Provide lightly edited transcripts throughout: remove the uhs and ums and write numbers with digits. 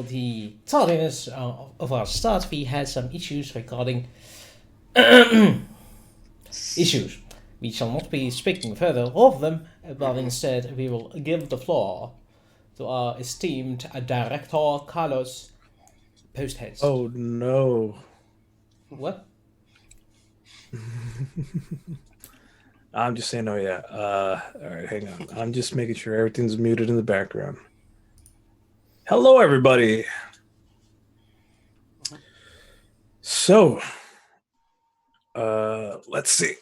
the tardiness of our start, we had some issues regarding issues. We shall not be speaking further of them, but instead we will give the floor to our esteemed director Carlos post-haste. Oh no. What? I'm just saying, oh yeah. Alright, hang on. I'm just making sure everything's muted in the background. Hello, everybody. So, let's see.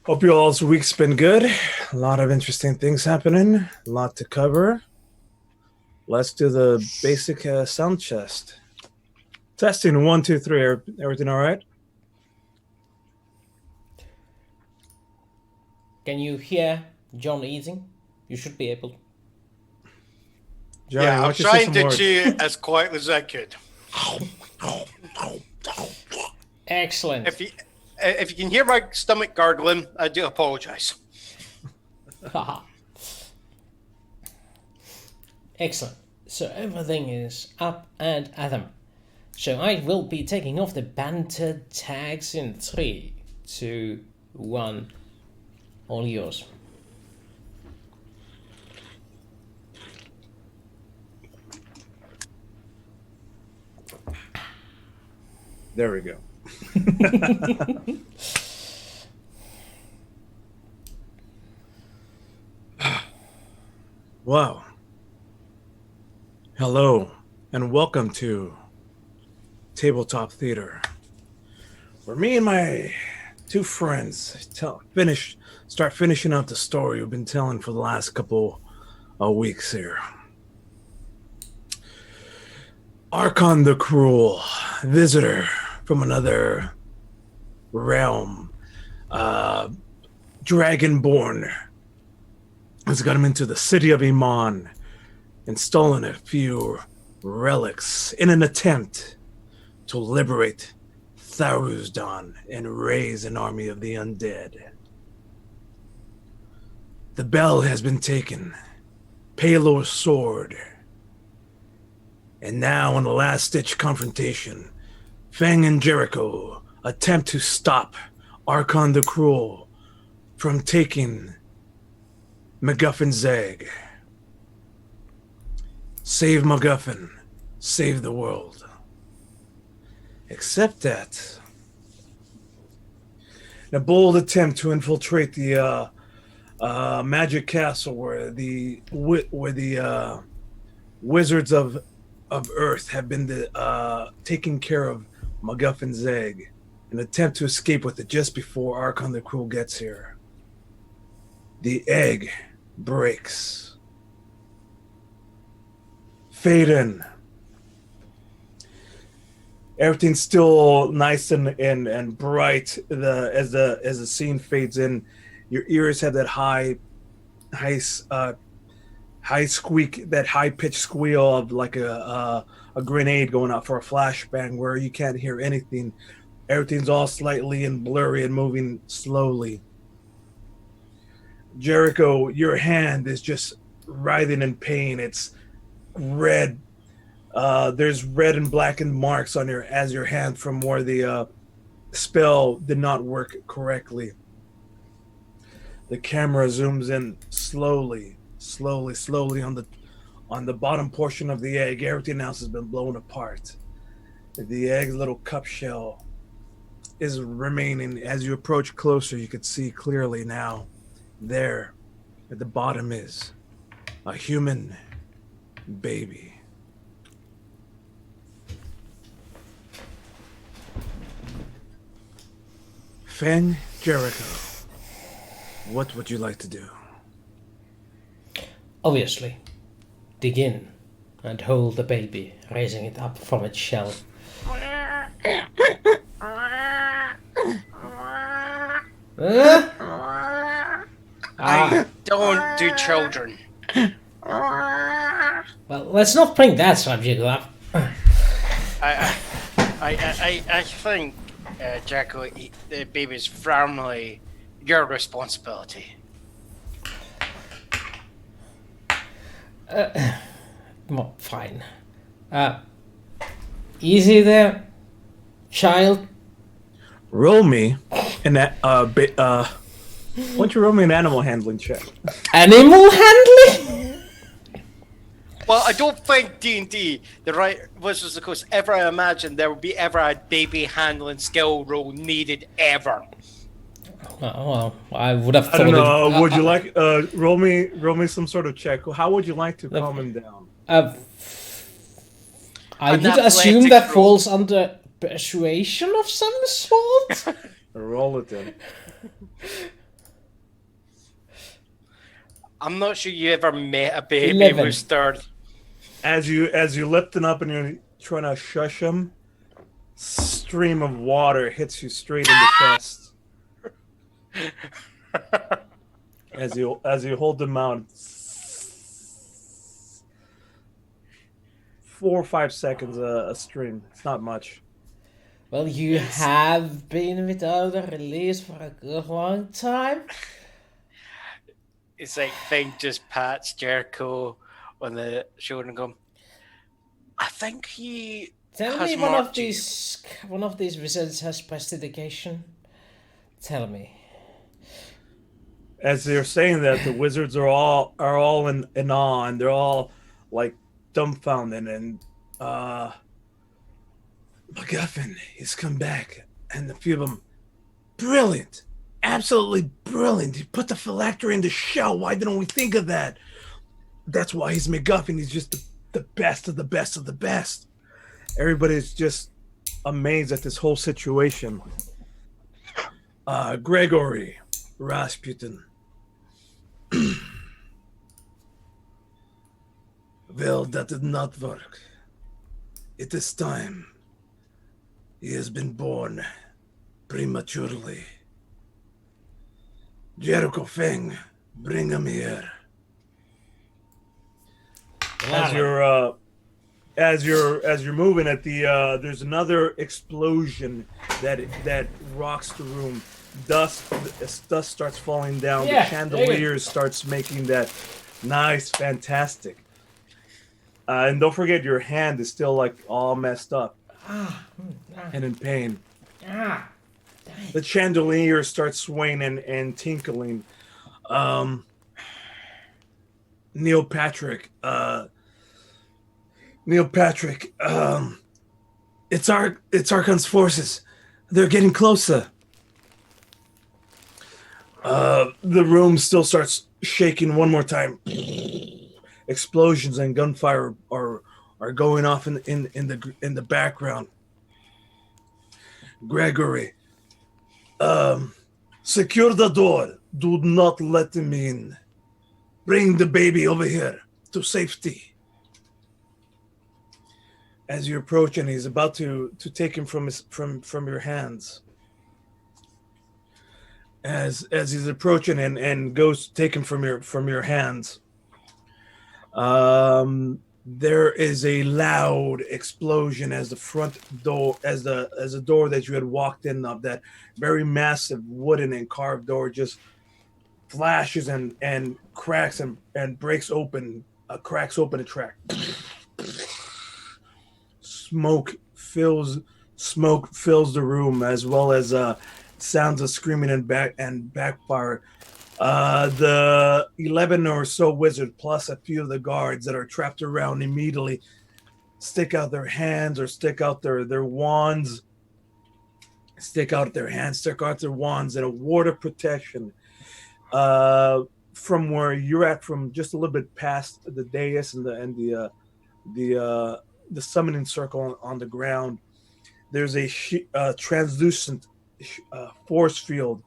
Hope you all's week's been good. A lot of interesting things happening. A lot to cover. Let's do the basic sound chest. Testing 1, 2, 3. Everything all right? Can you hear John eating? You should be able. Johnny, Yeah, why I'm don't you say trying some to words? chew as quietly as I could. Excellent. If you can hear my stomach gargling, I do apologize. Haha. Excellent. So everything is up and at 'em. So I will be taking off the banter tags in 3, 2, 1. All yours. There we go. Wow. Hello, and welcome to Tabletop Theater, where me and my two friends start finishing out the story we've been telling for the last couple of weeks here. Arkhan the Cruel, visitor from another realm, dragonborn, has got him into the city of Iman and stolen a few relics in an attempt to liberate Tharuzdan and raise an army of the undead. The bell has been taken, Palor's sword, and now in the last-ditch confrontation, Fang and Jericho attempt to stop Arkhan the Cruel from taking McGuffin's egg. Save McGuffin, save the world. Except that in a bold attempt to infiltrate the magic castle where the wizards of Earth have been taking care of McGuffin's egg, an attempt to escape with it just before Arkhan the Cruel gets here. The egg breaks. Fade in. Everything's still nice and bright. As the scene fades in, your ears have that high squeak, that high pitched squeal of like a grenade going off for a flashbang, where you can't hear anything. Everything's all slightly and blurry and moving slowly. Jericho, your hand is just writhing in pain. It's red. There's red and blackened marks on your hand from where the spell did not work correctly. The camera zooms in slowly on the bottom portion of the egg. Everything else has been blown apart. The egg's little cup shell is remaining. As you approach closer, you can see clearly now. There, at the bottom, is a human baby. Fang, Jericho, what would you like to do? Obviously, dig in and hold the baby, raising it up from its shell. I don't do children. Well, let's not bring that subject up. I think, Jacko, the baby's firmly your responsibility. Well, fine. Easy there, child. Roll me an why don't you roll me an animal handling check? Animal handling? Well, I don't think D&D, the right Wizards of the Coast, ever imagined there would be ever a baby handling skill roll needed ever. Well, I would have I thought don't know. it. Would you like roll me some sort of check? How would you like to calm him down? I An would assume athletic that roll. falls under persuasion of some sort. Roll it then. I'm not sure you ever met a baby 11. who stirred. As you lift him up and you're trying to shush him, stream of water hits you straight in the chest. As you hold them out, 4 or 5 seconds a stream. It's not much. Well, you have been without a release for a good long time. It's like Fang just pats Jericho on the shoulder and go, I think he Tell has me marked you. one of these wizards has prestidigitation. Tell me. As they're saying that, the wizards are all in awe, and they're all like dumbfounded. And McGuffin, he's come back, and a few of them, brilliant, absolutely brilliant. He put the phylactery in the shell. Why didn't we think of that? That's why he's McGuffin. He's just the best of the best of the best. Everybody's just amazed at this whole situation. Gregory, Rasputin. Well, that did not work. It is time. He has been born prematurely. Jericho Feng, bring him here. As you're moving at the there's another explosion that rocks the room. Dust starts falling down. Yeah, the chandelier starts making that nice, fantastic. And don't forget, your hand is still like all messed up and in pain. The chandelier starts swaying and tinkling. Neil Patrick, it's Arkhan's forces. They're getting closer. The room still starts shaking one more time. Explosions and gunfire are going off in the background. Gregory, secure the door. Do not let him in. Bring the baby over here to safety. As you approach, and he's about to take him from your hands. As he's approaching and goes to take him from your hands, there is a loud explosion as the front door, as the door that you had walked in of that very massive wooden and carved door just flashes and cracks and breaks open, cracks open a track. Smoke fills the room, as well as sounds of screaming and backfire. The 11 or so wizards plus a few of the guards that are trapped around immediately stick out their hands or stick out their wands. Stick out their wands in a ward of protection. From where you're at, from just a little bit past the dais and the summoning circle on the ground, there's a translucent force field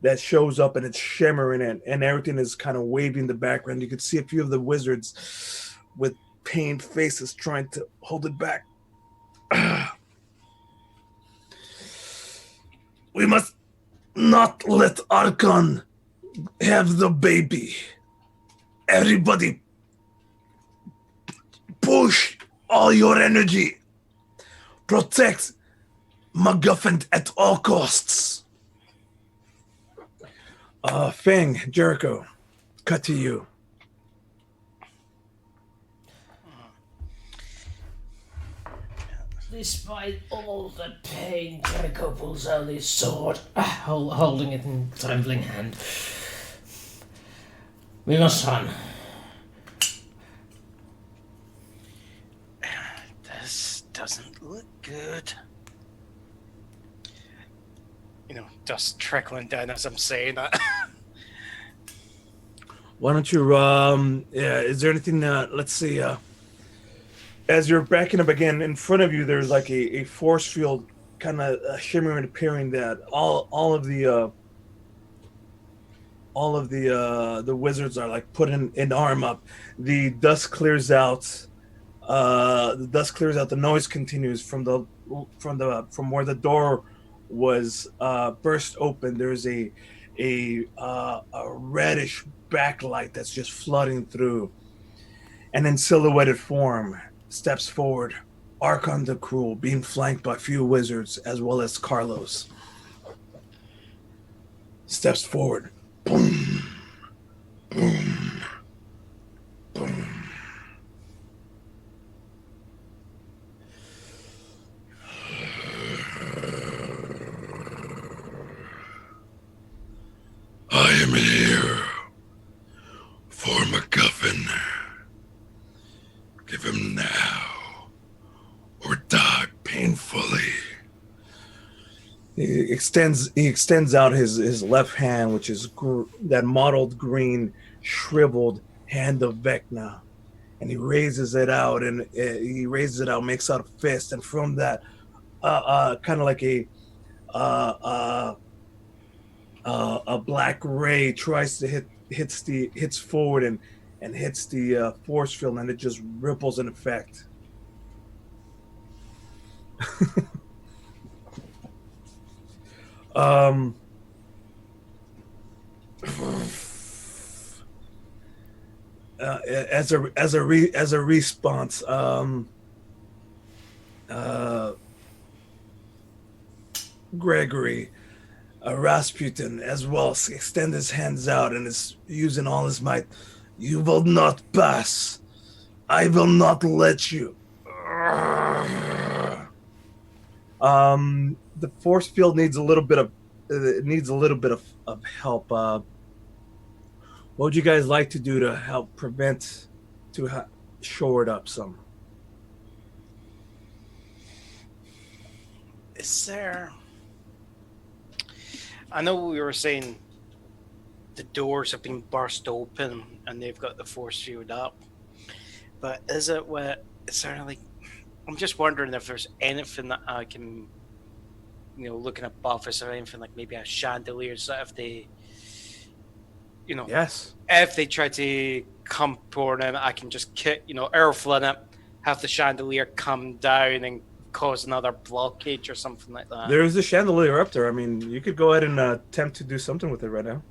that shows up, and it's shimmering, and everything is kind of waving in the background. You can see a few of the wizards with pained faces trying to hold it back. We must not let Arkhan have the baby. Everybody, push all your energy. Protect McGuffin at all costs. Fang, Jericho, cut to you. Despite all the pain, Jericho pulls out his sword, holding it in trembling hand. We must run. This doesn't look good. Dust trickling down as I'm saying that. Why don't you, is there anything, let's see, as you're backing up again, in front of you, there's like a force field kind of shimmering and appearing that all of the wizards are like putting an arm up. The dust clears out. The noise continues from where the door was burst open. There's a reddish backlight that's just flooding through, and in silhouetted form steps forward Arkhan the Cruel, being flanked by a few wizards as well as Carlos. Steps forward. Boom, boom, boom. I am here for McGuffin. Give him now, or die painfully. He extends out his left hand, which is that mottled green, shriveled hand of Vecna, and he raises it out, makes out a fist, and from that, kind of like a black ray tries to hits forward and hits the force field, and it just ripples in effect. As a response, Gregory, Rasputin as well extend his hands out and is using all his might. You will not pass. I will not let you. The force field needs a little bit of help. What would you guys like to do to help shore it up some? Is there... I know we were saying the doors have been burst open and they've got the force field up, but is there like... I'm just wondering if there's anything that I can, looking above, is there anything like maybe a chandelier, so if they, yes, if they try to come pouring in, I can just airflow it, have the chandelier come down and cause another blockage or something like that. There is a chandelier up there. I mean, you could go ahead and attempt to do something with it right now.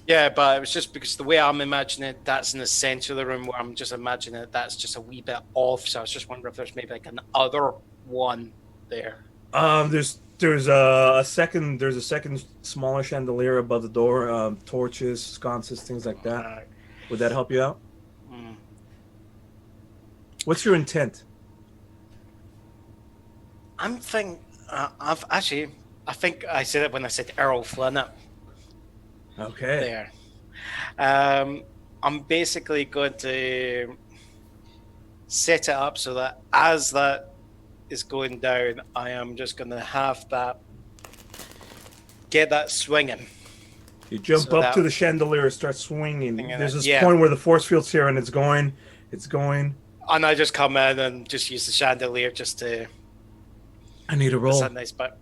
Yeah, but it was just because the way I'm imagining it, that's in the center of the room, where I'm just imagining it, that's just a wee bit off. So I was just wondering if there's maybe like another one there. There's a second smaller chandelier above the door. Torches, sconces, things like that. Would that help you out? Mm. What's your intent? I think I said it when I said Errol Flynn. Okay. There. I'm basically going to set it up so that as that is going down, I am just going to have get that swinging. You jump up to the chandelier and start swinging. There's this point where the force field's here and it's going. And I just come in and just use the chandelier just to... I need a roll. That's a nice bit.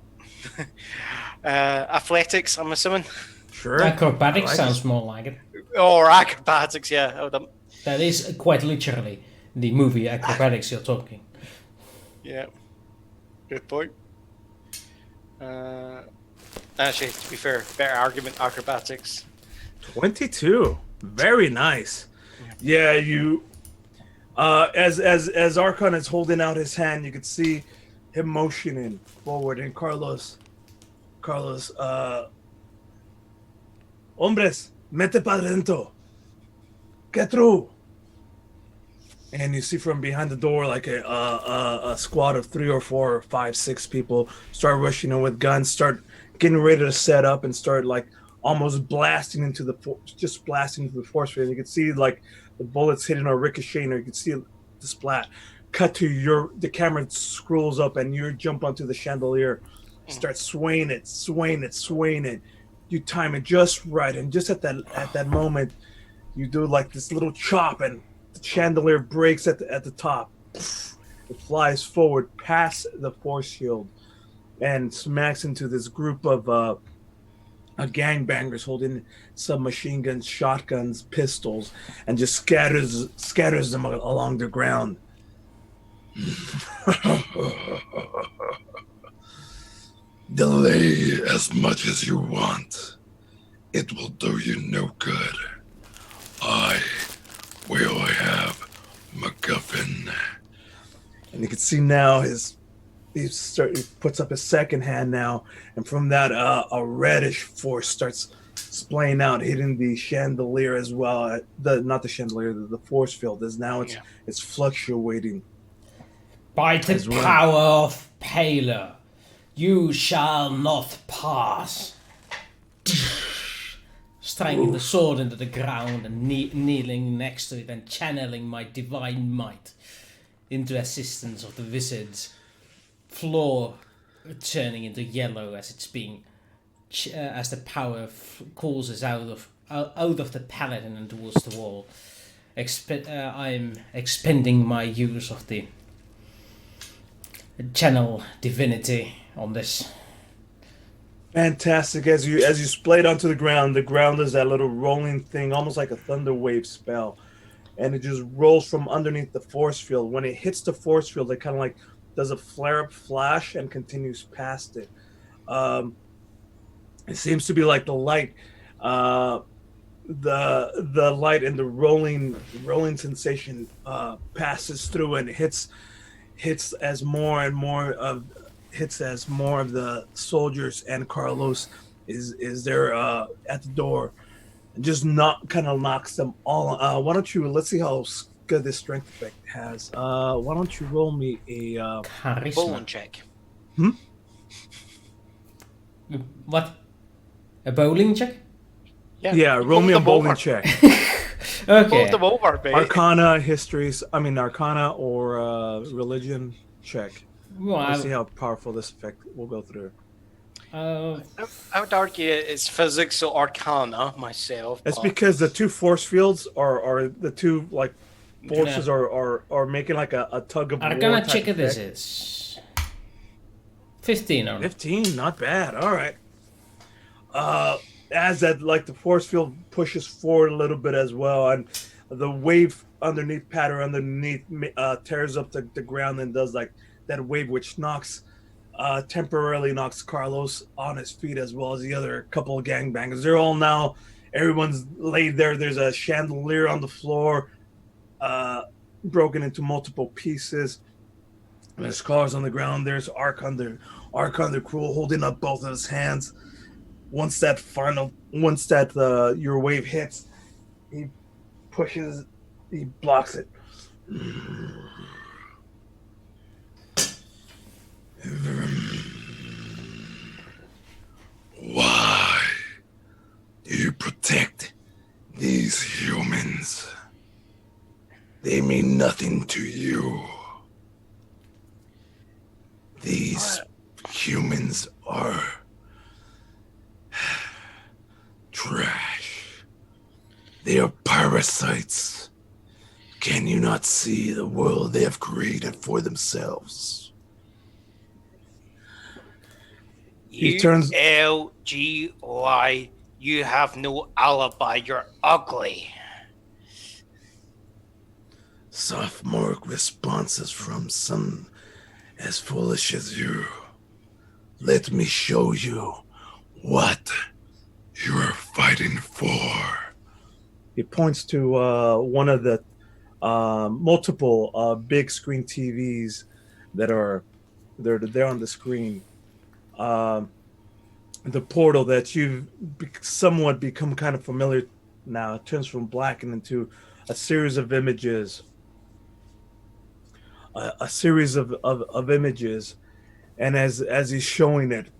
Athletics, I'm assuming. Sure. Acrobatics sounds more like it. Or acrobatics, yeah. That is quite literally the movie Acrobatics you're talking. Yeah. Good point. Actually, to be fair, better argument, acrobatics. 22. Very nice. Yeah, you... As Arkhan is holding out his hand, you can see him motioning forward, and Carlos, hombres, mete para dentro. Get through. And you see from behind the door like a squad of 3 or 4 or 5, 6 people start rushing in with guns, start getting ready to set up, and start like almost blasting into just blasting into the force field. You can see like the bullets hitting or ricocheting, or you can see the splat. Cut to the camera scrolls up, and you jump onto the chandelier, start swaying it, swaying it, swaying it. You time it just right, and just at that moment, you do like this little chop, and the chandelier breaks at the top. It flies forward past the force shield and smacks into this group of gangbangers holding submachine guns, shotguns, pistols, and just scatters them along the ground. Delay as much as you want. It will do you no good. I will have McGuffin. And you can see now he puts up his second hand now, and from that a reddish force starts splaying out, hitting the chandelier as well. Not the chandelier, the force field. As now it's fluctuating. By the power of Paler, you shall not pass. Striking the sword into the ground and kneeling next to it and channeling my divine might into assistance of the wizard's floor turning into yellow as it's being as the power courses out of the paladin and towards the wall. I'm expending my use of the channel divinity on this. Fantastic. As you splayed onto the ground is that little rolling thing, almost like a thunder wave spell, and it just rolls from underneath the force field. When it hits the force field, it kind of like does a flare up flash and continues past it. It seems to be like the light, the light and the rolling sensation passes through and hits as more of the soldiers, and Carlos is there at the door, and just knocks them all. Why don't you, let's see how good this strength effect has. Why don't you roll me a Charisma. Bowling check. What? A bowling check? Yeah, roll me a bowling check. Okay. Both them over, baby. Arcana or religion check. Well, Let's see how powerful this effect will go through. I would argue it's physics or arcana myself. It's but because the two force fields are the two like forces are making like a tug of war. Arcana type check this effect. is 15 or 15, not bad. All right. As that like the force field pushes forward a little bit as well, and the wave pattern underneath tears up the ground and does like that wave, which temporarily knocks Carlos on his feet, as well as the other couple of gangbangers. They're all now, everyone's laid there. There's a chandelier on the floor, broken into multiple pieces. And there's cars on the ground. There's Arkhan the Cruel holding up both of his hands. Once that your wave hits, he blocks it. Why do you protect these humans? They mean nothing to you. These humans are trash. They are parasites. Can you not see the world they have created for themselves? ULGY, you have no alibi. You're ugly. Sophomoric responses from some as foolish as you. Let me show you what you're fighting for. He points to one of the multiple big screen TVs that are there on the screen. The portal that you've somewhat become kind of familiar now, it turns from black and into a series of images a series of images, and as he's showing it,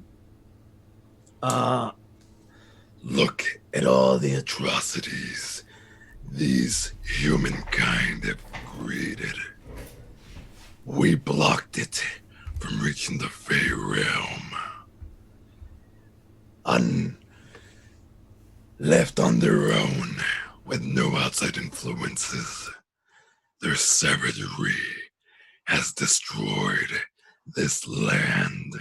uh, Look at all the atrocities these humankind have created. We blocked it from reaching the Fey realm. Left on their own, with no outside influences, their savagery has destroyed this land.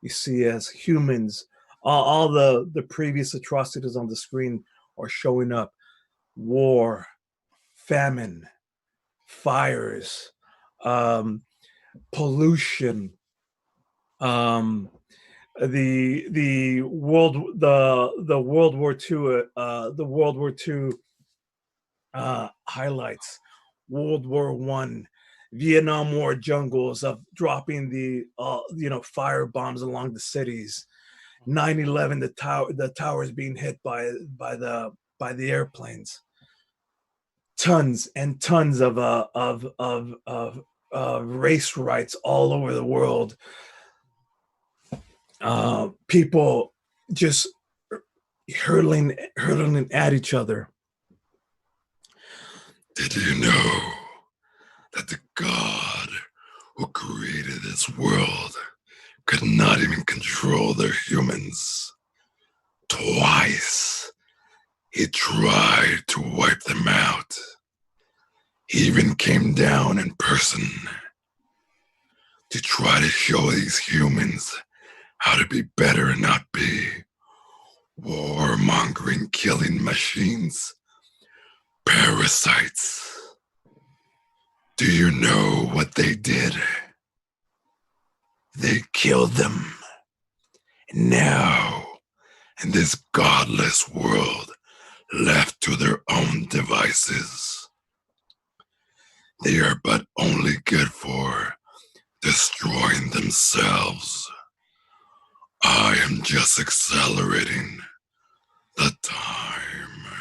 you see, as humans, all the previous atrocities on the screen are showing up: war, famine, fires, pollution, um, the World War II highlights, World War One, Vietnam War jungles of dropping the fire bombs along the cities, 9/11, the towers being hit by the airplanes, tons and tons of race rights all over the world. People just hurling at each other. Did you know that the God who created this world could not even control their humans? Twice he tried to wipe them out. He even came down in person to try to show these humans how to be better and not be warmongering, killing machines, parasites. Do you know what they did? They killed them. And now, in this godless world, left to their own devices, they are but only good for destroying themselves. I am just accelerating the time.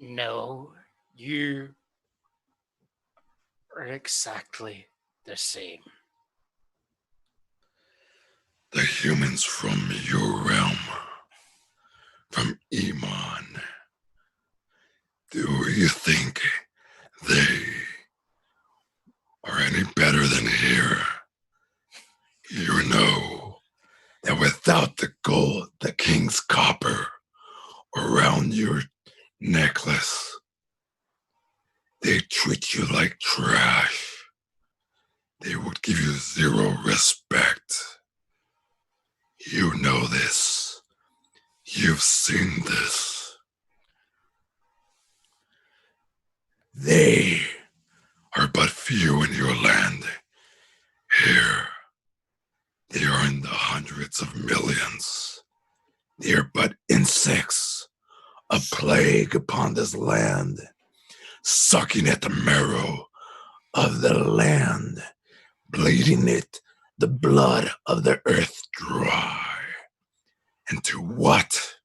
No, you are exactly the same. The humans from your realm, from Iman, do you think they are any better than here? You know that without the gold, the king's copper around your necklace, they treat you like trash. They would give you zero respect. You know this. You've seen this. They are but few in your land. Here, they are in the hundreds of millions. They are but insects, a plague upon this land, sucking at the marrow of the land, bleeding it, the blood of the earth dry. And to what?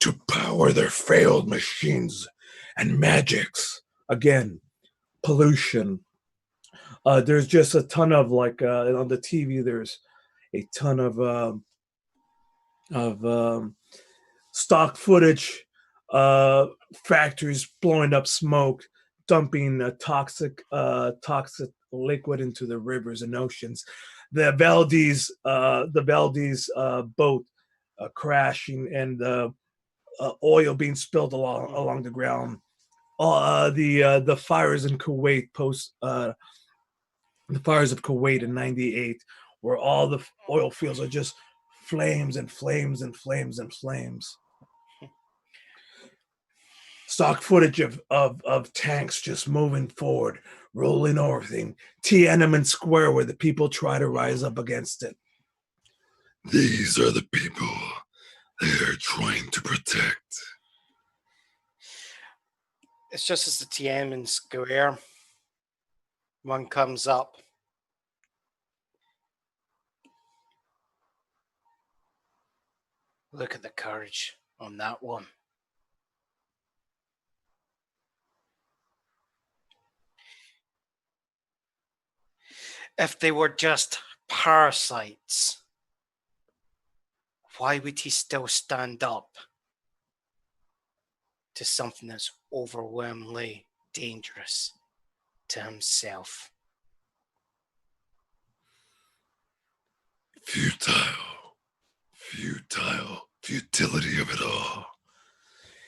To power their failed machines and magics. Again, pollution. There's just a ton of on the TV. There's a ton of stock footage, factories blowing up smoke, dumping toxic liquid into the rivers and oceans. The Valdez boat crashing, and oil being spilled along the ground. The fires in Kuwait the fires of Kuwait in '98, where all the oil fields are just flames and flames and flames and flames. Stock footage of tanks just moving forward, rolling over things. Tiananmen Square, where the people try to rise up against it. These are the people they are trying to protect. It's just as the Tiananmen Square one comes up. Look at the courage on that one. If they were just parasites, why would he still stand up to something that's overwhelmingly dangerous to himself? Futility of it all.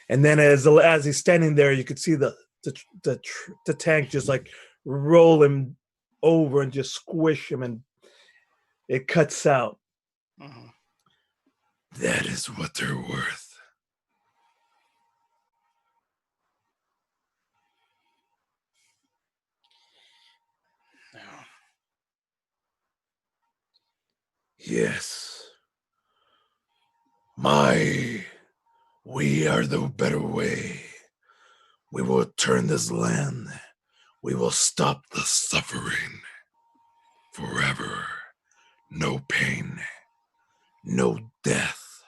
And then as he's standing there, you could see the tank just like roll him over and just squish him, and it cuts out. Mm-hmm. That is what they're worth. No. Yes. We are the better way. We will turn this land. We will stop the suffering. Forever. No pain. No death.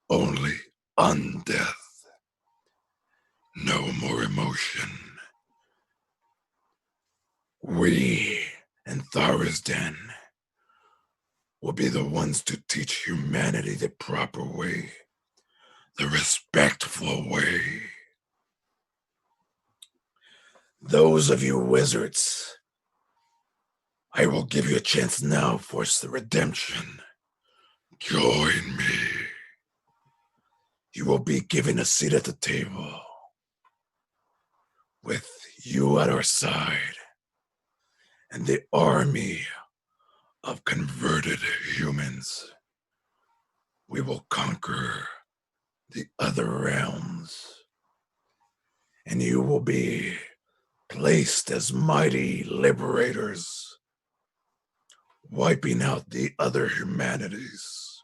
Only undeath. No more emotion. We and Tharisdan will be the ones to teach humanity the proper way, the respectful way. Those of you wizards, I will give you a chance now for the redemption. Join me. You will be given a seat at the table. With you at our side and the army of converted humans, we will conquer the other realms, and you will be placed as mighty liberators, wiping out the other humanities.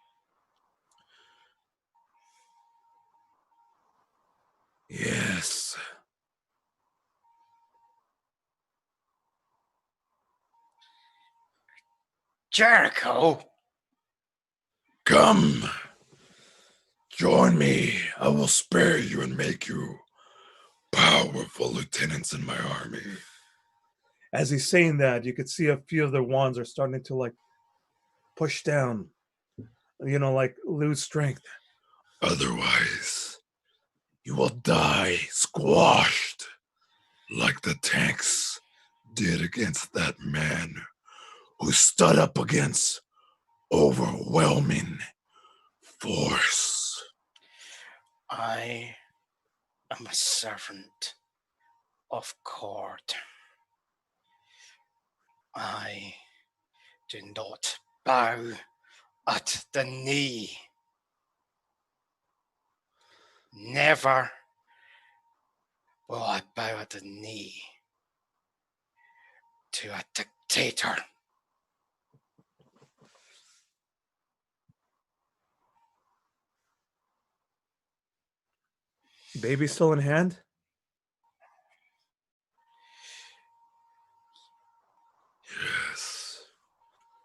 Yes. Jericho! Come. Join me. I will spare you and make you powerful lieutenants in my army. As he's saying that, you could see a few of their wands are starting to like push down, like lose strength. Otherwise, you will die squashed like the tanks did against that man who stood up against overwhelming force. I am a servant of Cord. I do not bow at the knee. Never will I bow at the knee to a dictator. Baby still in hand? Yes.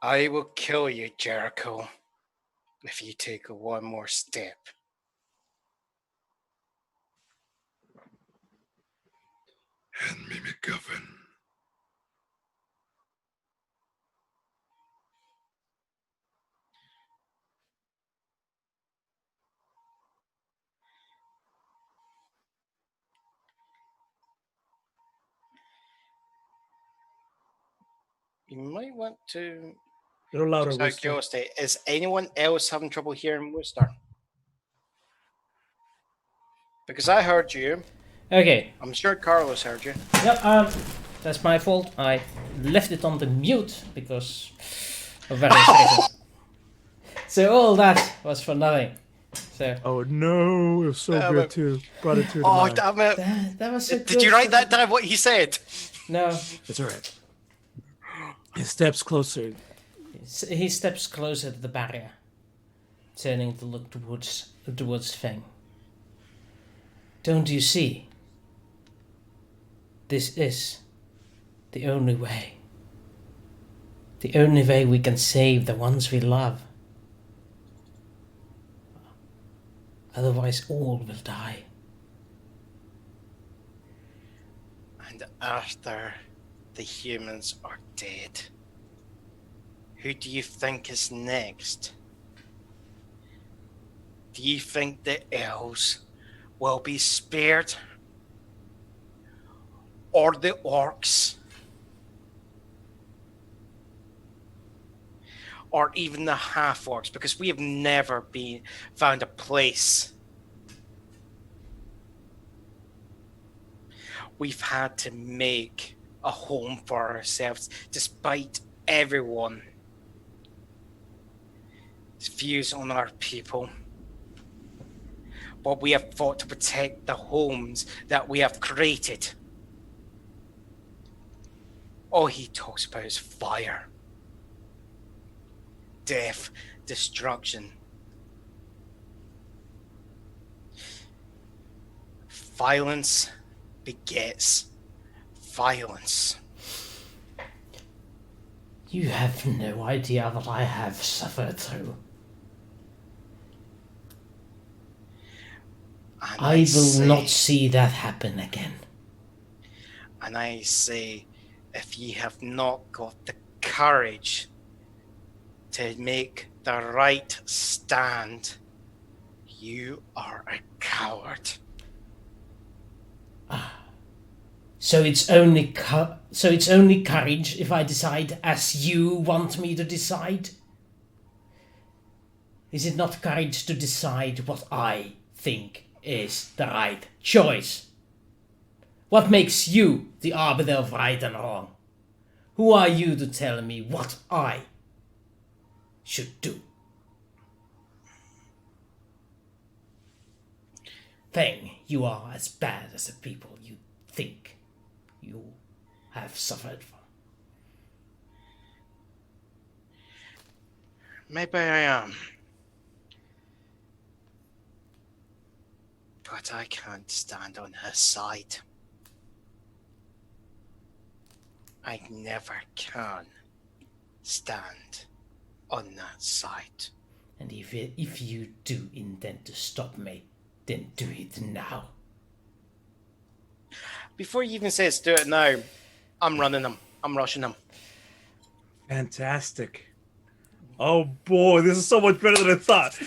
I will kill you, Jericho, if you take one more step. Hand me McGuffin. You might want to. They're louder. Just out of curiosity, is anyone else having trouble hearing Wooster? Because I heard you. Okay. I'm sure Carlos heard you. Yep. That's my fault. I left it on the mute because of various reasons. So all that was for nothing. So. Oh no! It was so good too. Brought it to the Oh mind. damn it! That was so Did good. you write that down? What he said? No. It's all right. He steps closer. He steps closer to the barrier, turning to look towards Feng. Don't you see? This is the only way. The only way we can save the ones we love. Otherwise all will die. And after the humans are dead, Who do you think is next? Do you think the elves will be spared? Or the orcs? Or even the half-orcs? Because we have never found a place. We've had to make a home for ourselves despite everyone views on our people. But we have fought to protect the homes that we have created. All he talks about is fire, death, destruction. Violence begets violence. You have no idea what I have suffered through. And I will not see that happen again. And I say, if ye have not got the courage to make the right stand, you are a coward. So it's only courage if I decide as you want me to decide? Is it not courage to decide what I think is the right choice? What makes you the arbiter of right and wrong? Who are you to tell me what I should do? Feng, you are as bad as the people you think you have suffered from. Maybe I am. But I can't stand on her side. I never can stand on that side. And if you do intend to stop me, then do it now. Before you even say let's do it now, I'm running them. I'm rushing them. Fantastic. Oh boy, this is so much better than I thought.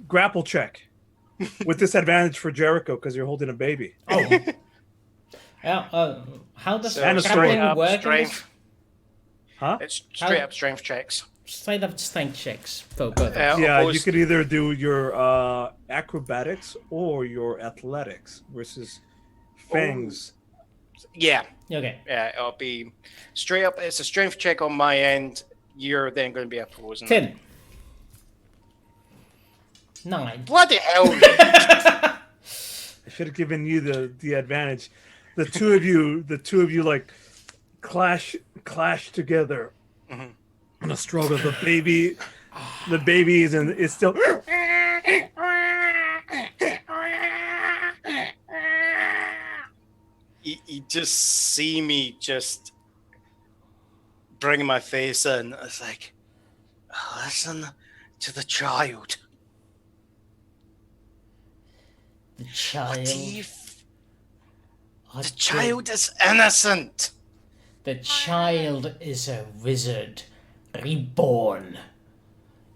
Grapple check. With disadvantage for Jericho because you're holding a baby. Oh. Yeah, how does So grappling work? strength. Huh? It's straight up strength checks. Straight up strength checks for both. Yeah, you could either do your acrobatics or your athletics versus Feng's. Yeah. Okay. Yeah, it'll be straight up. It's a strength check on my end. You're then going to be opposing. 10. 9. Bloody hell! I should have given you the advantage. The two of you like clash together in a struggle. The baby is and it's still. You just see me just bringing my face in. It's like, listen to the child. The child. The child is innocent. The child is a wizard, reborn.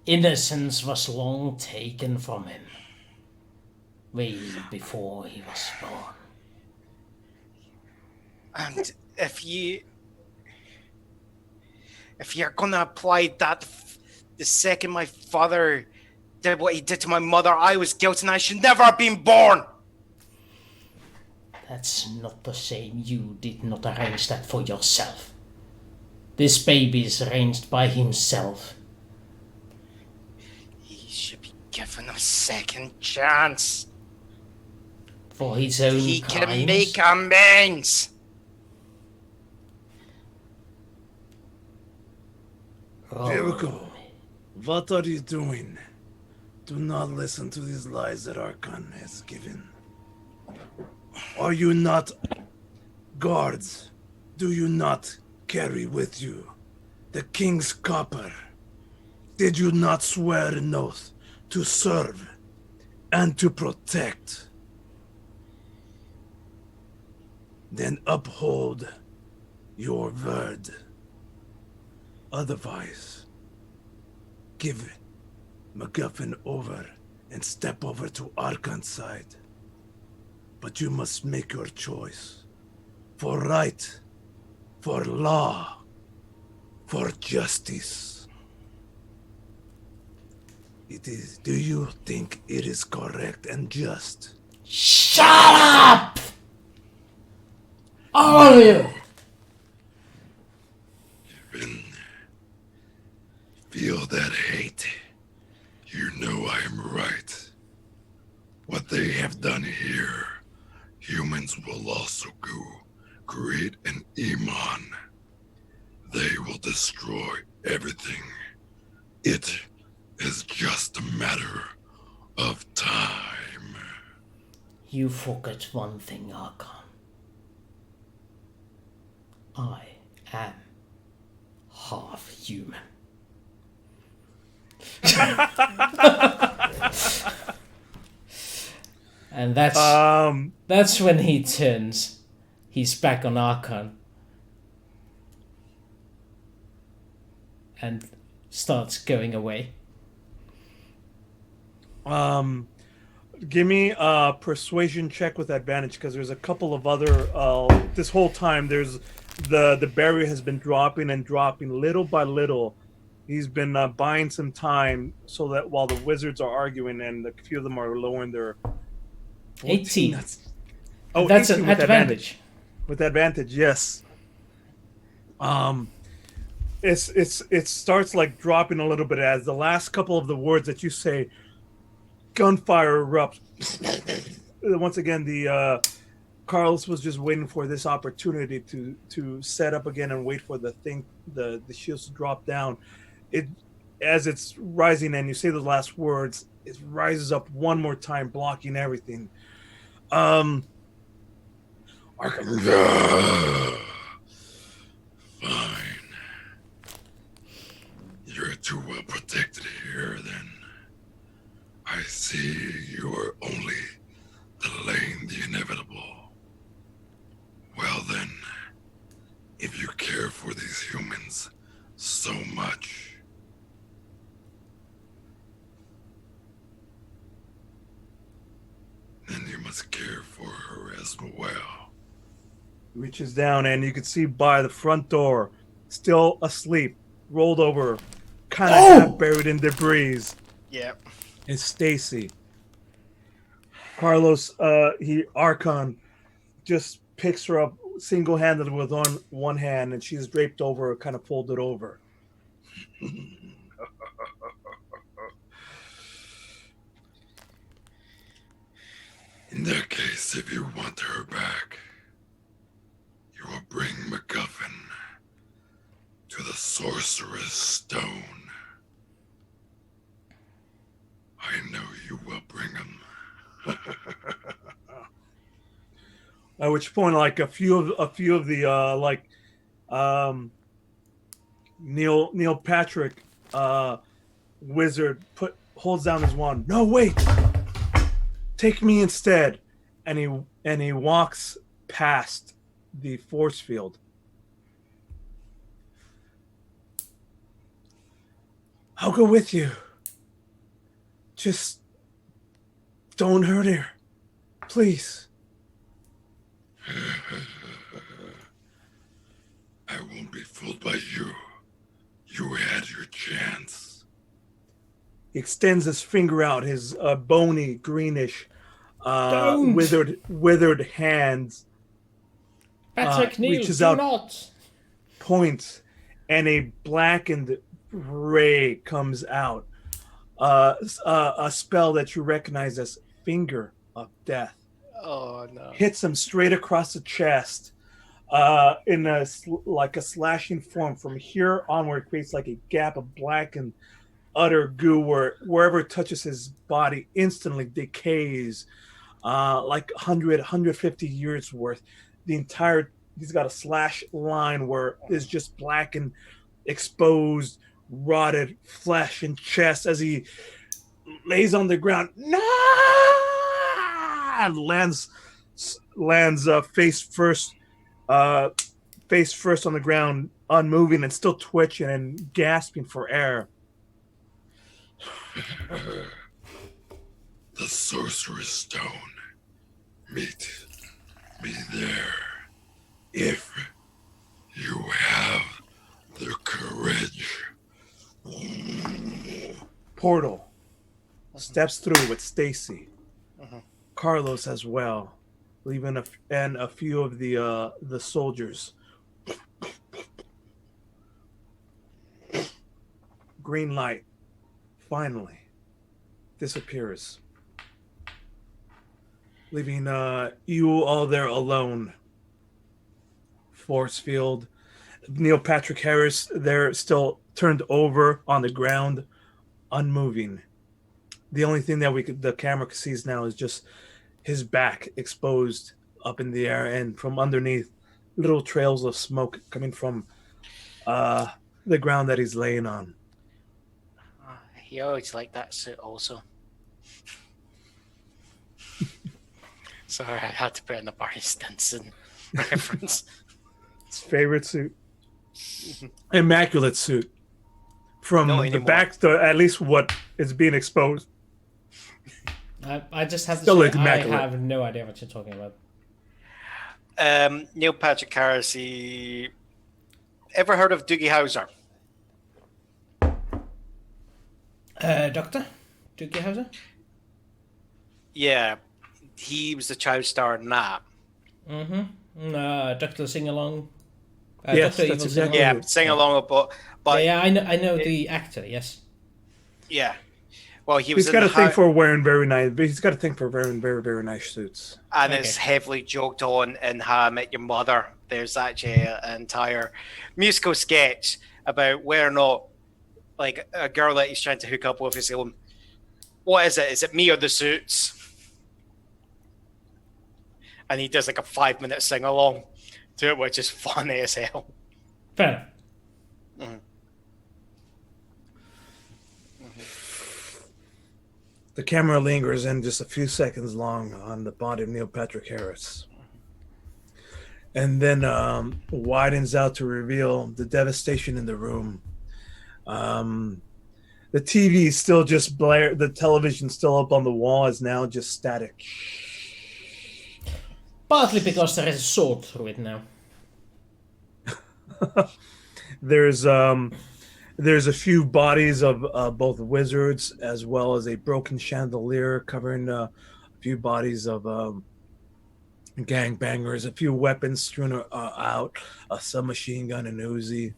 Innocence was long taken from him, way before he was born. And if you're gonna apply that, the second my father did what he did to my mother, I was guilty and I should never have been born. That's not the same. You did not arrange that for yourself. This baby is arranged by himself. He should be given a second chance. For his own He crimes. can make amends. Jericho, what are you doing? Do not listen to these lies that Arkhan has given. Are you not guards? Do you not carry with you the king's copper? Did you not swear an oath to serve and to protect? Then uphold your word. Otherwise, give McGuffin over and step over to Arkhan's side. But you must make your choice. For right, for law, for justice. It is. Do you think it is correct and just? Shut up! All of you! Even feel that hate. You know I am right. What they have done here, humans will also go create an Iman. They will destroy everything. It is just a matter of time. You forget one thing, Arkhan. I am half human. And that's when he turns. He's back on Arkhan. And starts going away. Give me a persuasion check with advantage, because there's a couple of other. This whole time, there's the barrier has been dropping and dropping little by little. He's been buying some time so that while the wizards are arguing, and a few of them are lowering their 18. That's 18 an with advantage. With advantage, yes. It starts like dropping a little bit as the last couple of the words that you say, gunfire erupts. Once again, the Carlos was just waiting for this opportunity to set up again and wait for the shields to drop down. As it's rising and you say those last words, it rises up one more time, blocking everything. Fine. You're too well protected here, then. I see you are only delaying the inevitable. Well then, if you care for these humans so much, then you must care for her as well. Reaches down and you can see by the front door, still asleep, rolled over, kind of half buried in debris. Yep. Is Stacy. Carlos, Arkhan just picks her up single-handed with one hand, and she's draped over, kind of folded over. In that case, if you want her back, you will bring McGuffin to the Sorcerer's Stone. I know you will bring him. At which point, like a few of the Neil Patrick wizard holds down his wand. No, wait, take me instead, and he walks past the force field. I'll go with you. Just don't hurt her, please. I won't be fooled by you. You had your chance. He extends his finger out, his bony, greenish, withered hands. Patrick, Neil, reaches do out, not. points, and a blackened ray comes out. A spell that you recognize as Finger of Death. Oh no! Hits him straight across the chest, in a slashing form. From here onward, creates like a gap of black and utter goo where wherever it touches his body, instantly decays, like 150 years worth. He's got a slash line where it's just black and exposed, rotted flesh and chest as he lays on the ground. And lands face first, face first on the ground, unmoving and still twitching and gasping for air. The Sorcerer's Stone. Meet me there. If you have the courage. Portal steps through with Stacy, Carlos as well, leaving a few of the soldiers. Green light finally disappears, leaving you all there alone. Force field. Neil Patrick Harris there, still turned over on the ground, unmoving. The only thing that the camera sees now is just his back exposed up in the air, and from underneath, little trails of smoke coming from the ground that he's laying on. He always liked that suit also. Sorry, I had to put in the Barney Stinson reference. His favorite suit. Immaculate suit. From the back to at least what is being exposed. I just have to Still say, I immaculate. have no idea what you're talking about. Neil Patrick Harris, ever heard of Doogie Howser? Doctor? Doogie Howser? Yeah, he was the child star in that. Doctor Sing-Along. Yes, Dr. that's Evil exactly Yeah, it. sing along, but Yeah, I know the actor, yes. yeah. Well, he was He's in got a the thing for wearing very nice. He's got a thing for wearing very, very nice suits. and Okay. it's heavily joked on in How I Met Your Mother. There's actually an entire musical sketch about whether or not, like, a girl that he's trying to hook up with is going, what is it? Is it me or the suits? And he does like a 5-minute sing along to it, which is funny as hell. Fair enough. The camera lingers in just a few seconds long on the body of Neil Patrick Harris. And then widens out to reveal the devastation in the room. The TV is still just blare. The television still up on the wall is now just static. Partly because there is a sword through it now. There's a few bodies of both wizards as well as a broken chandelier covering a few bodies of gangbangers, a few weapons strewn out, a submachine gun, and Uzi.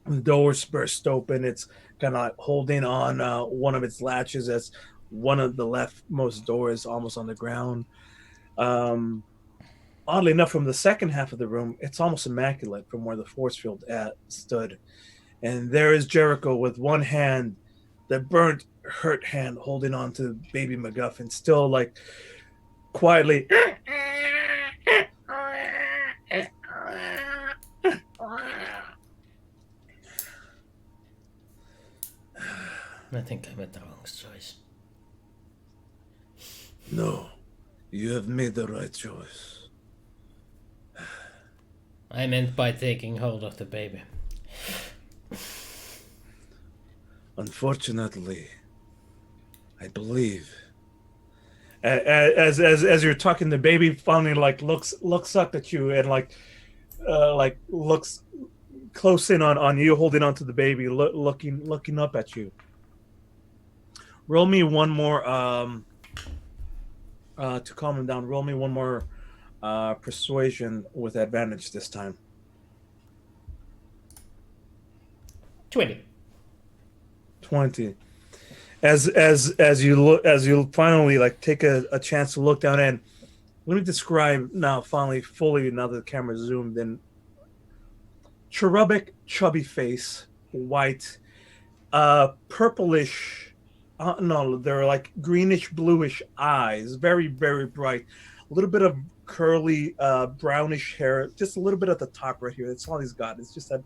The doors burst open. It's kind of holding on one of its latches as one of the leftmost doors almost on the ground. Oddly enough, from the second half of the room, it's almost immaculate from where the force field stood. And there is Jericho with one hand, the burnt, hurt hand, holding on to baby McGuffin, still like quietly. I think I made the wrong choice. No, you have made the right choice. I meant by taking hold of the baby. Unfortunately, I believe. As you're talking, the baby finally like looks up at you and like looks close in on you, holding on to the baby, looking up at you. Roll me one more to calm him down. Roll me one more persuasion with advantage this time. 20. 20. As you finally like take a chance to look down, and let me describe now finally fully now that the camera zoomed in. Cherubic, chubby face, white, purplish. No, they're like greenish bluish eyes, very very bright. A little bit of curly brownish hair, just a little bit at the top right here. That's all he's got. It's just a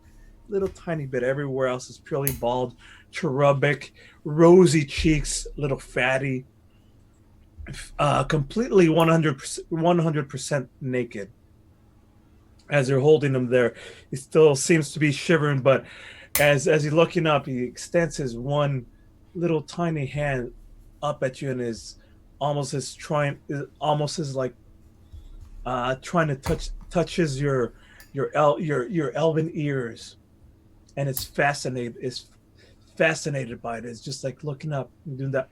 little tiny bit. Everywhere else is purely bald. Cherubic, rosy cheeks, little fatty, completely 100% naked. as they're holding him there. He still seems to be shivering, but as he's looking up, he extends his one little tiny hand up at you and is almost as like trying to touches your elven ears, and it's fascinated by it. It's just like looking up and doing that.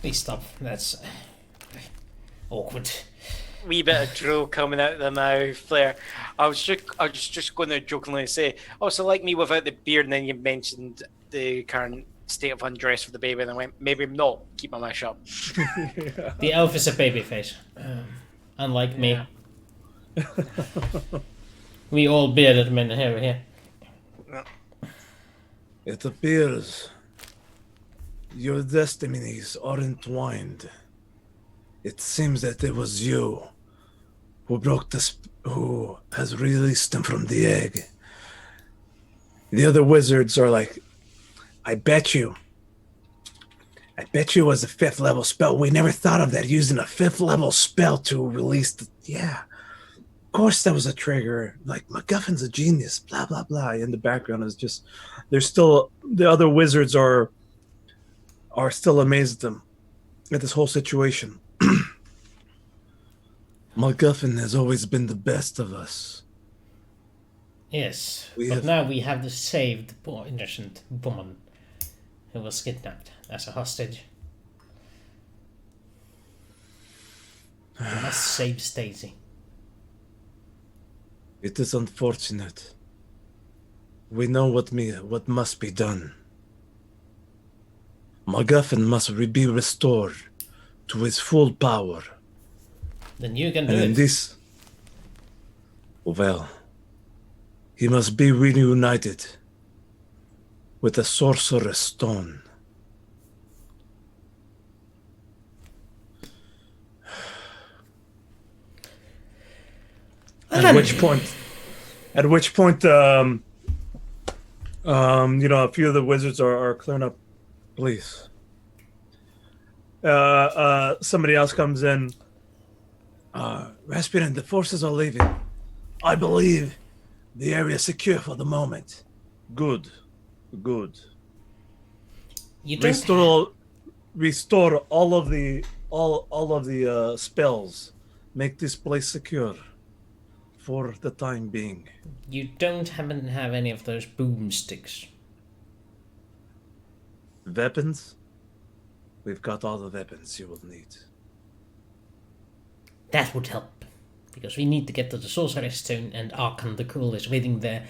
Please stop. That's awkward. Wee bit of drool coming out of the mouth there. I was just going to jokingly say, oh, so like me without the beard, and then you mentioned the current state of undress for the baby, and I went, maybe not. Keep my mouth shut. Yeah. The elf is a baby face. Unlike me. We all bearded men here. It appears your destinies are entwined. It seems that it was you who has released them from the egg. The other wizards are like, I bet you it was a 5th level spell. We never thought of that, using a 5th level spell to release yeah. Of course that was a trigger. Like, McGuffin's a genius, blah, blah, blah. In the background is just, the other wizards are still amazed at this whole situation. McGuffin has always been the best of us. Yes, now we have to save the poor innocent woman who was kidnapped as a hostage. We must save Stacy. It is unfortunate. We know what must be done. McGuffin must be restored to his full power. Then you can do And in it. this, well, he must be reunited with the Sorcerer's Stone. At which point, a few of the wizards are clearing up. Please. Somebody else comes in. Rasputin, the forces are leaving. I believe the area is secure for the moment. Good. You don't Restore all of the spells. Make this place secure for the time being. You don't happen to have any of those boomsticks. Weapons? We've got all the weapons you will need. That would help, because we need to get to the Sorcerer's Stone, and Arkhan the Cruel is waiting there.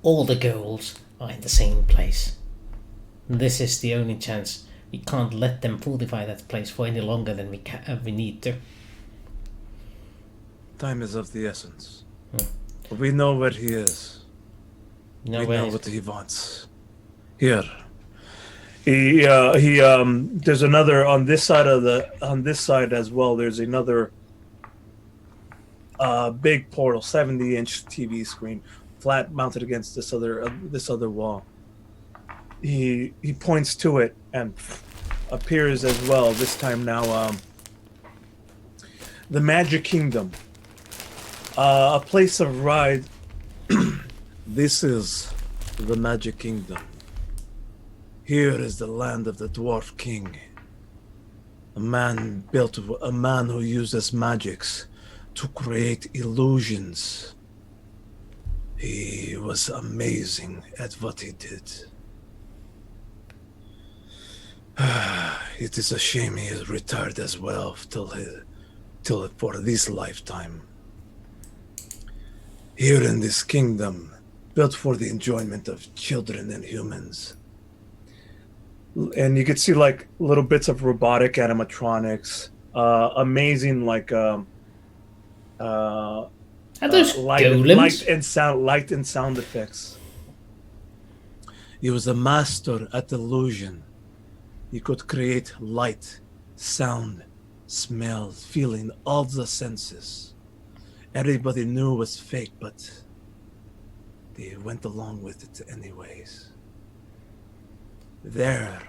All the goals are in the same place. This is the only chance. We can't let them fortify that place for any longer than we need to. Time is of the essence. We know where he is. We know what he wants. Here. There's another on this side as well. There's another big portal, 70-inch TV screen, flat mounted against this other wall. He points to it and appears as well. This time now, the Magic Kingdom, a place of ride. This is the Magic Kingdom. Here is the land of the Dwarf King. A man who uses magics to create illusions. He was amazing at what he did. It is a shame he is retired as well till for this lifetime. Here in this kingdom, built for the enjoyment of children and humans. And you could see like little bits of robotic animatronics, amazing like Are those golems? light and sound effects. He was a master at illusion. He could create light, sound, smell, feeling, all the senses. Everybody knew it was fake, but they went along with it anyways. There,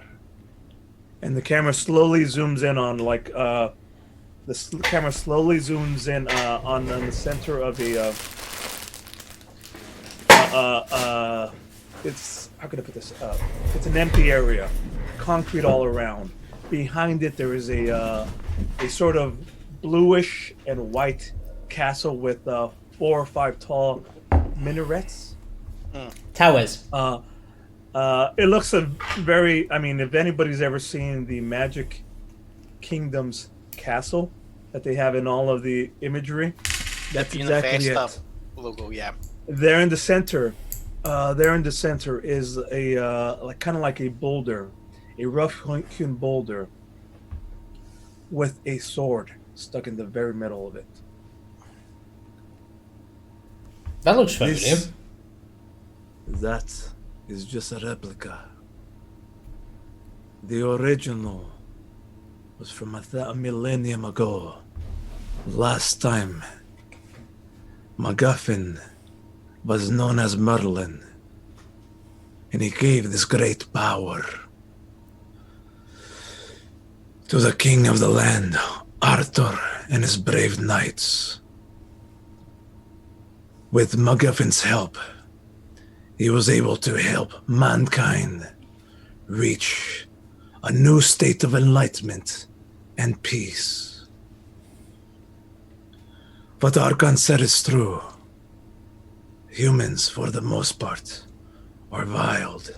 And the camera slowly zooms in on camera slowly zooms in on the center of a it's, how can I put this? It's an empty area, concrete all around. Behind it, there is a sort of bluish and white castle with 4 or 5 tall minarets. Towers. It looks a very. I mean, if anybody's ever seen the Magic Kingdom's castle that they have in all of the imagery, that's exactly it. Logo, yeah. There in the center, is a kind of like a boulder, a rough-hewn boulder with a sword stuck in the very middle of it. That looks familiar. That is just a replica. The original was from a millennium ago. Last time, McGuffin was known as Merlin, and he gave this great power to the king of the land, Arthur, and his brave knights. With McGuffin's help, he was able to help mankind reach a new state of enlightenment and peace. What Arkhan said is true. Humans, for the most part, are wild,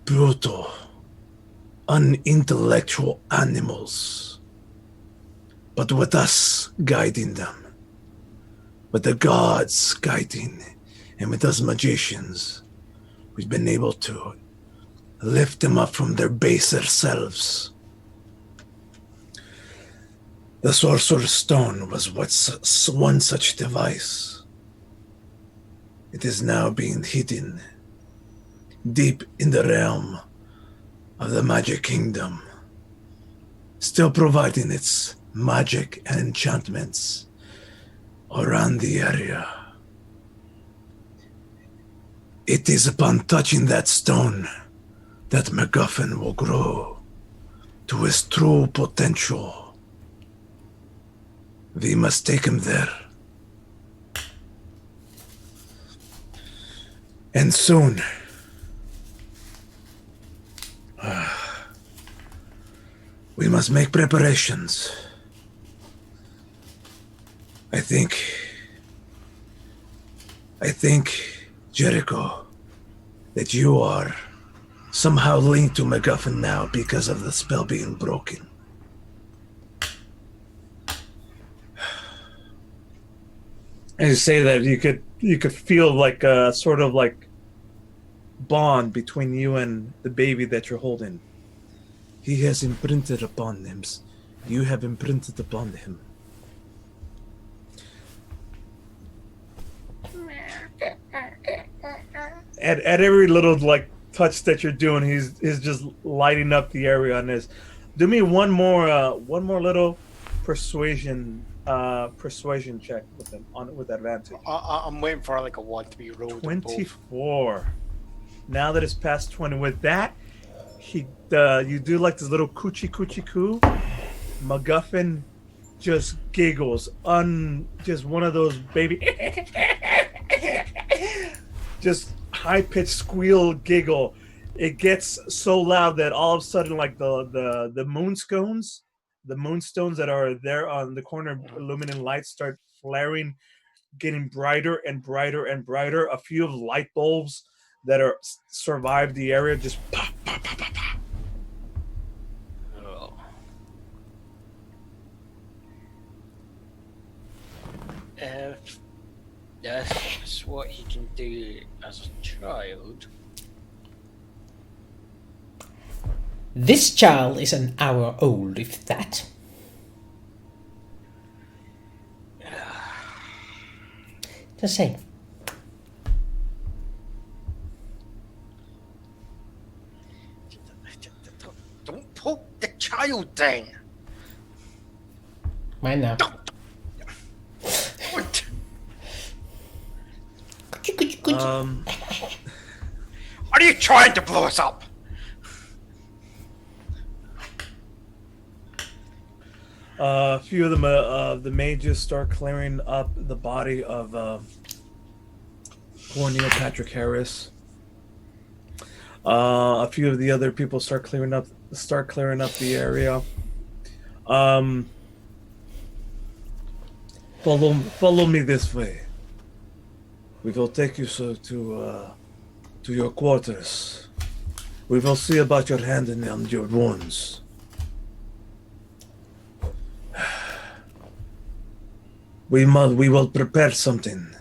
brutal, unintellectual animals. But with us guiding them, with the gods guiding, and with us magicians, we've been able to lift them up from their baser selves. The Sorcerer's Stone was one such device. It is now being hidden deep in the realm of the Magic Kingdom, still providing its magic and enchantments around the area. It is upon touching that stone that McGuffin will grow to his true potential. We must take him there. And soon. We must make preparations. I think, Jericho, that you are somehow linked to McGuffin now because of the spell being broken. And you say that you could feel like a sort of like bond between you and the baby that you're holding. He has imprinted upon him. You have imprinted upon him. At every little like touch that you're doing, he's just lighting up the area on this. Do me one more little persuasion check with him with advantage. I'm waiting for like a 1 to be rolled. 24. Now that it's past 20, with that, you do like this little coochie coo. McGuffin just giggles, just one of those baby, just high pitched squeal giggle. It gets so loud that all of a sudden, like the moonstones that are there on the corner illuminating lights start flaring, getting brighter and brighter and brighter. A few of light bulbs that are survived the area just pop, pop, pop, pop, pop. Oh. If that's what he can do as a child. This child is an hour old, if that. Just saying. Don't poke the child down. Mine now. Are you trying to blow us up? A few of them, the mages start clearing up the body of poor Neil Patrick Harris. A few of the other people start clearing up the area. Follow me this way. We will take you to your quarters. We will see about your hand and your wounds. We will prepare something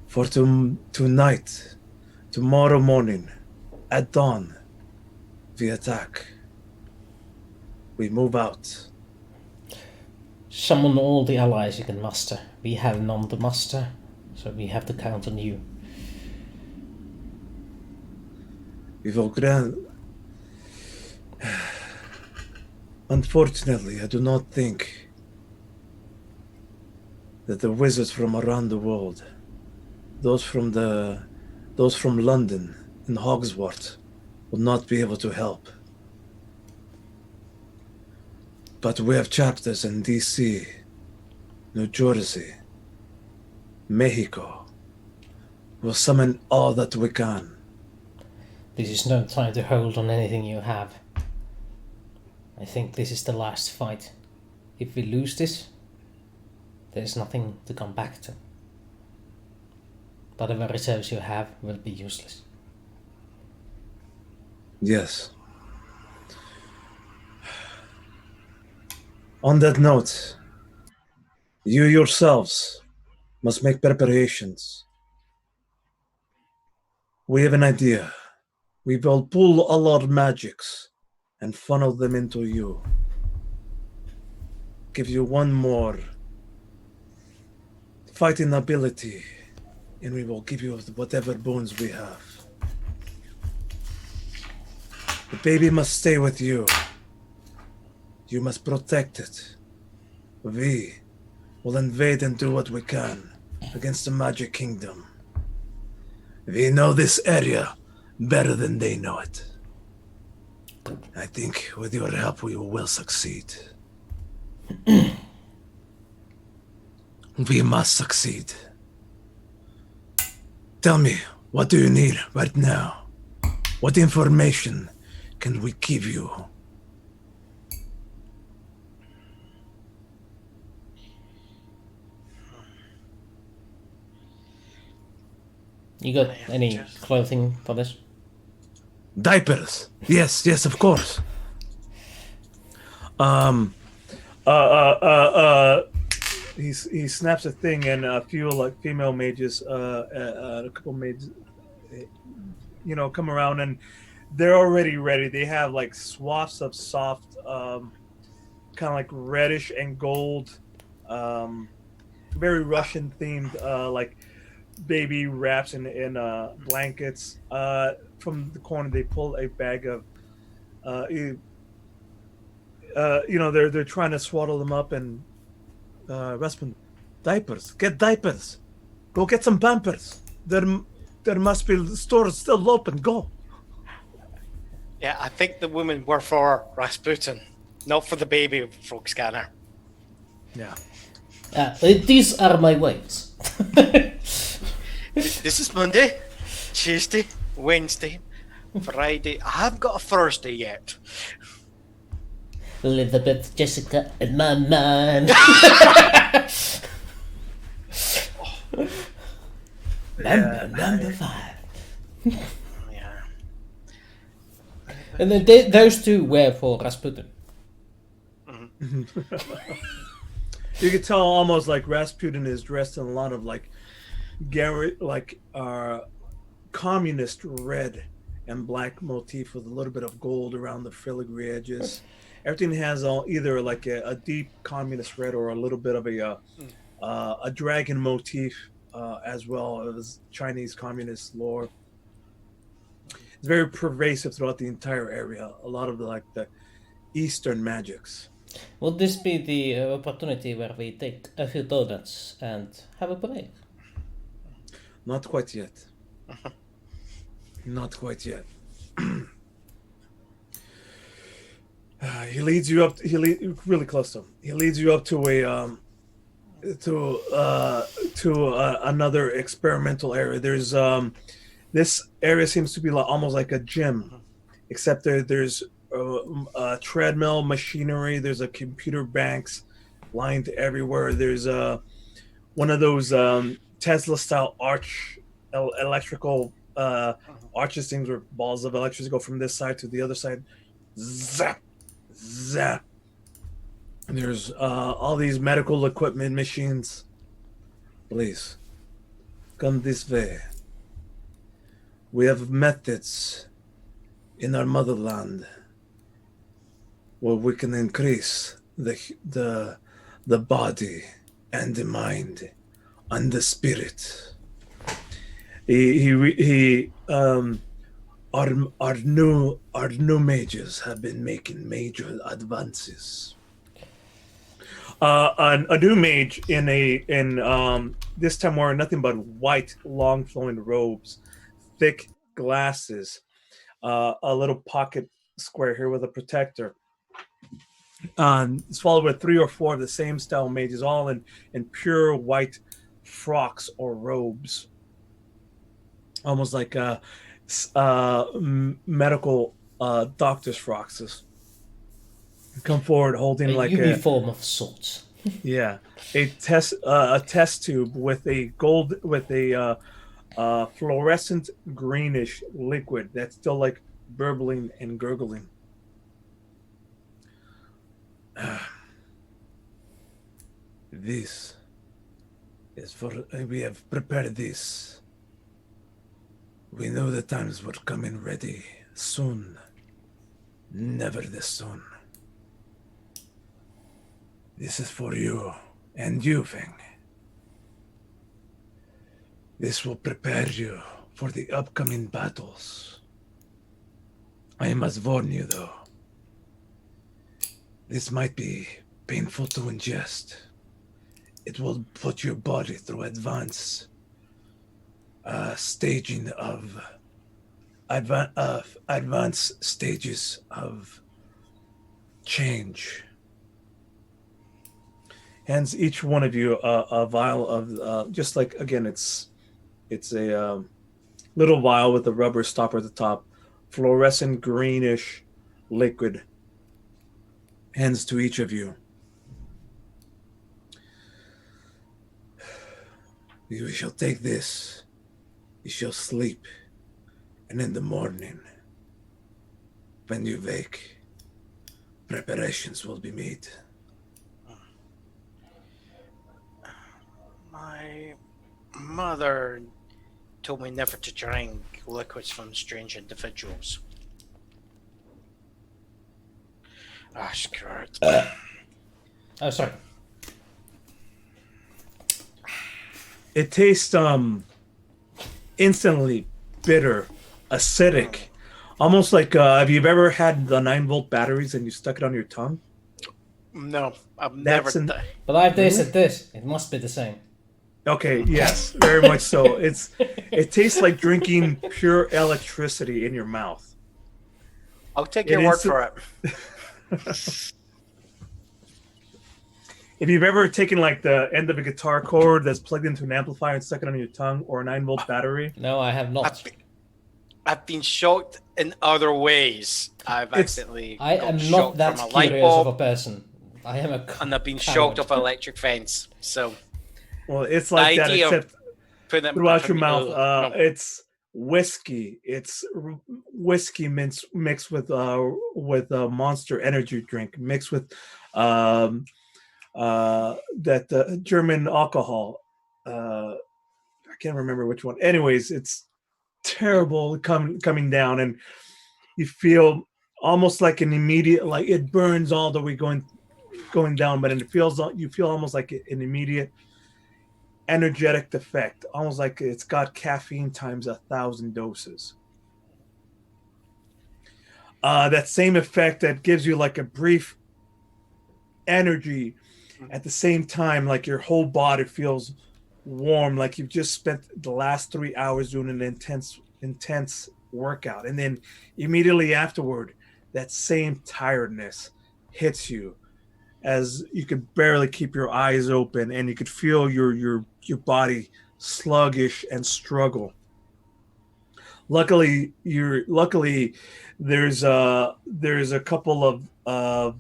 for tonight, tomorrow morning, at dawn. We attack. We move out. Summon all the allies you can muster. We have none to muster, so we have to count on you. We will grant. Unfortunately, I do not think that the wizards from around the world, those from London and Hogsworth, will not be able to help. But we have chapters in DC, New Jersey, Mexico. We'll summon all that we can. This is no time to hold on anything you have. I think this is the last fight. If we lose this, there's nothing to come back to. Whatever reserves you have will be useless. Yes. On that note, you yourselves must make preparations. We have an idea. We will pull all our magics and funnel them into you. Give you one more fighting ability, and we will give you whatever boons we have. The baby must stay with you. You must protect it. We will invade and do what we can against the Magic Kingdom. We know this area better than they know it. I think with your help we will succeed. We must succeed. Tell me, what do you need right now? What information can we give you? You got any clothing for this? Diapers. Yes, of course. He snaps a thing, and a few female mages, a couple mages, come around, and they're already ready. They have swaths of soft, kind of reddish and gold, very Russian themed, baby wraps in blankets. From the corner, they pull a bag of, they're trying to swaddle them up, and Rasputin, diapers. Get diapers. Go get some Pampers. There must be stores still open. Go. Yeah, I think the women were for Rasputin, not for the baby folk scanner. Yeah. These are my ways. This is Monday, Tuesday, Wednesday, Friday. I haven't got a Thursday yet. Elizabeth, Jessica, and my man. Number 5. Yeah. And then those two were for Rasputin. You could tell almost like Rasputin is dressed in a lot of communist red and black motif with a little bit of gold around the filigree edges. Everything has either a deep communist red or a little bit of a dragon motif, as well as Chinese communist lore. It's very pervasive throughout the entire area. A lot of the Eastern magics. Would this be the opportunity where we take a few donuts and have a parade? Not quite yet. Not quite yet. He leads you up. Really close to him. He leads you up to a another experimental area. There's this area seems to be almost like a gym, except there's a treadmill, machinery. There's a computer banks lined everywhere. There's one of those Tesla style electrical arches things where balls of electricity go from this side to the other side. Zap, zap. And there's all these medical equipment machines. Please, come this way. We have methods in our motherland where we can increase the body and the mind and the spirit. Our new mages have been making major advances. A new mage in this time wearing nothing but white, long flowing robes, thick glasses, a little pocket square here with a protector. It's followed with 3 or 4 of the same style mages, all in pure white frocks or robes, almost like medical doctor's frocks. Come forward holding like uniform of sorts. Yeah, a test tube with a fluorescent greenish liquid that's still like burbling and gurgling. This is for we have prepared this. We know the times were coming ready soon. Never this soon. This is for you and you, Feng. This will prepare you for the upcoming battles. I must warn you, though. This might be painful to ingest. It will put your body through advanced staging of advanced stages of change. Hands each one of you a vial of just like, again, it's a little vial with a rubber stopper at the top, fluorescent greenish liquid. Hands to each of you. You shall take this. You shall sleep, and in the morning, when you wake, preparations will be made. My mother told me never to drink liquids from strange individuals. Ah, screw it. Oh, sorry. It tastes instantly bitter, acidic, almost like have you ever had the 9-volt batteries and you stuck it on your tongue? No, I've That's never. But I've tasted this. It must be the same. Okay, yes, very much so. It tastes like drinking pure electricity in your mouth. I'll take your word for it. If you've ever taken like the end of a guitar cord that's plugged into an amplifier and stuck it on your tongue, or a 9-volt battery. No, I have not. I've been shocked in other ways. I am not that curious of a person. I am a and I've been shocked off an electric fence. So, well, it's like that, except throughout your mouth. No. It's whiskey. It's whiskey mixed with a Monster energy drink mixed with that German alcohol. I can't remember which one. Anyways, it's terrible coming down, and you feel almost like an immediate, like it burns all the way going down, but you feel almost like an immediate energetic effect, almost like it's got caffeine times 1,000 doses. That same effect that gives you like a brief energy. At the same time, like your whole body feels warm, like you've just spent the last 3 hours doing an intense workout, and then immediately afterward, that same tiredness hits you as you could barely keep your eyes open, and you could feel your body sluggish and struggle. Luckily there's a couple of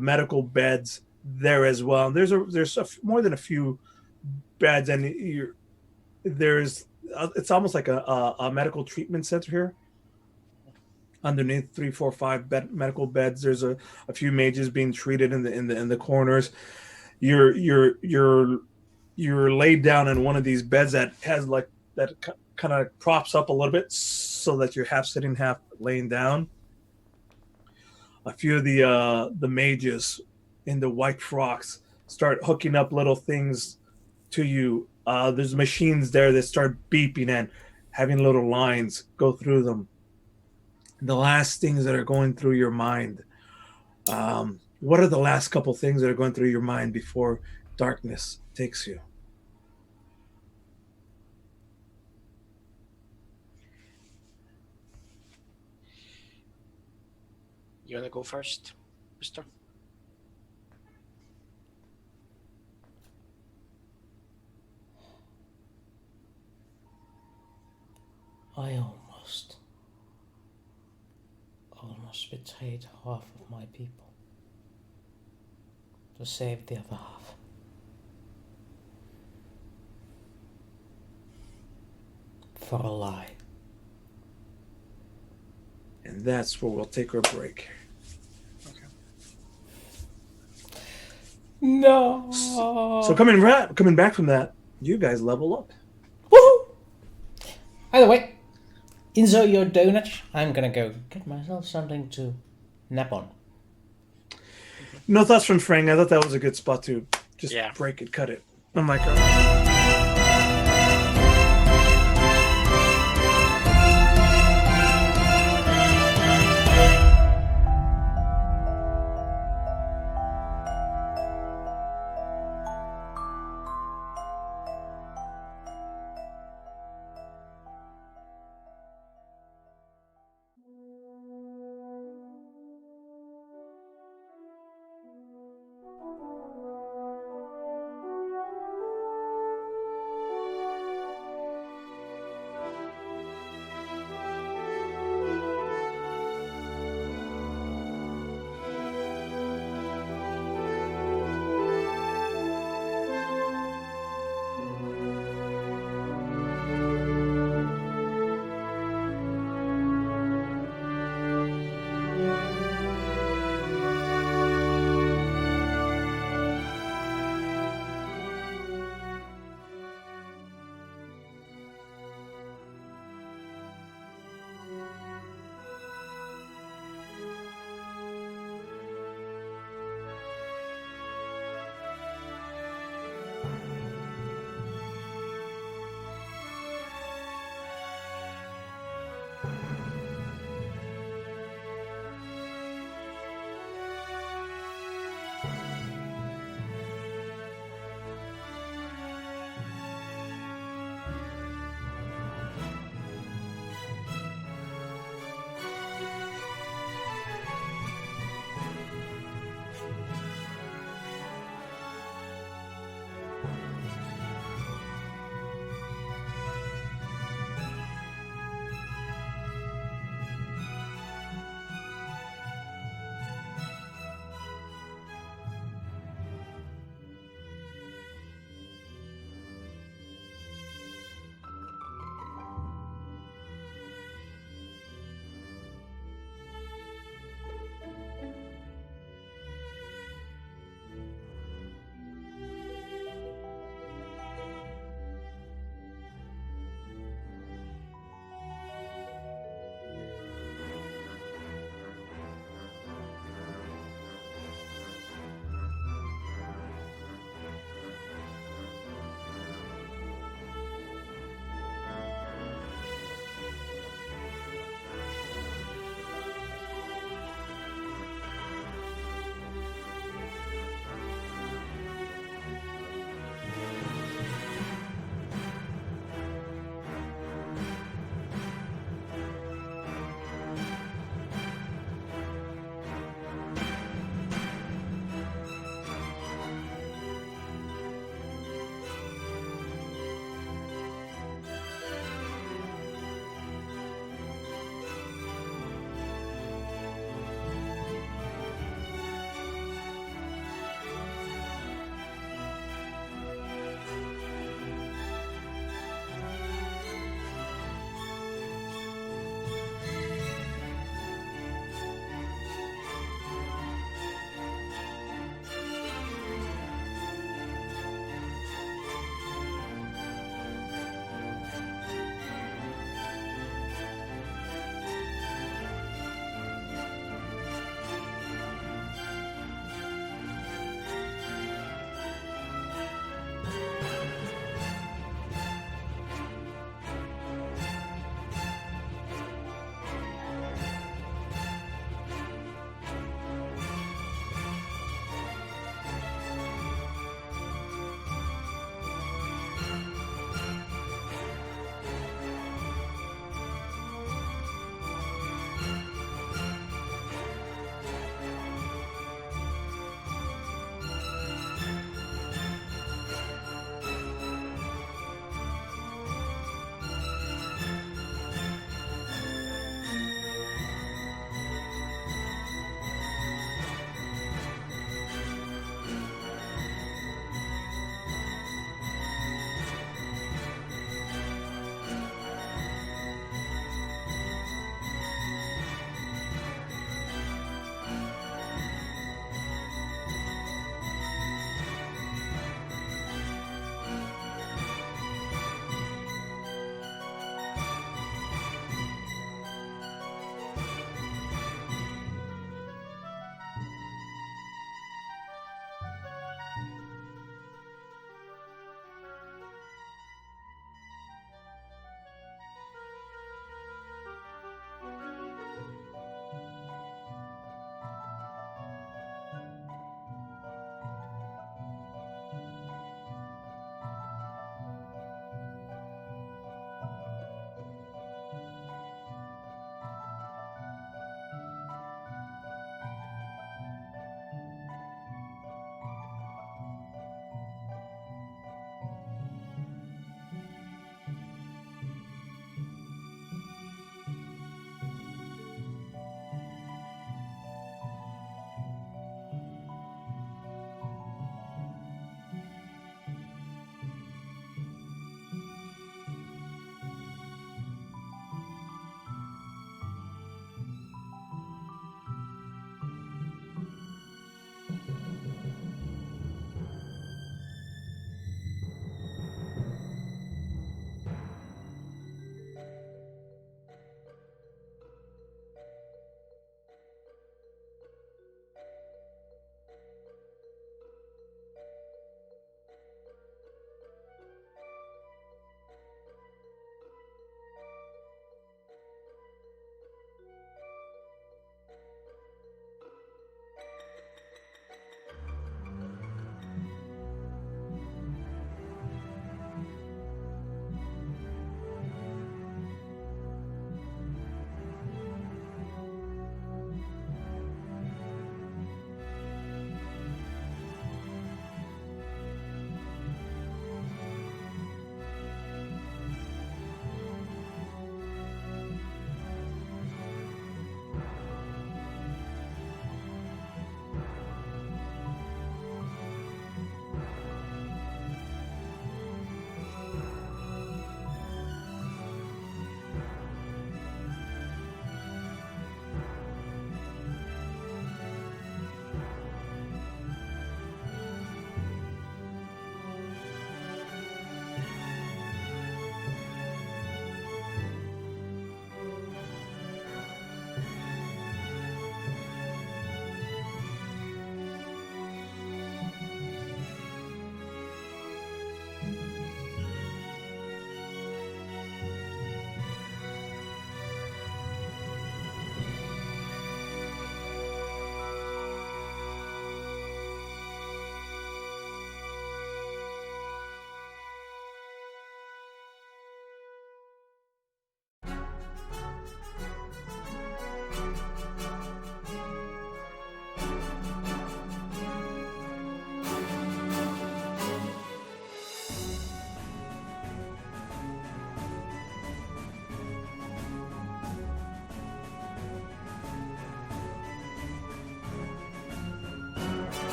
medical beds there as well. More than a few beds, and there's it's almost like a medical treatment center here. Underneath 3, 4, 5 medical beds, there's a few mages being treated in the corners. You're laid down in one of these beds that has like that kind of props up a little bit so that you're half sitting, half laying down. A few of the mages in the white frocks start hooking up little things to you. There's machines there that start beeping and having little lines go through them. The last things that are going through your mind. What are the last couple things that are going through your mind before darkness takes you? You want to go first, Mister? I almost betrayed half of my people to save the other half. For a lie. And that's where we'll take our break. No. So coming back from that, you guys level up. Woohoo! By the way, enjoy your donuts. I'm gonna go get myself something to nap on. No thoughts from Frank. I thought that was a good spot to just break it, cut it. I'm like,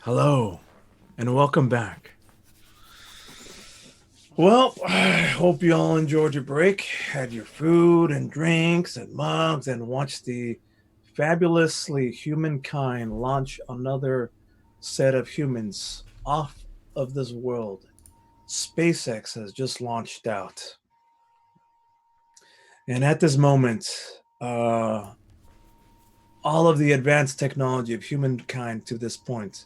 Hello, and welcome back. Well, I hope you all enjoyed your break, had your food and drinks and mugs, and watched the fabulously humankind launch another set of humans off of this world. SpaceX has just launched out. And at this moment, all of the advanced technology of humankind to this point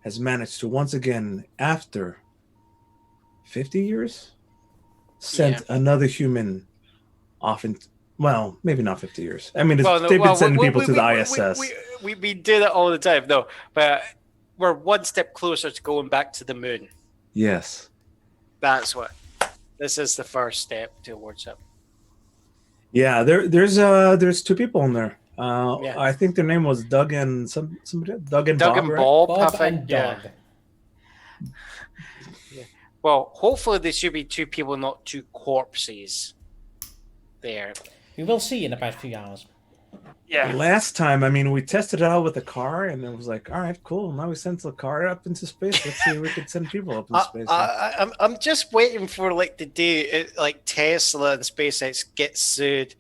has managed to once again, after 50 years, sent another human off in, well, maybe not 50 years. I mean, they've been sending people to the ISS. We do that all the time, no, but we're one step closer to going back to the moon. Yes. That's what. This is the first step towards it. Yeah, there's two people in there. I think their name was Doug and somebody. Doug and Bob, right? Bob, I Bob think. and Doug. Yeah. Well, hopefully there should be two people, not two corpses. There. We will see in about 3 hours. Yeah. Last time, I mean, we tested it out with the car, and it was like, all right, cool. Now we sent the car up into space. Let's see if we can send people up into space. I'm just waiting for like the day like Tesla and SpaceX get sued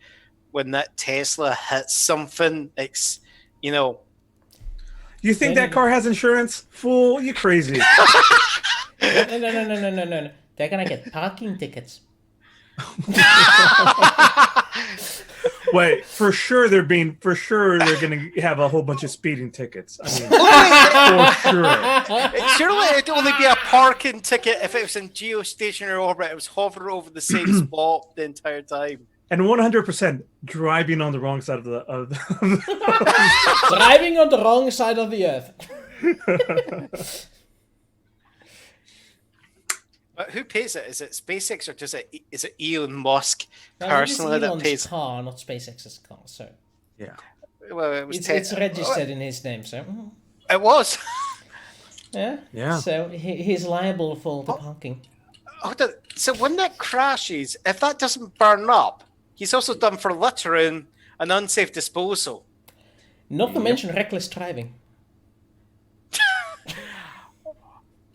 when that Tesla hits something. It's You think that car has insurance? Fool, you crazy. No. They're gonna get parking tickets. Wait, for sure they're going to have a whole bunch of speeding tickets. I mean, for sure. Surely it'd only be a parking ticket if it was in geostationary orbit. It was hovering over the same spot the entire time. And 100% driving on the wrong side of the Driving on the wrong side of the earth. Who pays it? Is it SpaceX or is it Elon Musk No, personally it's that Elon's pays? car, not SpaceX's car. So Yeah. Well, it was it's registered in his name. So It was. Yeah. So he's liable for the parking. So when that crashes, if that doesn't burn up, he's also done for littering and unsafe disposal. Not to mention reckless driving.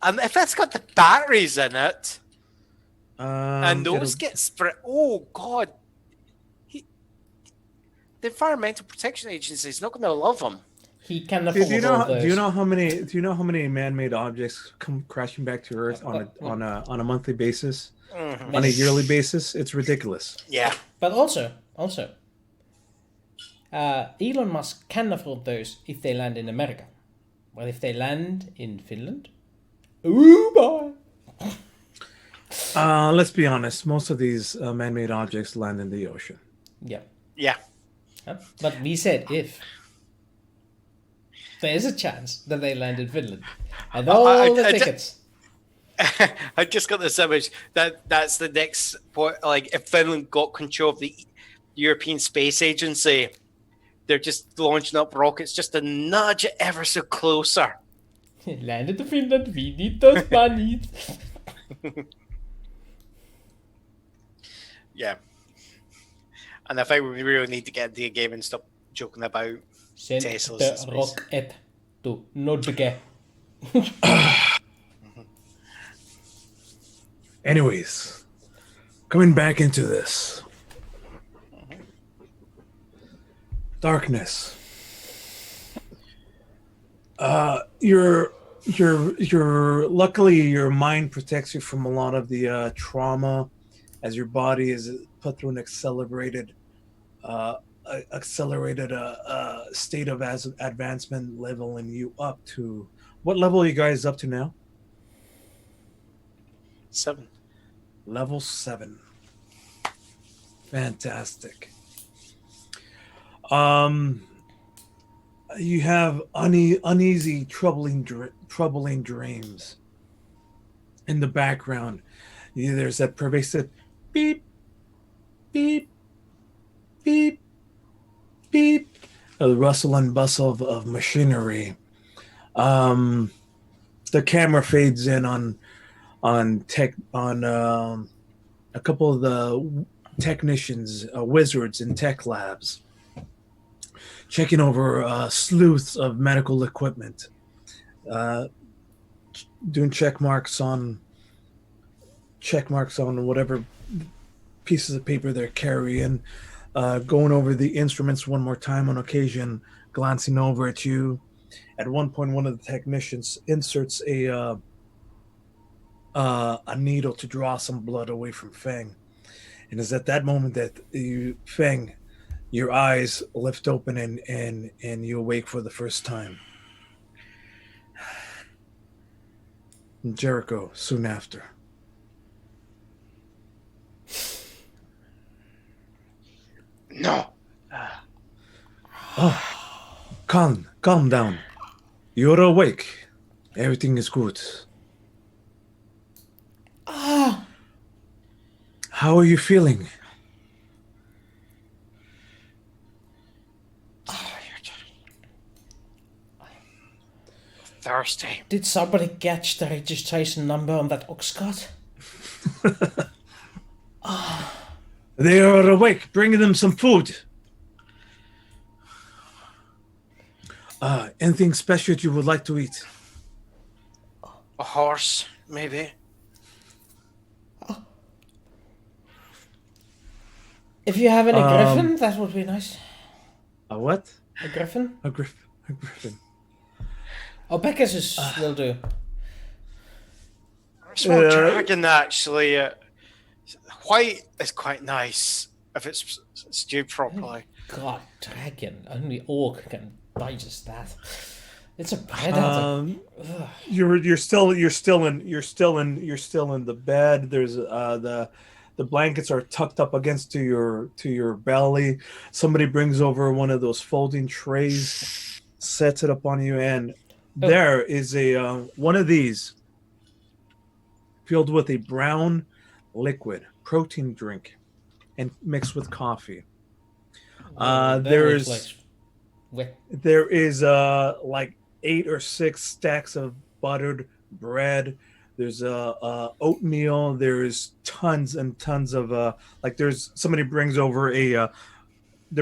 And if it's got the batteries in it, and it'll- those get spread, oh god, the Environmental Protection Agency is not going to love him. He can Do afford you all those. do you know how many man-made objects come crashing back to Earth on a monthly basis, on a yearly basis? It's ridiculous. Yeah. But also, Elon Musk can afford those if they land in America. Well, if they land in Finland, ooh boy. Let's be honest. Most of these man-made objects land in the ocean. Yeah. Yeah. But we said if. There's a chance that they land in Finland. And all the tickets. I just got this image that's the next point. Like if Finland got control of the European Space Agency, they're just launching up rockets just to nudge it ever so closer. Landed in Finland, we need those money. Yeah. And I think we really need to get into the game and stop joking about Send Tesla's the in space. rocket to Nordge. Anyways, coming back into this. Darkness. Your luckily your mind protects you from a lot of the trauma as your body is put through an accelerated state of advancement, leveling you up to what level are you guys up to now? 7. Level 7. Fantastic. You have uneasy, troubling dreams. In the background, there's that pervasive beep, beep, beep, beep, the rustle and bustle of machinery. The camera fades in on a couple of the technicians, wizards in tech labs, checking over sleuths of medical equipment. Doing check marks on whatever pieces of paper they're carrying, going over the instruments one more time on occasion, glancing over at you. At one point, one of the technicians inserts a needle to draw some blood away from Feng. And it's at that moment that Feng, your eyes lift open and you awake for the first time. And Jericho soon after. No. Calm down. You're awake. Everything is good. How are you feeling? Thirsty. Did somebody catch the registration number on that ox cart? They are awake. Bring them some food. Anything special you would like to eat? A horse, maybe. If you have any griffin, that would be nice. A what? A griffin? A griffin. Oh, Pegasus will do. Small dragon, actually. White is quite nice if it's stewed properly. God, dragon. Only orc can digest that. It's a predator. You're still in the bed. There's the blankets are tucked up against to your belly. Somebody brings over one of those folding trays, sets it up on you, and there is a one of these filled with a brown liquid protein drink and mixed with coffee. There is like 8 or 6 stacks of buttered bread. There's oatmeal. There's tons and tons of like there's somebody brings over they're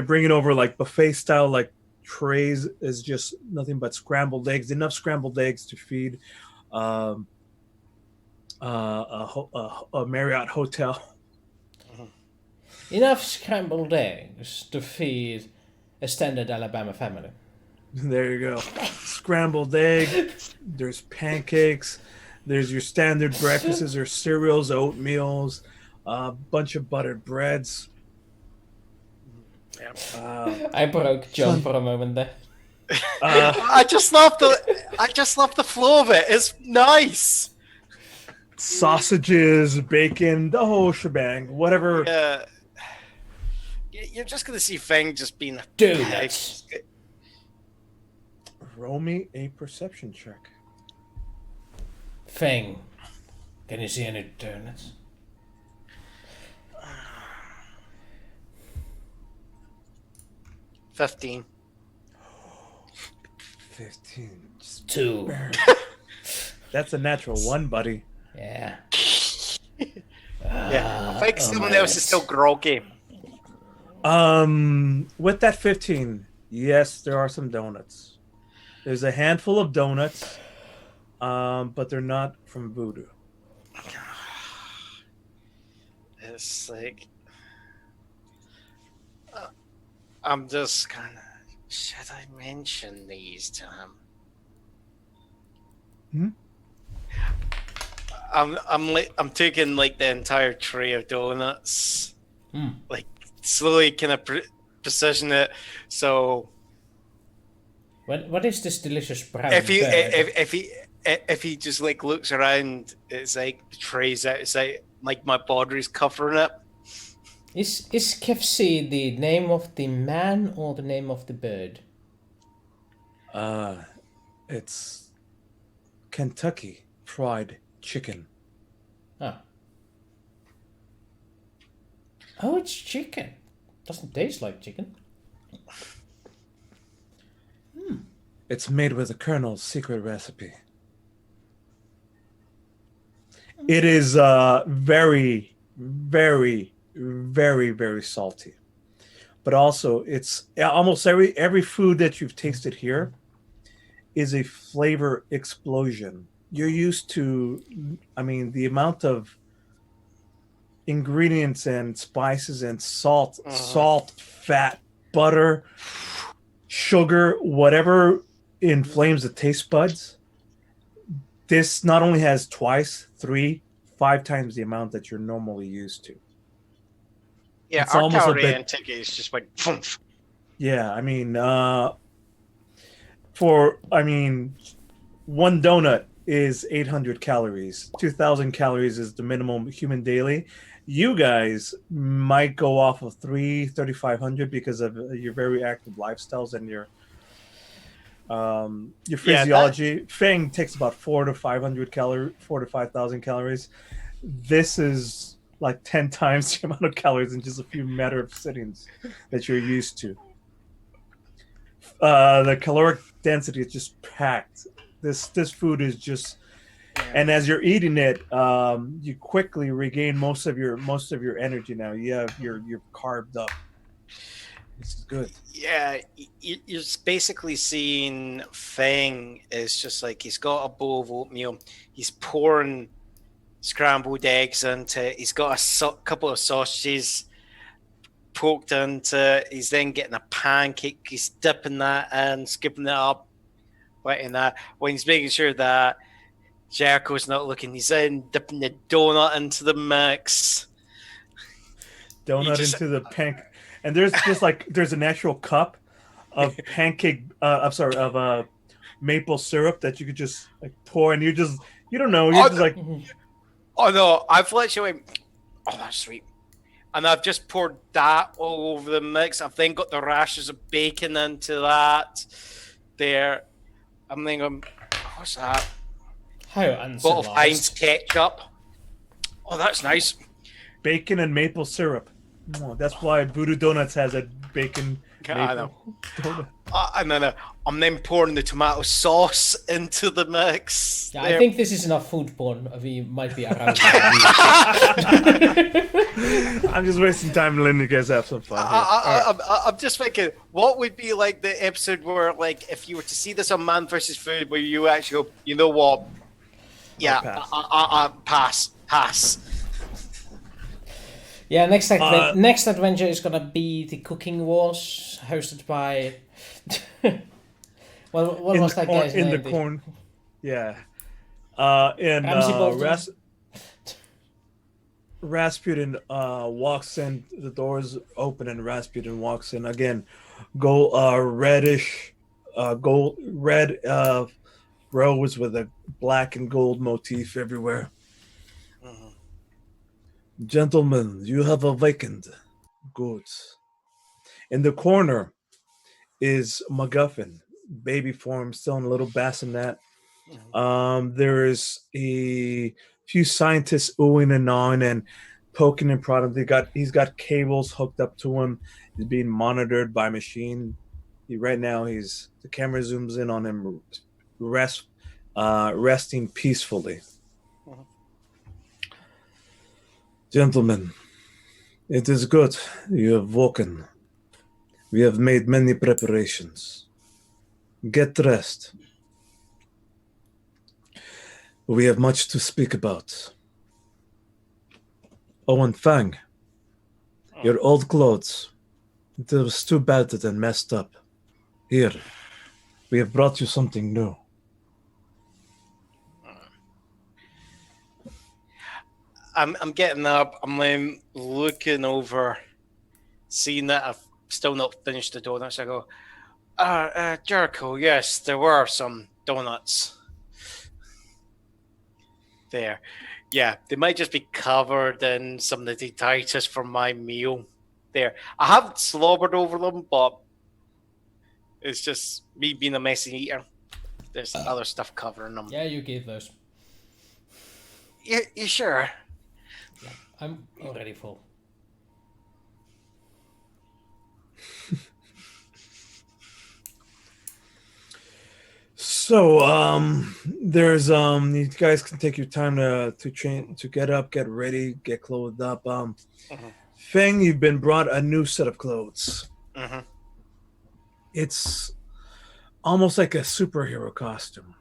bringing over like buffet style like trays is just nothing but scrambled eggs. Enough scrambled eggs to feed a Marriott hotel. Enough scrambled eggs to feed a standard Alabama family. There you go. Scrambled egg. There's pancakes. There's your standard breakfasts. There's cereals, oatmeals, a bunch of buttered breads. I broke John for a moment there. I just love the flow of it. It's nice. Sausages, bacon, the whole shebang. Whatever. Yeah. You're just gonna see Feng just being a Donuts. Roll me a perception check. Feng, can you see any donuts? $15. 15. 2. That's a natural 1, buddy. Yeah. Yeah, I think someone else is still groggy. With that 15, yes, there are some donuts. There's a handful of donuts, but they're not from Voodoo. It's like I'm just kind of. Should I mention these to him? I'm taking like the entire tray of donuts, like slowly kind of position it. So What is this delicious brown if bird? he just like looks around, it's like the tray's outside, like my body's covering it. Is KFC the name of the man or the name of the bird? It's Kentucky Fried Chicken. Oh. Oh, it's chicken. Doesn't taste like chicken. It's made with the Colonel's secret recipe. It is very, very, very, very salty. But also, it's almost every food that you've tasted here is a flavor explosion. You're used to, I mean, the amount of ingredients and spices and salt, fat, butter, sugar, whatever inflames the taste buds. This not only has twice, 3, 5 times the amount that you're normally used to. Yeah, It's our almost a calorie bit- intake is just like poof. Yeah, I mean, one donut is 800 calories. 2,000 calories is the minimum human daily. You guys might go off of 3,500 because of your very active lifestyles and your physiology. Fang takes about 4,000 to 5,000 calories. This is like 10 times the amount of calories in just a few matter of sittings that you're used to. The caloric density is just packed. This food is just, and as you're eating it, you quickly regain most of your energy. Now you're carved up. This is good. Yeah, you're basically seeing Fang is just like he's got a bowl of oatmeal. He's pouring scrambled eggs into it. He's got a couple of sausages poked into it. He's then getting a pancake. He's dipping that in, skipping it up, biting that. When he's making sure that Jericho's not looking, he's then dipping the donut into the mix. Into the pancake. And there's just like there's an actual cup of pancake. Of maple syrup that you could just like pour, and you don't know. You're just like, oh no! I've literally went, oh that's sweet, and I've just poured that all over the mix. I've then got the rashers of bacon into that. There, I'm thinking, what's that? How uncivilized. Bottle of Heinz ketchup. Oh, that's nice. Bacon and maple syrup. Oh, that's why Voodoo Donuts has a bacon maple donut. And then I'm then pouring the tomato sauce into the mix. Yeah, I think this is enough food porn. We might be around. I'm just wasting time letting you guys have some fun. I'm just thinking, what would be like the episode where, like, if you were to see this on Man vs. Food, where you actually go, you know what? Yeah, pass. Yeah, next adventure is gonna be the Cooking Wars, hosted by. what was that guy's name? In the corn. Yeah. Rasputin walks in. The doors open and Rasputin walks in again. Reddish, red rose with a black and gold motif everywhere. Gentlemen, you have awakened. Good. In the corner is McGuffin, baby form, still in a little bassinet. There is a few scientists oohing and awing and poking and prodding. He's got cables hooked up to him. He's being monitored by machine. Right now, the camera zooms in on him, resting peacefully. Gentlemen, it is good you have woken. We have made many preparations. Get dressed. We have much to speak about. Oh, and Fang, your old clothes. It was too battered and messed up. Here, we have brought you something new. I'm getting up. I'm then looking over, seeing that I've still not finished the donuts. I go, Jericho, yes, there were some donuts there. Yeah, they might just be covered in some of the detritus from my meal there. I haven't slobbered over them, but it's just me being a messy eater. There's other stuff covering them. Yeah, you gave those. You sure? Yeah, I'm already full. So, there's you guys can take your time to get up, get ready, get clothed up. Feng, you've been brought a new set of clothes. It's almost like a superhero costume.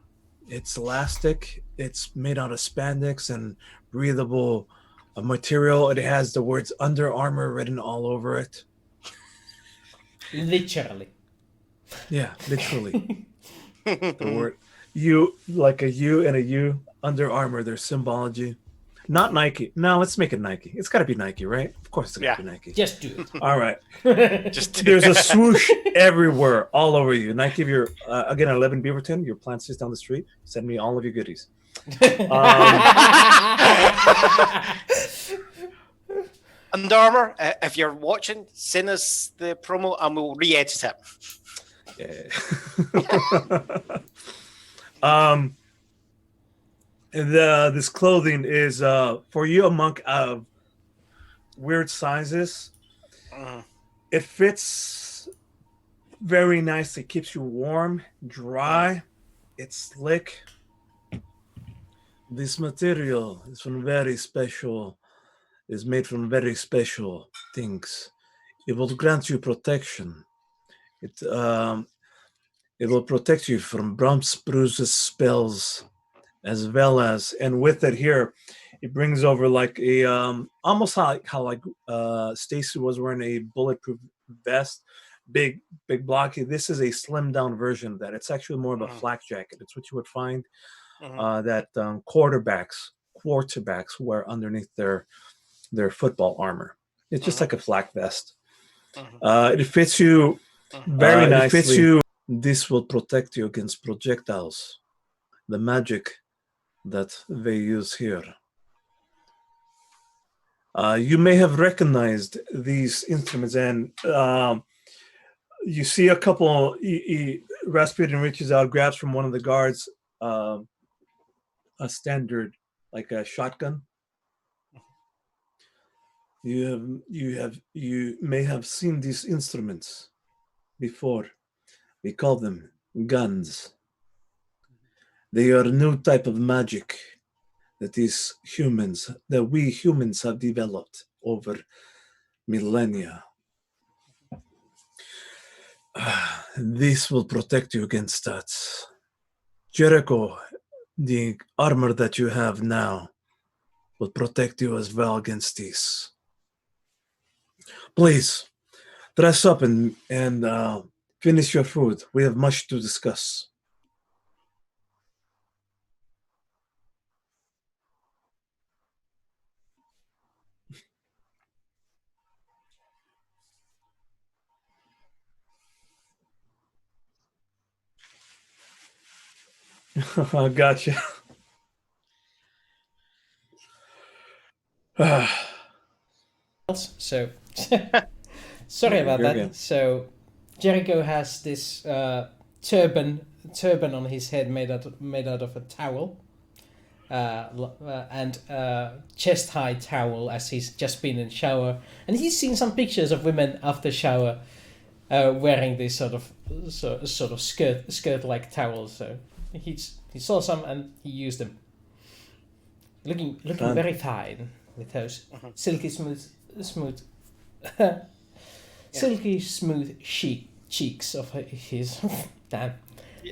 It's elastic. It's made out of spandex and breathable material. It has the words Under Armour written all over it. Literally. Yeah, literally. The word U, like a U and a U, Under Armour, their symbology. Not Nike. No, let's make it Nike. It's got to be Nike, right? Of course it's got to be Nike. Just do it. All right. Just There's a swoosh everywhere, all over you. Nike, if you're, again, 11 Beaverton, your plant's just down the street. Send me all of your goodies. Under Armour, if you're watching, send us the promo and we'll re-edit it. Yeah. This clothing is for you a monk of weird sizes. It fits very nicely, keeps you warm, dry. It's slick. This material is made from very special things. It will grant you protection. It will protect you from bumps, bruises, spells, as well as, and with it here, it brings over like a almost how Stacy was wearing a bulletproof vest, big blocky. This is a slimmed down version of that. It's actually more of a flak jacket. It's what you would find that quarterbacks wear underneath their football armor. It's just like a flak vest. It fits you very nicely. It fits you. This will protect you against projectiles, the magic that they use here. You may have recognized these instruments, and you see a couple. Rasputin reaches out, grabs from one of the guards a standard, like a shotgun. You may have seen these instruments before. We call them guns. They are a new type of magic that we humans have developed over millennia. This will protect you against that. Jericho, the armor that you have now, will protect you as well against these. Please, dress up and finish your food. We have much to discuss. Gotcha. So, sorry about that. Good. So, Jericho has this turban on his head made out of a towel, and chest high towel, as he's just been in shower, and he's seen some pictures of women after shower wearing this sort of skirt like towels. So he saw some and he used them. Looking very fine with those silky smooth silky smooth cheeks of his. Damn,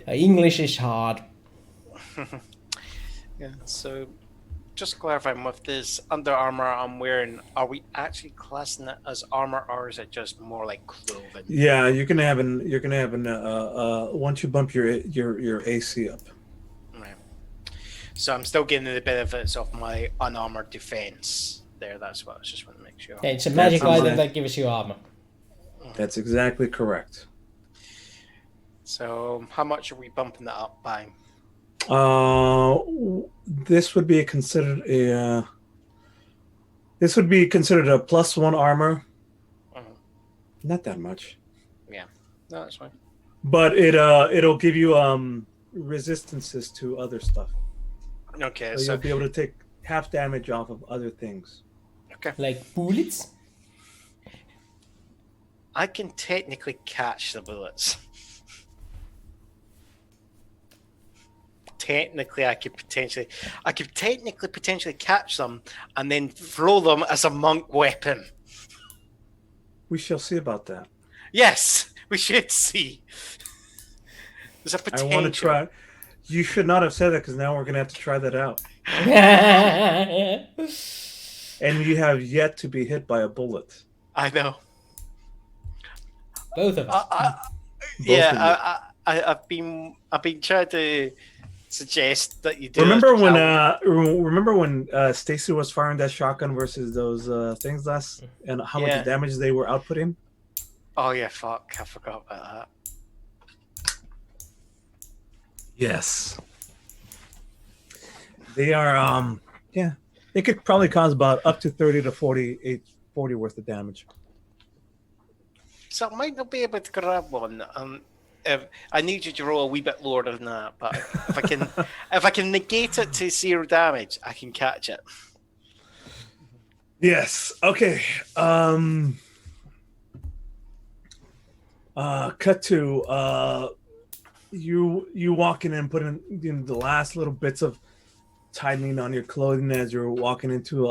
English is hard. Yeah. So, just clarifying, with this Under Armour I'm wearing, are we actually classing it as armor, or is it just more like clothing? Yeah, you're gonna have once you bump your AC up. Right. So I'm still getting the benefits of my unarmored defense there. That's what I just want to make sure. Yeah, it's a magic item that gives you armor. That's exactly correct. So how much are we bumping that up by? This would be considered a +1 armor. Not that much. Yeah, no, that's fine. But it'll give you resistances to other stuff. Okay, so you'll be able to take half damage off of other things. Okay. Like bullets? I can technically catch the bullets. Technically, I could potentially catch them and then throw them as a monk weapon. We shall see about that. Yes, we should see. There's a I potential. want to try. You should not have said that because now we're going to have to try that out. And you have yet to be hit by a bullet. I know. Both of us. I've been trying to suggest that you do. Remember when Stacy was firing that shotgun versus those things last, and how much damage they were outputting? Oh yeah, fuck! I forgot about that. Yes. They are, they could probably cause about up to 30 to 40 worth of damage. So I might not be able to grab one. If I need you to roll a wee bit lower than that, but if I can negate it to 0 damage, I can catch it. Yes. Okay. Cut to you walking in, putting the last little bits of tightening on your clothing as you're walking into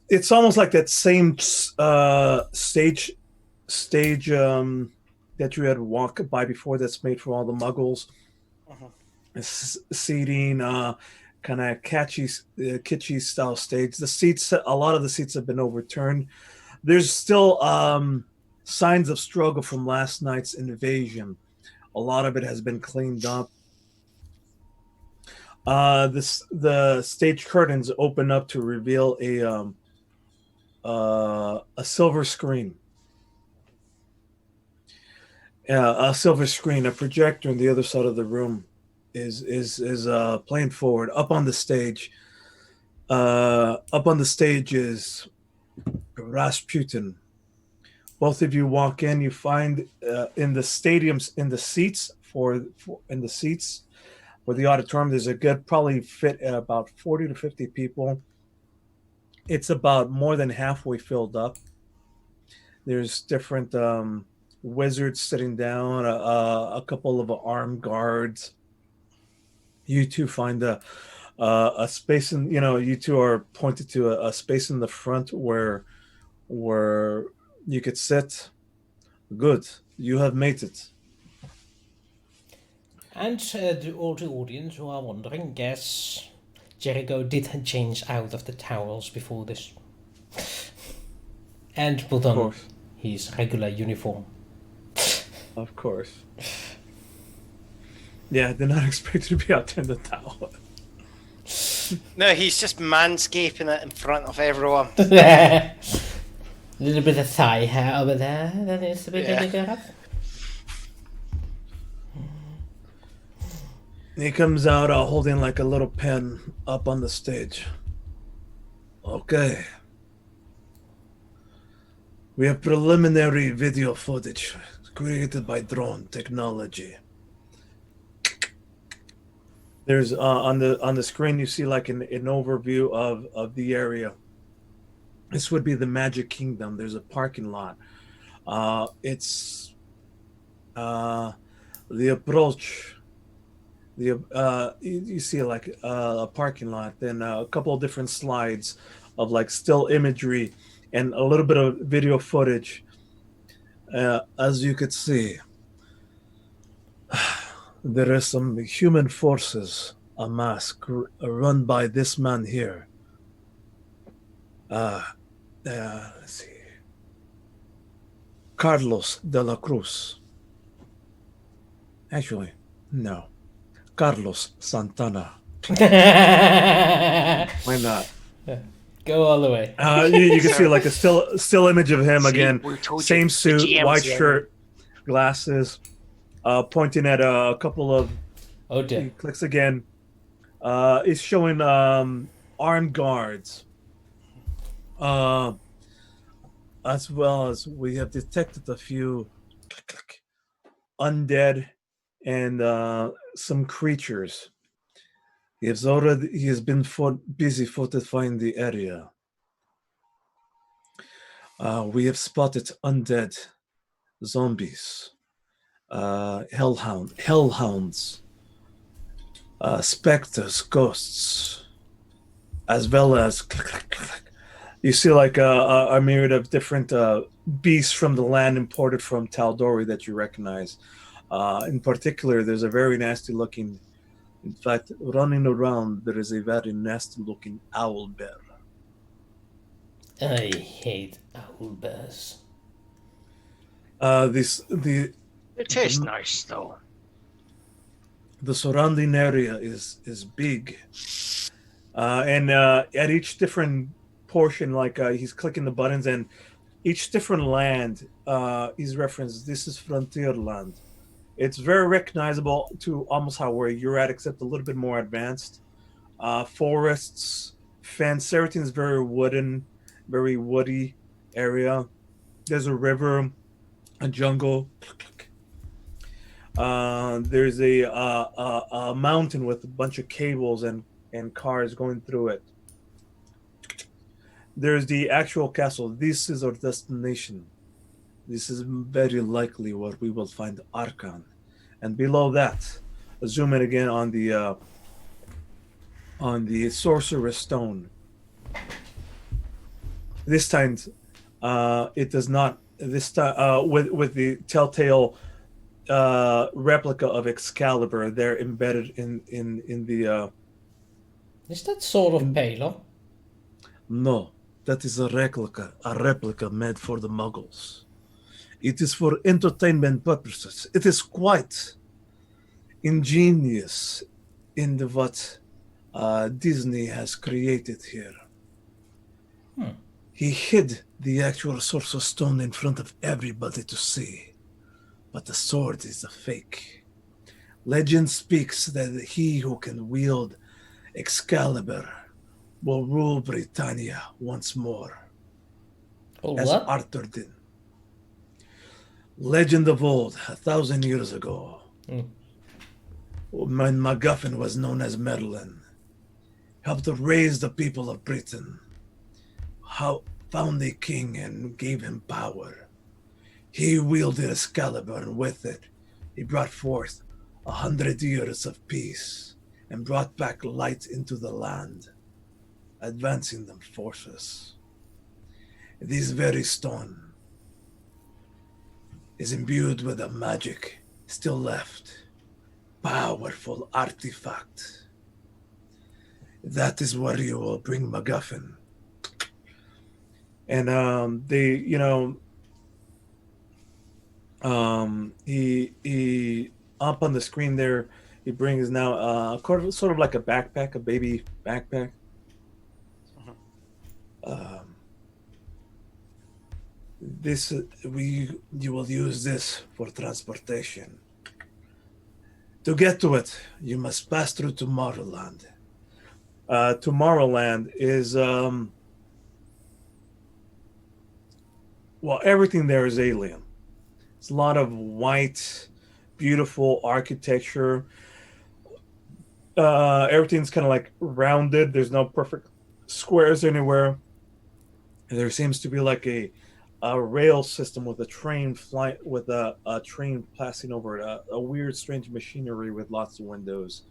it's almost like that same stage that you had walked by before that's made for all the muggles. Seating, kind of kitschy style stage. The seats, a lot of the seats have been overturned. There's still signs of struggle from last night's invasion. A lot of it has been cleaned up. The stage curtains open up to reveal a silver screen. A silver screen, a projector on the other side of the room is playing forward. Up on the stage is Rasputin. Both of you walk in. You find in the stadiums, in the seats for the auditorium, there's a good probably fit at about 40 to 50 people. It's about more than halfway filled up. There's different wizards sitting down, a couple of armed guards. You two find a space in, you two are pointed to a space in the front where you could sit. Good, you have made it. And to all the audience who are wondering, yes, Jericho did change out of the towels before this. And put on his regular uniform. Of course. Yeah, they're not expected to be out there in the towel. No, he's just manscaping it in front of everyone. A little bit of thigh hair over there. That needs to be taken care of. He comes out holding like a little pen up on the stage. Okay. We have preliminary video footage created by drone technology. There's on the screen you see like an overview of the area. This would be the Magic Kingdom. There's a parking lot. It's the approach. You see like a parking lot, then a couple of different slides of like still imagery and a little bit of video footage. As you could see, there are some human forces amassed run by this man here. Let's see. Carlos de la Cruz. Actually, no. Carlos Santana. Why not? Go all the way. You can see like a still image of him again. Same suit, white shirt, glasses, pointing at a couple of. Oh dear. He clicks again. It's showing armed guards. As well as we have detected a few undead and some creatures. He has been busy fortifying the area. We have spotted undead, zombies, hellhounds, specters, ghosts, as well as you see like a myriad of different beasts from the land imported from Taldori that you recognize. In particular, there's a very nasty looking. In fact, running around, there is a very nasty looking owl bear. I hate owl bears. This It tastes the, nice though. the surrounding area is big, and at each different portion, like he's clicking the buttons, and each different land is referenced. This is frontier land. It's very recognizable to almost how where you're at, except a little bit more advanced. Forests, fence, everything's very wooden, very woody area. There's a river, a jungle. There's a mountain with a bunch of cables and cars going through it. There's the actual castle. This is our destination. This is very likely where we will find Arkhan. And below that, zoom in again on the Sorcerer stone. This time, it does not. This time, with the telltale replica of Excalibur, they're embedded in the. Is that sword of Palor? No, that is a replica made for the Muggles. It is for entertainment purposes. It is quite ingenious in what Disney has created here. He hid the actual Sorcerer's Stone in front of everybody to see, but the sword is a fake. Legend speaks that he who can wield Excalibur will rule Britannia once more, as What? Arthur did. Legend of old, 1,000 years ago, when McGuffin was known as Merlin, helped to raise the people of Britain, found a king and gave him power. He wielded Excalibur, and with it, he brought forth 100 years of peace and brought back light into the land, advancing the forces. This very stone is imbued with a magic still left, powerful artifact. That is where you will bring McGuffin. And he up on the screen there, he brings now sort of like a backpack, a baby backpack. You will use this for transportation. To get to it, you must pass through Tomorrowland. Tomorrowland is everything there is alien. It's a lot of white, beautiful architecture. Everything's kind of like rounded. There's no perfect squares anywhere. There seems to be like a rail system with a train train passing over it. A weird, strange machinery with lots of windows.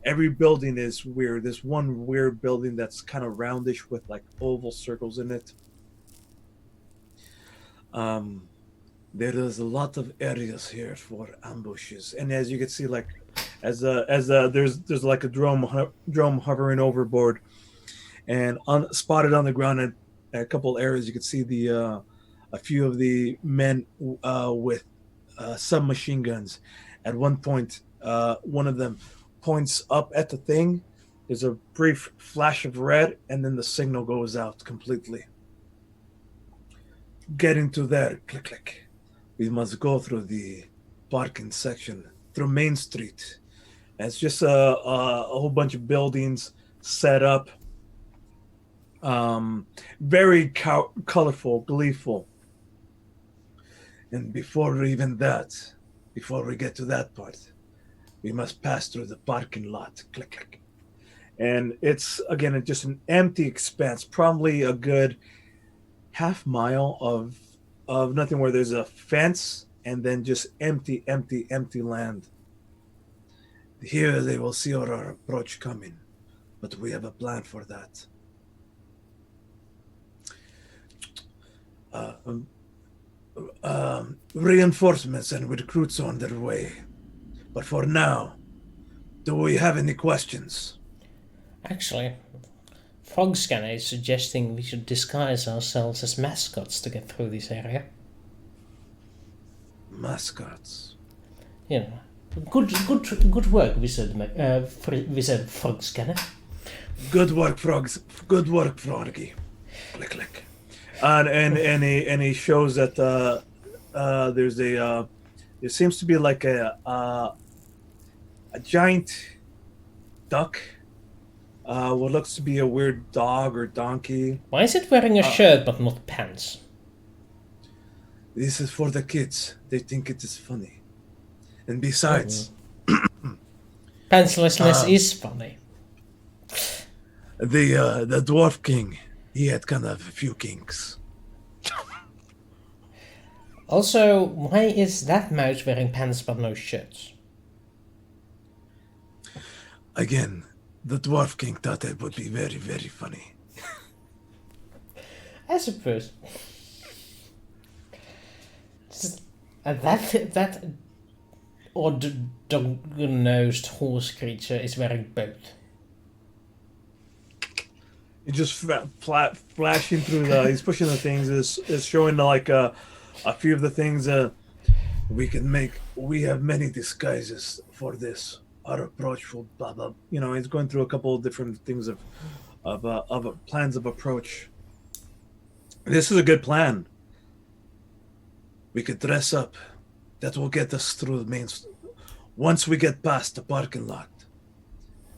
Every building is weird. There's one weird building that's kind of roundish with like oval circles in it. There is a lot of areas here for ambushes, and as you can see, like there's like a drone hovering overboard, and spotted on the ground at a couple areas you can see a few of the men with submachine guns. At one point, one of them points up at the thing. There's a brief flash of red, and then the signal goes out completely. Getting to there, click, click. We must go through the parking section, through Main Street. And it's just a whole bunch of buildings set up. Very colorful, gleeful. And before we get to that part, we must pass through the parking lot. Click, click. And it's just an empty expanse, probably a good half mile of nothing, where there's a fence and then just empty land. Here they will see our approach coming, but we have a plan for that. reinforcements and recruits on their way. But for now, do we have any questions? Actually, Frog Scanner is suggesting we should disguise ourselves as mascots to get through this area. Mascots. You know, good work, Wizard Frog Scanner. Good work, frogs. Good work, froggy. Click, click. And he shows that there's a there seems to be like a giant duck. What looks to be a weird dog or donkey. Why is it wearing a shirt but not pants? This is for the kids. They think it is funny. And besides, Pantslessness is funny. the dwarf king, he had kind of a few kinks. Also, why is that mouse wearing pants but no shirts? Again, the dwarf king thought it would be very, very funny. I suppose. That odd dog-nosed horse creature is wearing both. He's just flashing through he's pushing the things, is showing like a few of the things we can make. We have many disguises for this. Our approach will blah blah. You know, he's going through a couple of different things of plans of approach. This is a good plan. We could dress up. That will get us through the main. Once we get past the parking lot,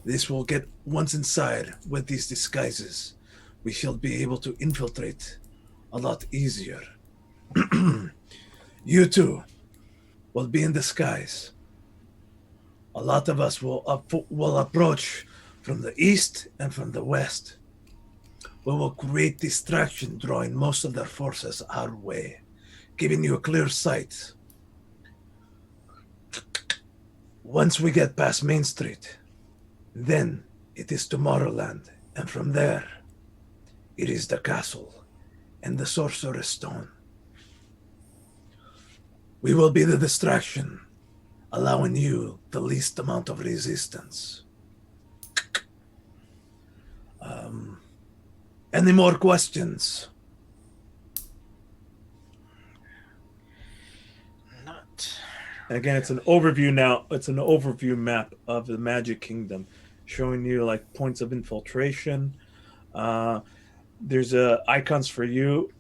this will get once inside with these disguises. We shall be able to infiltrate a lot easier. You two will be in disguise. A lot of us will approach from the east and from the west. We will create distraction, drawing most of their forces our way, giving you a clear sight. Once we get past Main Street, then it is Tomorrowland, and from there, it is the castle and the Sorcerer's Stone. We will be the distraction, allowing you the least amount of resistance. Any more questions? Not. Again, it's an overview now. It's an overview map of the Magic Kingdom, showing you like points of infiltration. There's icons for you.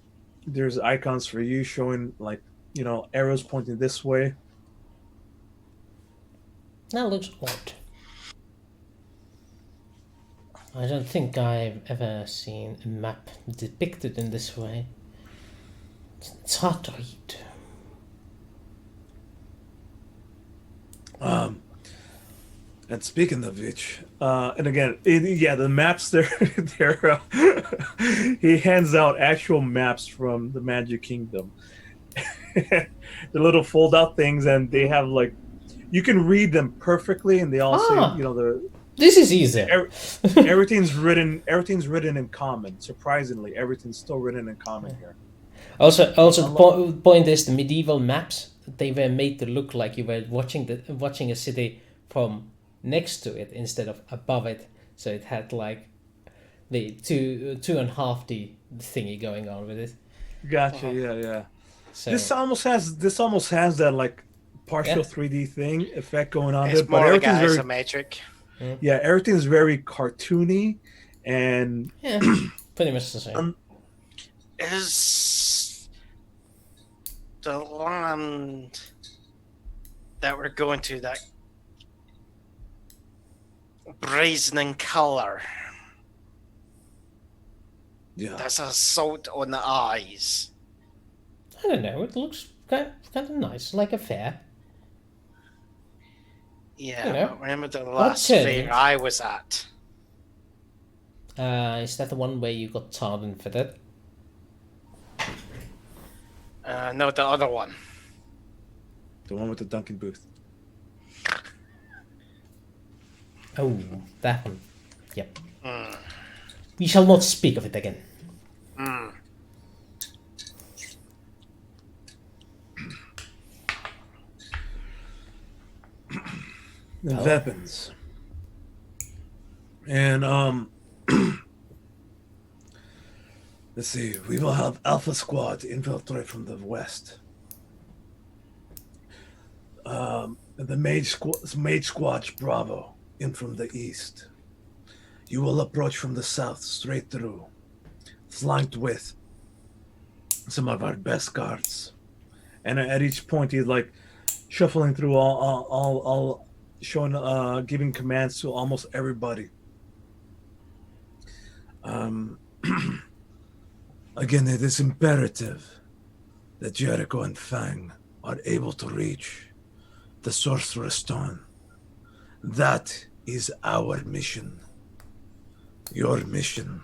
There's icons for you showing like, you know, arrows pointing this way. That looks odd. I don't think I've ever seen a map depicted in this way. It's hard to read. And speaking of which, And again, the maps there. He hands out actual maps from the Magic Kingdom. The little fold-out things, and they have like, you can read them perfectly, and they all say, you know, This is easy. everything's written in common. Surprisingly, everything's still written in common here. Also, the point is the medieval maps, they were made to look like you were watching a city from next to it instead of above it. So it had like the 2.5D thingy going on with it. Gotcha. Yeah. So This almost has that like partial 3D thing effect going on It's there, but more like everything's very isometric. everything's very cartoony and yeah, pretty much the same. Is the land that we're going to that brazen in color? yeah. That's a salt on the eyes. I don't know. It looks kind of nice, like a fair. Yeah, You know, but remember the last it. fair I was at? Is that the one where you got tarred and feathered? No, the other one. the one with the Dunkin' booth. Oh, that one. Yep. Mm. We shall not speak of it again. Mm. the Oh. weapons. And let's see. We will have Alpha Squad infiltrate from the west. The Mage Squad Bravo in from the east. You will approach from the south, straight through, flanked with some of our best guards. And at each point, he's like shuffling through all showing, giving commands to almost everybody. Again, it is imperative that Jericho and Fang are able to reach the Sorcerer Stone. That is our mission. Your mission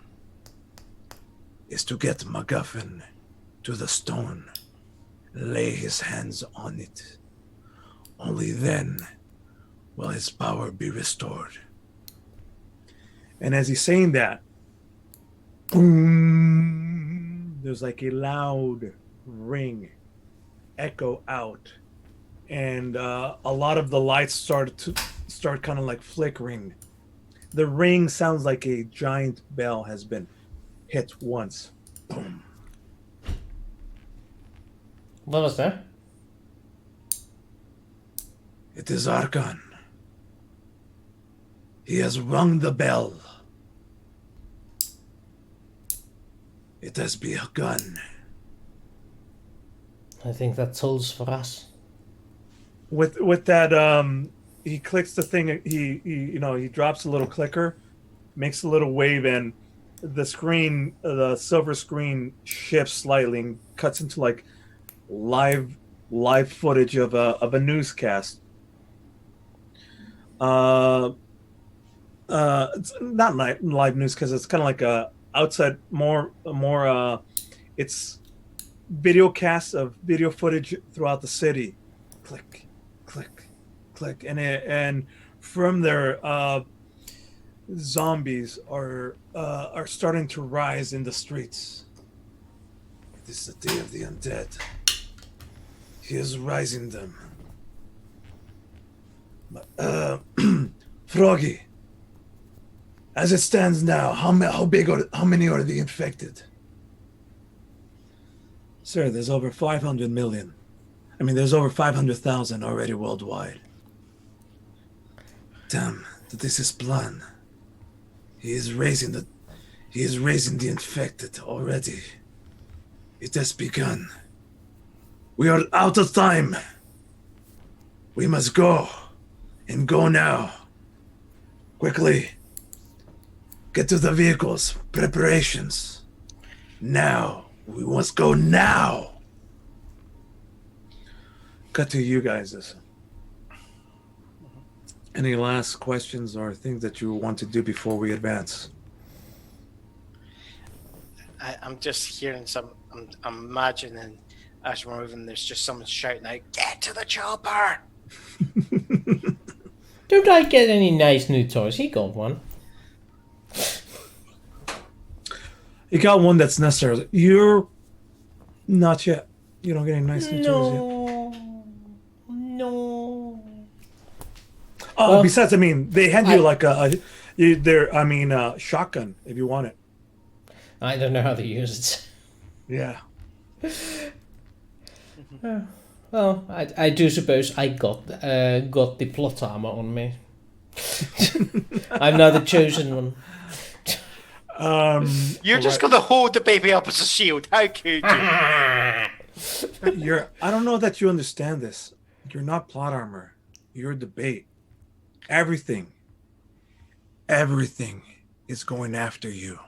is to get McGuffin to the stone, lay his hands on it. Only then will his power be restored. And as he's saying that, boom, there's like a loud ring echo out, and a lot of the lights start kind of like flickering. The ring sounds like a giant bell has been hit once. Boom. What was that? It is Arkhan. He has rung the bell. It has begun. I think that tolls for us. With that, he clicks the thing. He drops a little clicker, makes a little wave, and the screen, the silver screen, shifts slightly and cuts into like live footage of a newscast. It's not live news because it's kind of like a outside more. It's video casts of video footage throughout the city. Click, click, click, and from there, zombies are starting to rise in the streets. It is the day of the undead. He is rising them. Froggy, as it stands now, how many are the infected? Sir, there's over 500 million. I mean, there's over 500,000 already worldwide. Damn, this is plan. He is raising the infected already. It has begun. We are out of time. We must go, and go now. Quickly. Get to the vehicles. Preparations. Now. We must go now. Cut to you guys. Any last questions or things that you want to do before we advance? I'm just hearing I'm imagining as we're moving, there's just someone shouting out, "Get to the chopper!" Don't I get any nice new toys? He got one. You got one that's necessary. You're not yet. You don't get any nice new toys yet. No. Oh, Well, besides, I mean, they hand you like a shotgun if you want it. I don't know how to use it. Yeah. Well, I do suppose I got the plot armor on me. I'm now the chosen one. You're just going to hold the baby up as a shield. How could you? I don't know that you understand this. You're not plot armor. You're the bait. Everything is going after you.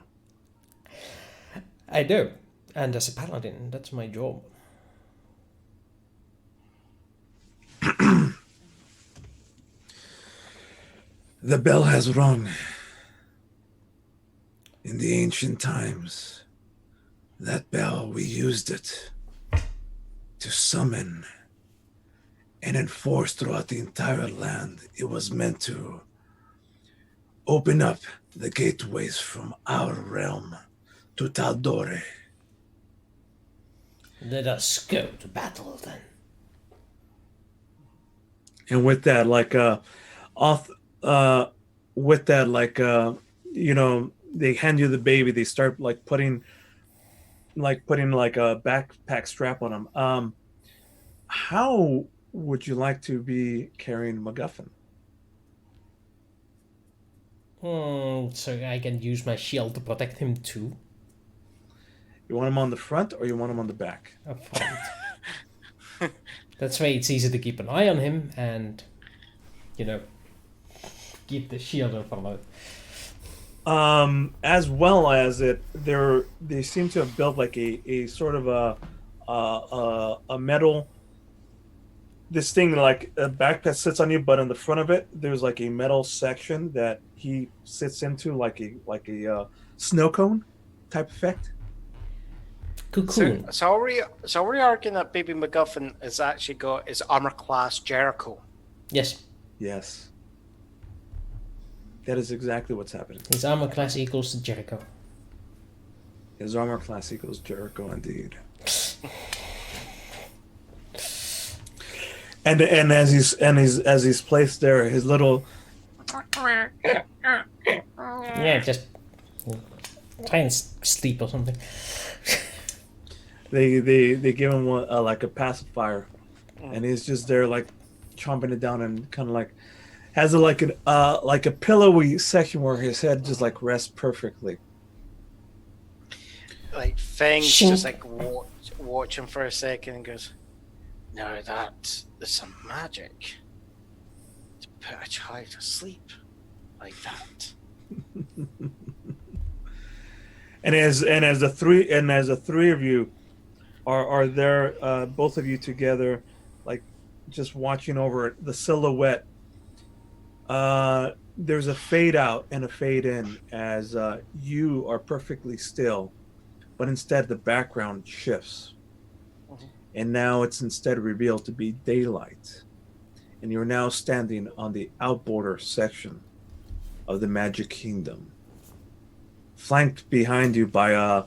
I do. And as a paladin, that's my job. The bell has rung. In the ancient times, that bell, we used it to summon and enforce throughout the entire land. It was meant to open up the gateways from our realm to Taldore. Let us go to battle then. And with that, like off with that, like they hand you the baby, they start like putting like a backpack strap on them. How would you like to be carrying McGuffin? So I can use my shield to protect him too. You want him on the front or you want him on the back? Up front. That's why it's easy to keep an eye on him and, keep the shield in front of it. As well as they seem to have built like a sort of a metal, this thing like a backpack sits on you, but in the front of it there's like a metal section that he sits into, like a snow cone type effect. Cocoon. So are we arguing that Baby McGuffin has actually got his armor class Jericho? Yes. Yes, that is exactly what's happening. His armor class equals to Jericho. His armor class equals Jericho, indeed. And as he's placed there, his little Yeah, just try and sleep or something. they give him like a pacifier, and he's just there like chomping it down, and kind of like has like a pillowy section where his head just like rests perfectly. Like Fang's Shink. just like watch him for a second and goes, "Now that is some magic to put a child to sleep like that." And as the three of you are there, both of you together, like just watching over the silhouette. There's a fade out and a fade in as you are perfectly still, but instead the background shifts, and now it's instead revealed to be daylight, and you're now standing on the outborder section of the Magic Kingdom, flanked behind you by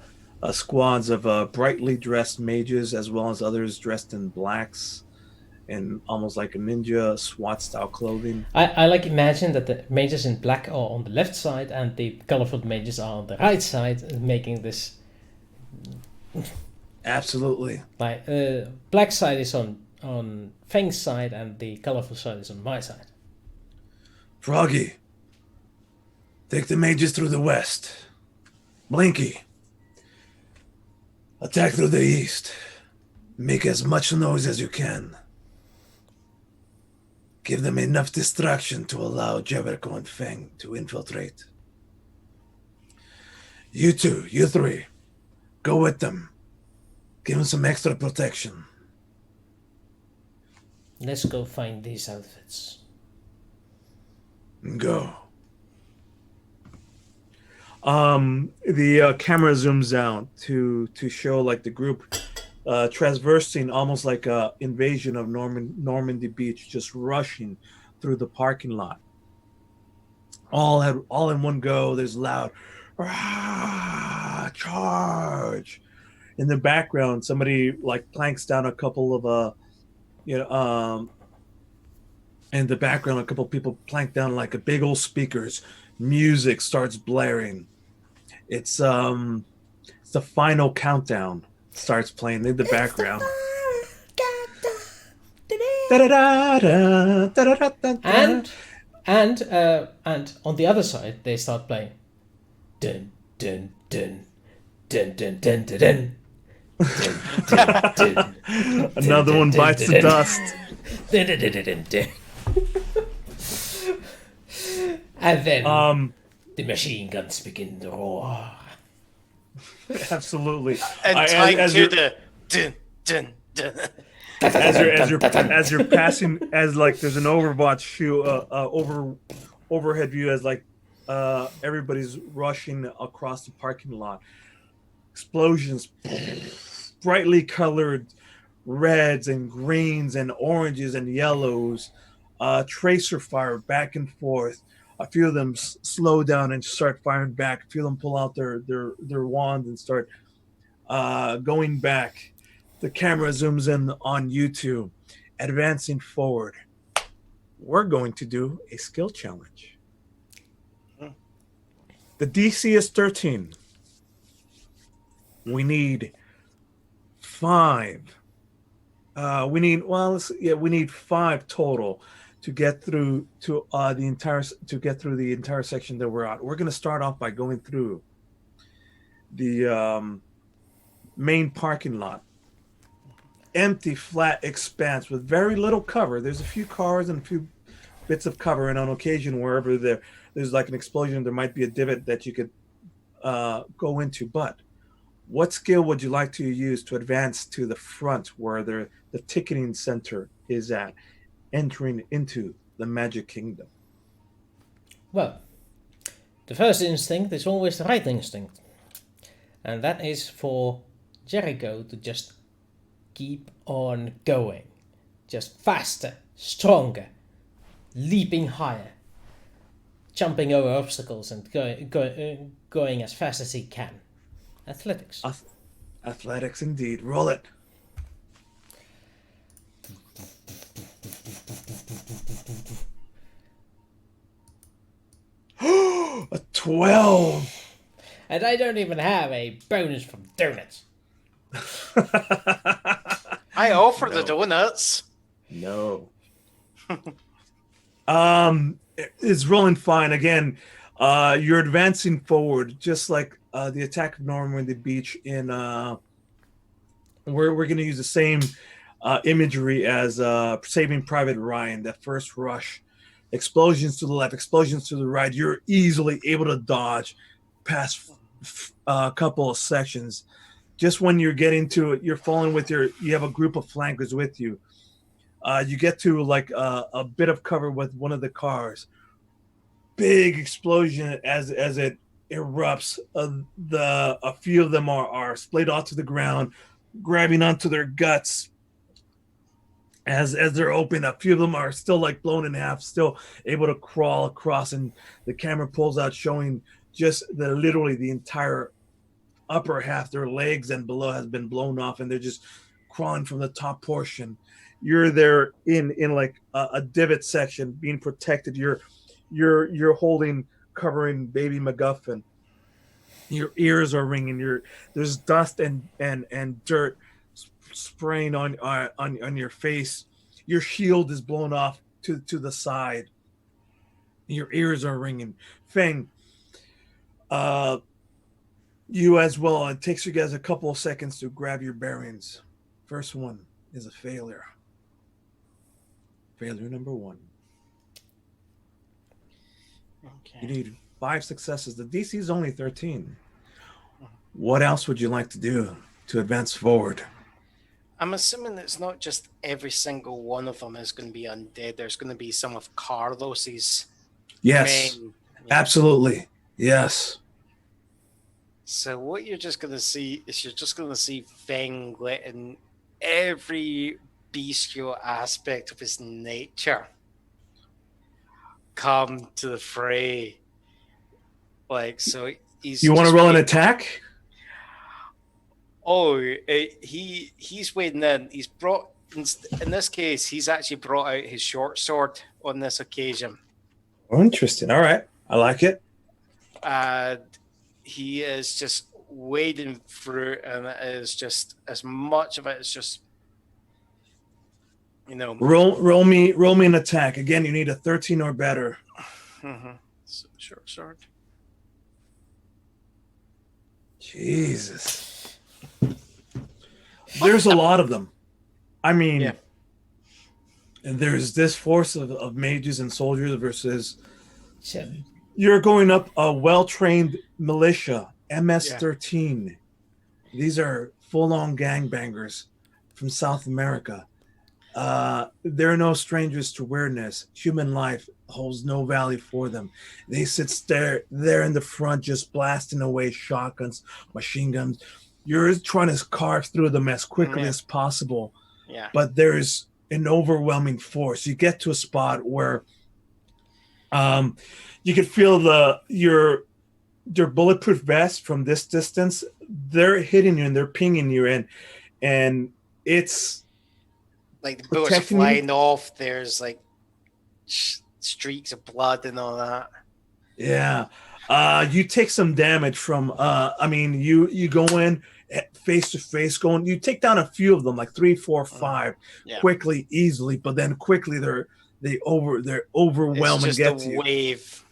squads of brightly dressed mages, as well as others dressed in blacks and almost like a ninja SWAT style clothing. I like imagine that the mages in black are on the left side and the colorful mages are on the right side, making this Absolutely. like black side is on Feng's side and the colorful side is on my side. Froggy, take the mages through the west. Blinky, attack through the east. Make as much noise as you can. Give them enough distraction to allow Jericho and Fang to infiltrate. You two, you three, go with them. Give them some extra protection. Let's go find these outfits. Go. The camera zooms out to show like the group traversing almost like a invasion of Normandy Beach, just rushing through the parking lot. All in one go. There's loud charge. In the background, somebody like planks down a couple of in the background, a couple people plank down like a big old speakers. Music starts blaring. It's the final countdown starts playing in the background. And on the other side they start playing dun dun dun dun dun dun dun dun. Another one bites the dust. And then the machine guns begin to roar. Absolutely. And tied to the dun dun dun. As you're passing, as like there's an Overwatch overhead view as like everybody's rushing across the parking lot. Explosions, brightly colored reds and greens and oranges and yellows, tracer fire back and forth. A few of them slow down and start firing back. A few of them pull out their wands and start going back. The camera zooms in on you two, advancing forward. we're going to do a skill challenge. Hmm. The DC is 13. We need 5. We need 5 total to get through to the entire section that we're at. We're going to start off by going through the main parking lot. Empty, flat expanse with very little cover. There's a few cars and a few bits of cover, and on occasion, wherever there's like an explosion, there might be a divot that you could go into. But what skill would you like to use to advance to the front where the ticketing center is at, entering into the Magic Kingdom? Well, the first instinct is always the right instinct. And that is for Jericho to just keep on going. Just faster, stronger, leaping higher, jumping over obstacles and going as fast as he can. Athletics. Athletics indeed. Roll it. A 12. And I don't even have a bonus from donuts. I offer the donuts. No. It's rolling fine. Again, you're advancing forward, just like the attack of Normandy Beach in we're going to use the same imagery as Saving Private Ryan, that first rush. Explosions to the left, explosions to the right. You're easily able to dodge past a couple of sections. Just when you're getting to it, you're falling with you have a group of flankers with you. You get to like a bit of cover with one of the cars. Big explosion as it erupts. A few of them are splayed off to the ground, grabbing onto their guts. As they're open, a few of them are still like blown in half, still able to crawl across, and the camera pulls out showing just literally the entire upper half, their legs and below has been blown off, and they're just crawling from the top portion. You're there in like a divot section, being protected. You're holding, covering baby McGuffin. Your ears are ringing. There's dust and dirt spraying on your face. Your shield is blown off to the side. Your ears are ringing. Feng, you as well. It takes you guys a couple of seconds to grab your bearings. First one is a failure. Failure number 1. Okay. You need 5 successes. The DC is only 13. What else would you like to do to advance forward? I'm assuming it's not just every single one of them is going to be undead. There's going to be some of Carlos's Yes, main. absolutely. Yes. So what you're just going to see is Feng letting every bestial aspect of his nature come to the fray. Like, so he's. You want to roll an attack? Oh, he's wading in. He's brought, in this case, he's actually brought out his short sword on this occasion. Oh, interesting. All right. I like it. And he is just wading through, and it is just as much of it as just, Roll me an attack. Again, you need a 13 or better. Mm-hmm. So, short sword. Jesus. There's a lot of them. I mean, Yeah. There's this force of mages and soldiers versus So, you're going up a well-trained militia, MS-13. These are full-on gangbangers from South America. They're no strangers to weirdness. Human life holds no value for them. They sit there in the front, just blasting away shotguns, machine guns. You're trying to carve through them as quickly as possible. Yeah. But there's an overwhelming force. You get to a spot where you can feel your bulletproof vest from this distance. They're hitting you and they're pinging you, and it's like the bullets are flying off. There's like streaks of blood and all that. Yeah. You take some damage from you go in face to face you take down a few of them, like 3, 4, 5, quickly, easily, but then quickly they're overwhelming. It's just a wave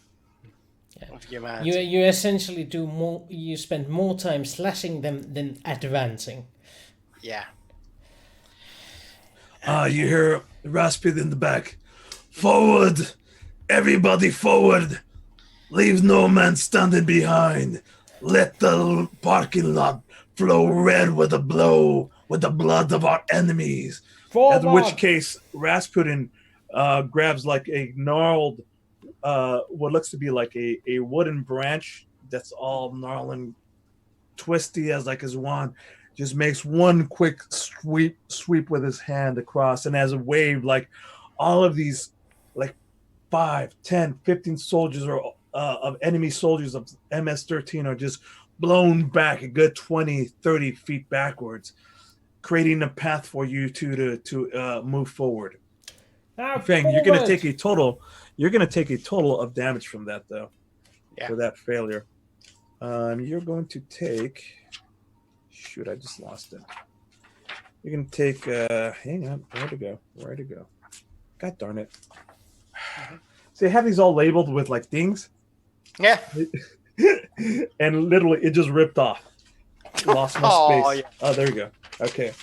of humanity. You essentially do more. You spend more time slashing them than advancing. Yeah. You hear Rasputin in the back. Forward! Everybody forward! Leave no man standing behind. Let the parking lot flow red with the blood of our enemies. Forward! In which case, Rasputin grabs like a gnarled, what looks to be like a wooden branch that's all gnarled and twisty as like his wand. Just makes one quick sweep with his hand across, and as a wave, like all of these, like 5, 10, 15 soldiers or of enemy soldiers of MS-13 are just blown back a good 20, 30 feet backwards, creating a path for you to move forward. Fang, you're going to take a total of damage from that, though. Yeah. For that failure. You're going to take... Shoot, I just lost it. You're going to take... hang on. Where'd it go? God darn it. So you have these all labeled with, like, dings. Yeah. And literally, it just ripped off. Lost my space. Yeah. Oh, there you go. Okay.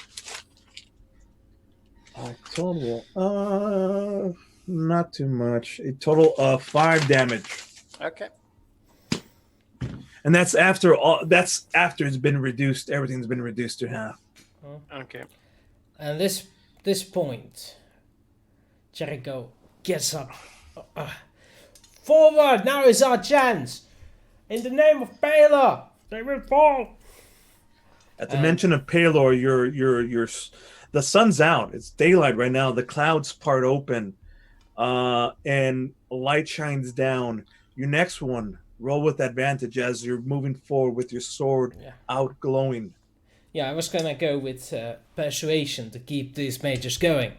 Total, not too much. A total of 5 damage. Okay. And that's after it's been reduced. Everything's been reduced to half. Okay. And this point, Jericho gets up. Forward! Now is our chance. In the name of Baylor, they will fall. At the mention of Palor, the sun's out. It's daylight right now. The clouds part open, and light shines down. Your next one, roll with advantage as you're moving forward with your sword out glowing. Yeah, I was gonna go with persuasion to keep these mages going.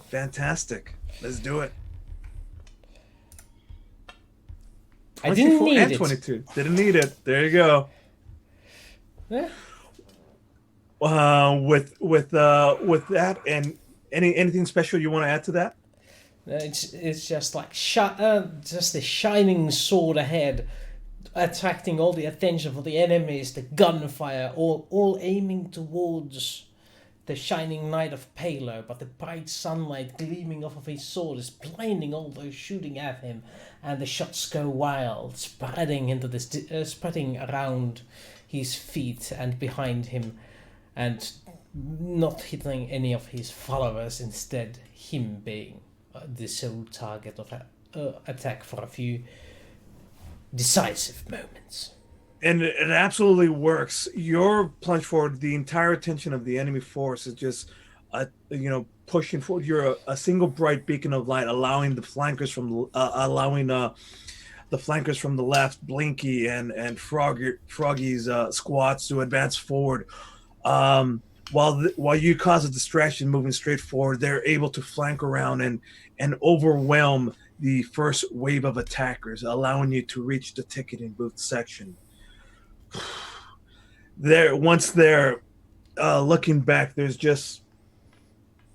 Fantastic. Let's do it. I didn't need it. 22. Didn't need it. There you go. Yeah. With that and anything special you want to add to that? It's just like just the shining sword ahead, attracting all the attention for the enemies. The gunfire, all aiming towards the shining knight of Palo, but the bright sunlight gleaming off of his sword is blinding all those shooting at him, and the shots go wild, spreading around his feet and behind him, and not hitting any of his followers. Instead, him being the sole target of an attack for a few decisive moments. And it absolutely works. Your plunge forward, the entire attention of the enemy force is just, pushing forward. You're a single bright beacon of light, allowing the flankers from the left, Blinky and Froggy's squads to advance forward. While you cause a distraction moving straight forward, they're able to flank around and overwhelm the first wave of attackers, allowing you to reach the ticketing booth section. Once they're looking back, there's just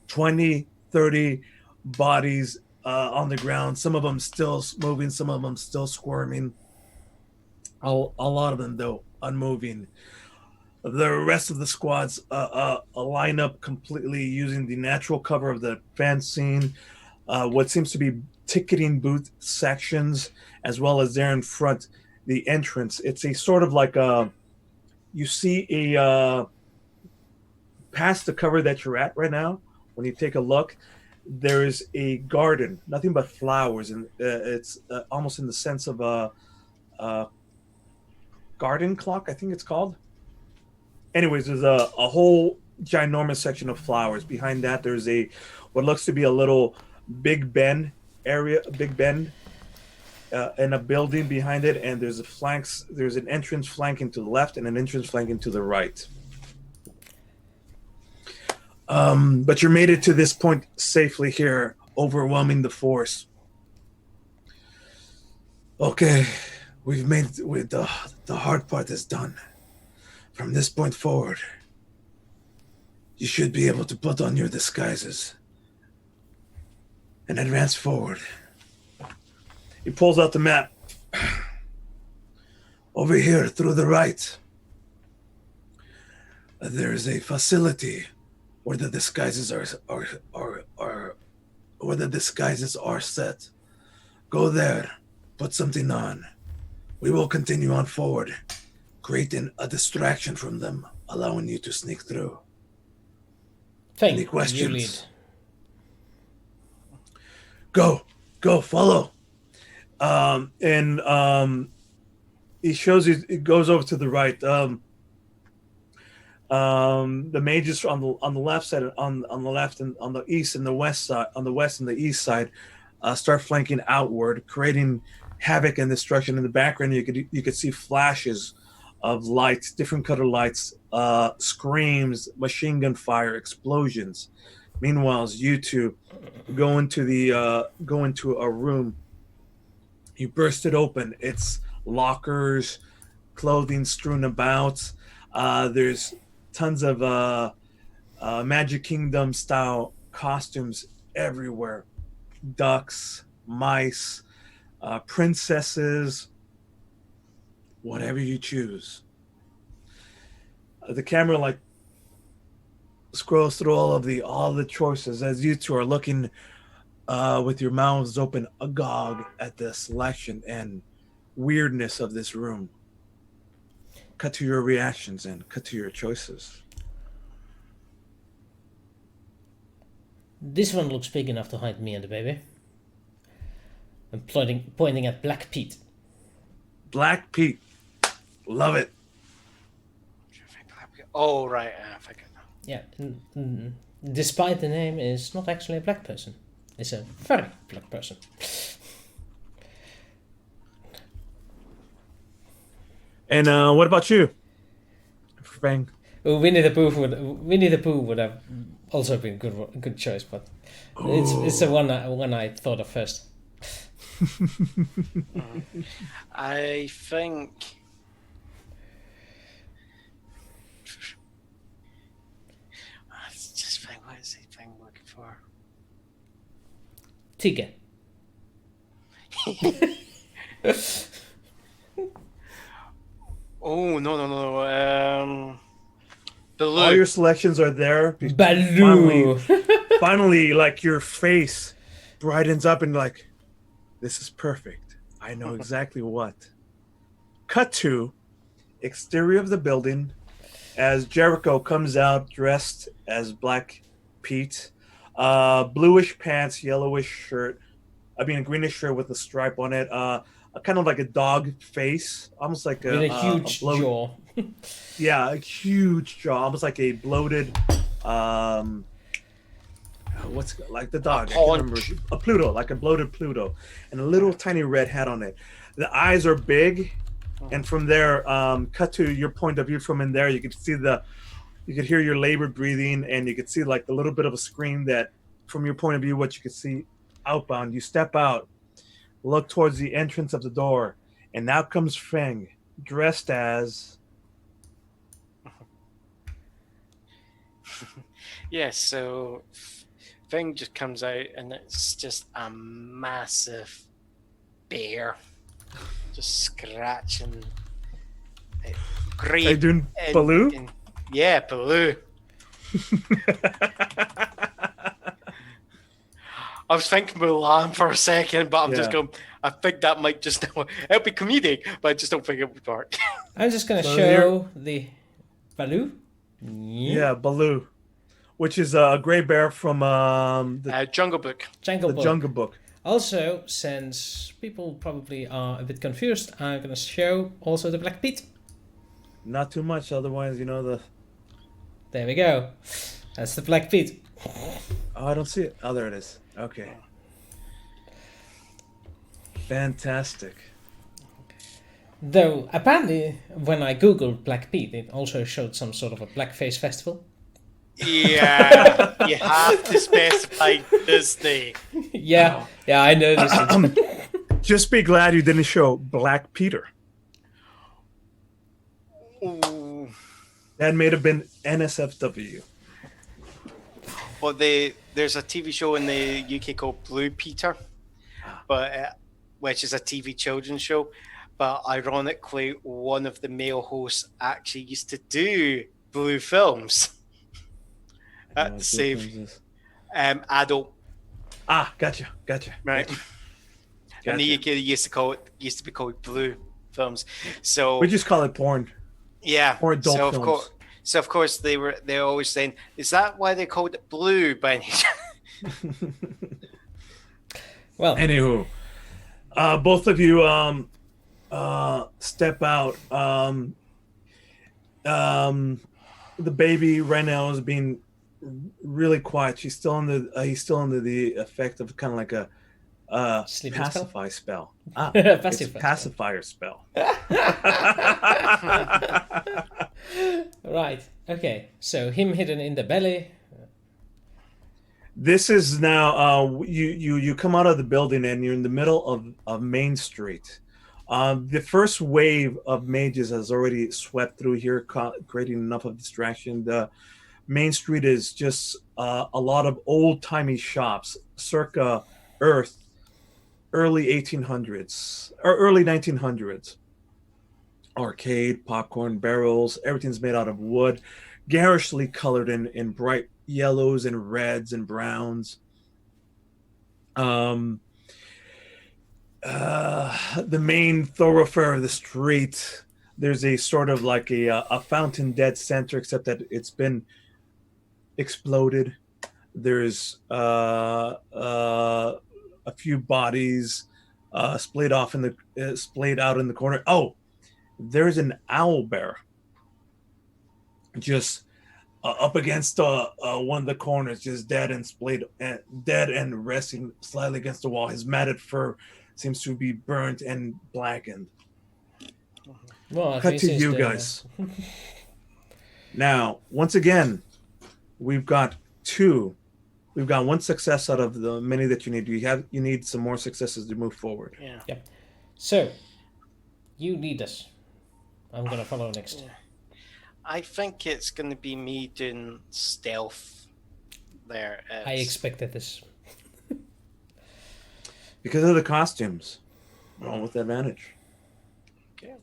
20, 30 bodies on the ground. Some of them still moving, some of them still squirming. A lot of them, though, unmoving. The rest of the squads line up completely using the natural cover of the fencing, what seems to be ticketing booth sections, as well as there in front, the entrance. It's a sort of like you see past the cover that you're at right now, when you take a look, there is a garden, nothing but flowers, and it's almost in the sense of a garden clock, I think it's called. Anyways, there's a whole ginormous section of flowers. Behind that, there's what looks to be a little Big Ben area, and a building behind it, and there's an entrance flanking to the left and an entrance flanking to the right. But you made it to this point safely here, overwhelming the force. Okay, we've made with the hard part is done. From this point forward, you should be able to put on your disguises and advance forward. He pulls out the map. Over here, through the right, there is a facility where the disguises are where the disguises are set. Go there, put something on. We will continue on forward, creating a distraction from them, allowing you to sneak through. Any questions? You lead. Go, follow. He shows you. It goes over to the right. The mages on the left side, on the left and on the east and the west side, on the west and the east side, start flanking outward, creating havoc and destruction. In the background, you could see flashes of lights, different color lights, screams, machine gun fire, explosions. Meanwhile, you two go into a room. You burst it open. It's lockers, clothing strewn about. There's tons of Magic Kingdom style costumes everywhere. Ducks, mice, princesses, whatever you choose. The camera like scrolls through all the choices as you two are looking with your mouths open agog at the selection and weirdness of this room. Cut to your reactions and cut to your choices. This one looks big enough to hide me and the baby. I'm pointing at Black Pete. Black Pete. Love it. Oh, right. I think I know. Yeah. Despite the name, is not actually a black person. It's a very black person. And what about you, Frank? Oh, Winnie the Pooh would have also been a good choice, but it's the one I thought of first. I think. Just think, what is the thing I'm looking for? Tigger. Oh, no. Baloo. All your selections are there. Baloo. Finally, like your face brightens up and like, this is perfect. I know exactly what. Cut to exterior of the building as Jericho comes out dressed as Black Pete. Bluish pants, yellowish shirt. I mean, a greenish shirt with a stripe on it. Kind of like a dog face, almost like with a huge jaw. Yeah, a huge jaw, almost like a bloated. What's like the dog? I can't remember. A Pluto, like a bloated Pluto, and a little tiny red hat on it. The eyes are big, and from there, cut to your point of view from in there, you could see you could hear your labored breathing, and you could see like a little bit of a screen that, from your point of view, what you could see outbound. You step out, look towards the entrance of the door, and now comes Feng, dressed as. Yeah, so thing just comes out and it's just a massive bear just scratching. Great. Are you doing Baloo? Yeah, Baloo. I was thinking Mulan for a second, but I'm just going, I think that might just, it'll be comedic, but I just don't think it would work. I'm just going to show the Baloo. Yeah, Baloo. Which is a gray bear from the Jungle Book. Jungle Book. Also, since people probably are a bit confused, I'm going to show also the Black Pete. Not too much, otherwise, the... There we go. That's the Black Pete. Oh, I don't see it. Oh, there it is. Okay. Fantastic. Though, apparently, when I googled Black Pete, it also showed some sort of a blackface festival. Yeah, you have to specify Disney. Yeah, I know this. Just be glad you didn't show Black Peter. Ooh. That may have been NSFW. Well, there's a TV show in the UK called Blue Peter, but which is a TV children's show. But ironically, one of the male hosts actually used to do blue films. Save adult. Gotcha. Right. Gotcha. In the UK, they used to be called blue films. So We just call it porn. yeah. Or adult films. Of course they're always saying, is that why they called it blue by any chance? Well, Anywho, both of you step out. The baby right now is being really quiet. He's still under the effect of kind of like a Sleeping pacify spell. Pacifier It's pacifier spell. right. Okay. So him hidden in the belly. This is now you come out of the building and you're in the middle of Main Street. The first wave of mages has already swept through here, creating enough of distraction. The Main Street is just a lot of old-timey shops, circa early 1800s or early 1900s. Arcade, popcorn barrels, everything's made out of wood, garishly colored in bright yellows and reds and browns. The main thoroughfare of the street, there's a sort of like a fountain dead center, except that it's been exploded. There's a few bodies splayed out in the corner. Oh, there's an owl bear just up against one of the corners, just dead and resting slightly against the wall. His matted fur seems to be burnt and blackened. Well, at Cut least to it's you the- guys. Now, once again, we've got one success out of the many that you need. You need some more successes to move forward. Yeah. So, you lead us. I'm gonna follow next. I think it's going to be me doing stealth there. I expected this. Because of the costumes. All with advantage. Okay.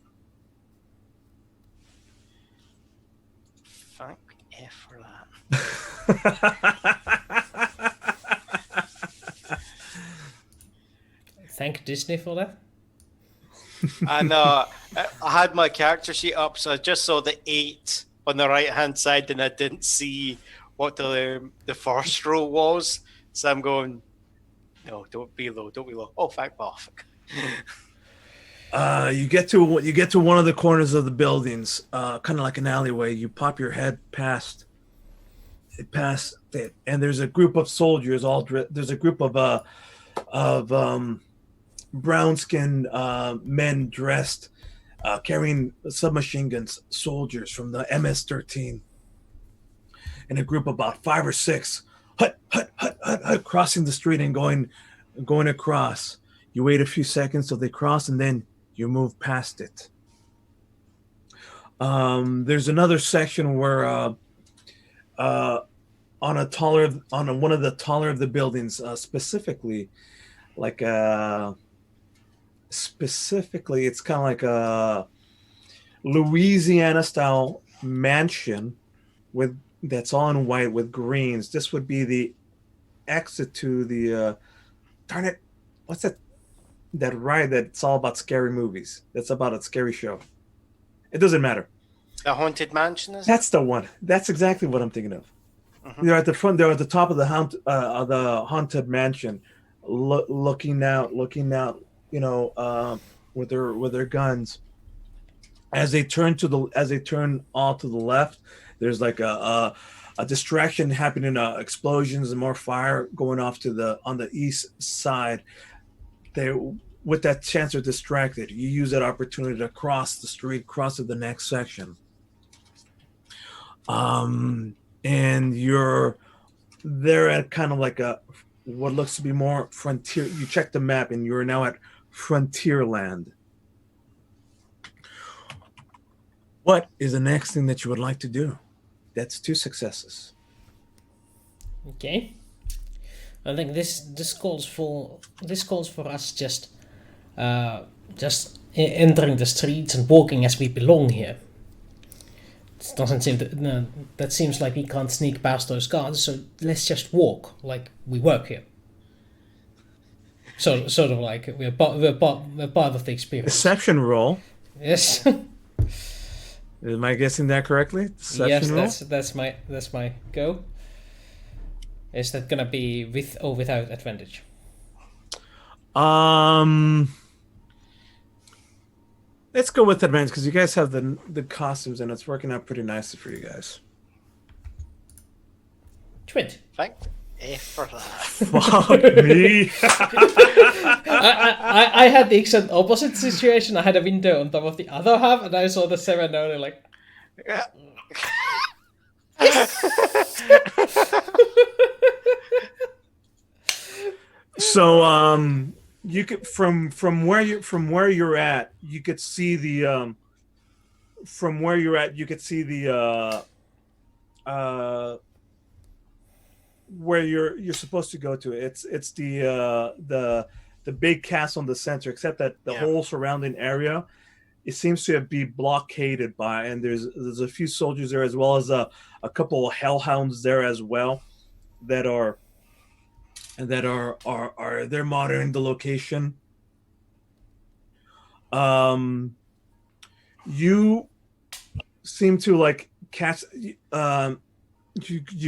Thank F for that. Thank Disney for that. And I had my character sheet up, so I just saw the 8 on the right hand side, and I didn't see what the first row was. So I'm going, no, don't be low. Oh, fuck off. You get to one of the corners of the buildings, kind of like an alleyway. You pop your head past it, and there's a group of soldiers. There's a group of brown-skinned men dressed, carrying submachine guns, soldiers from the MS-13, and a group of about 5 or 6, hut, crossing the street and going across. You wait a few seconds till they cross, and then you move past it. There's another section where on one of the taller of the buildings, specifically, it's kind of like a Louisiana style mansion that's all in white with greens. This would be the exit to the darn it, what's that ride that's all about scary movies? That's about a scary show. It doesn't matter. A haunted mansion is? That's the one. That's exactly what I'm thinking of. Mhm. They're at the front. They're at the top of the haunted mansion, looking out. You know, with their guns. As they turn all to the left, there's like a distraction happening. Explosions and more fire going off on the east side. With that chance, they're distracted. You use that opportunity to cross the street, cross to the next section. And you're there at kind of like what looks to be more frontier. You check the map, and you're now at Frontierland. What is the next thing that you would like to do? That's 2 successes. Okay. I think this calls for us just entering the streets and walking as we belong here. It doesn't seem that seems like we can't sneak past those guards, so let's just walk like we work here. Sort of like we're part of the experience. Deception roll. Yes. Am I guessing that correctly? Deception Yes, roll? that's my go. Is that gonna be with or without advantage? Let's go with advantage because you guys have the costumes and it's working out pretty nicely for you guys. 20. Thank for that. Fuck me. I had the exact opposite situation. I had a window on top of the other half, and I saw the 7 only like. Yeah. So you could from where you're at, you could see the from where you're at, you could see the where you're supposed to go to. It's the big castle in the center, except that the whole surrounding area, it seems to be blockaded by, and there's a few soldiers there as well as a couple of hellhounds there as well that are they're monitoring the location. You seem to like catch you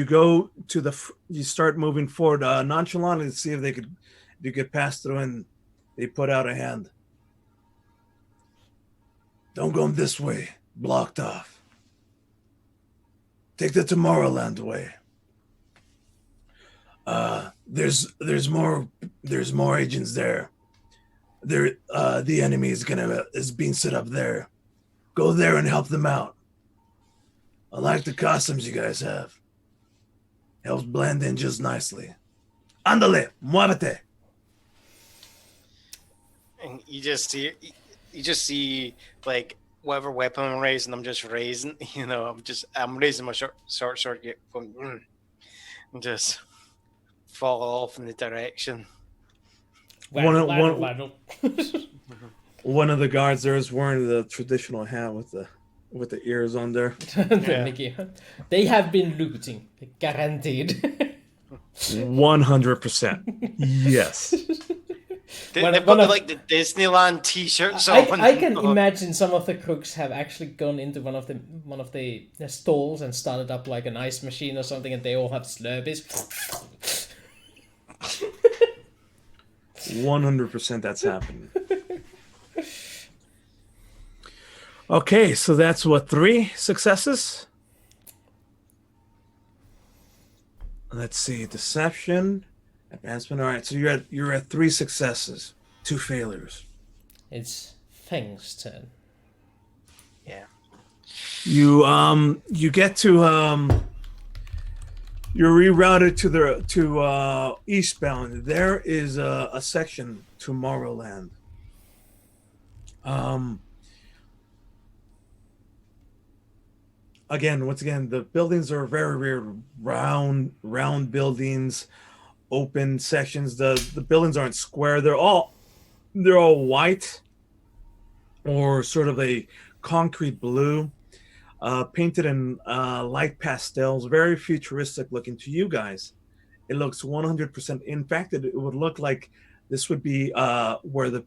go to you start moving forward nonchalantly to see if you could pass through, and they put out a hand. Don't go this way, blocked off. Take the Tomorrowland way. There's more agents there. The enemy is being set up there. Go there and help them out. I like the costumes you guys have. Helps blend in just nicely. Ándale, muévete. And you just see like whatever weapon I'm raising, I'm just raising. You know, I'm raising my short sword, going, and just fall off in the direction. One of the guards there is wearing the traditional hat with the ears on there. They have been looting, guaranteed. 100%. Yes. They put like the Disneyland T-shirts on. I can imagine some of the crooks have actually gone into one of the stalls and started up like an ice machine or something, and they all have Slurpees. 100% that's happening. Okay, so that's what, 3 successes? Let's see, deception, advancement. All right, so you're at 3 successes, 2 failures. It's Feng's turn. Yeah. You get to you're rerouted to eastbound. There is a section, Tomorrowland. Once again, the buildings are very weird, round buildings, open sections. The buildings aren't square. They're all white or sort of a concrete blue, painted in light pastels, very futuristic looking to you guys. It looks 100%. In fact, it would look like this would be where the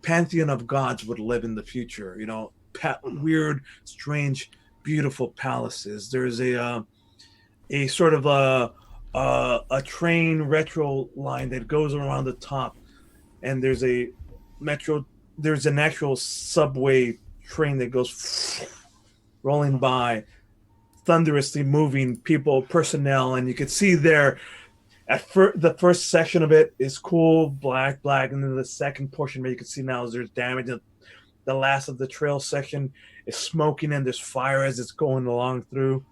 pantheon of gods would live in the future. You know, weird, strange, beautiful palaces. There's a sort of a train retro line that goes around the top, and there's an actual subway train that goes rolling by, thunderously moving personnel, and you could see there the first section of it is cool, black, and then the second portion where you can see now is there's damage. The last of the trail section is smoking and there's fire as it's going along through.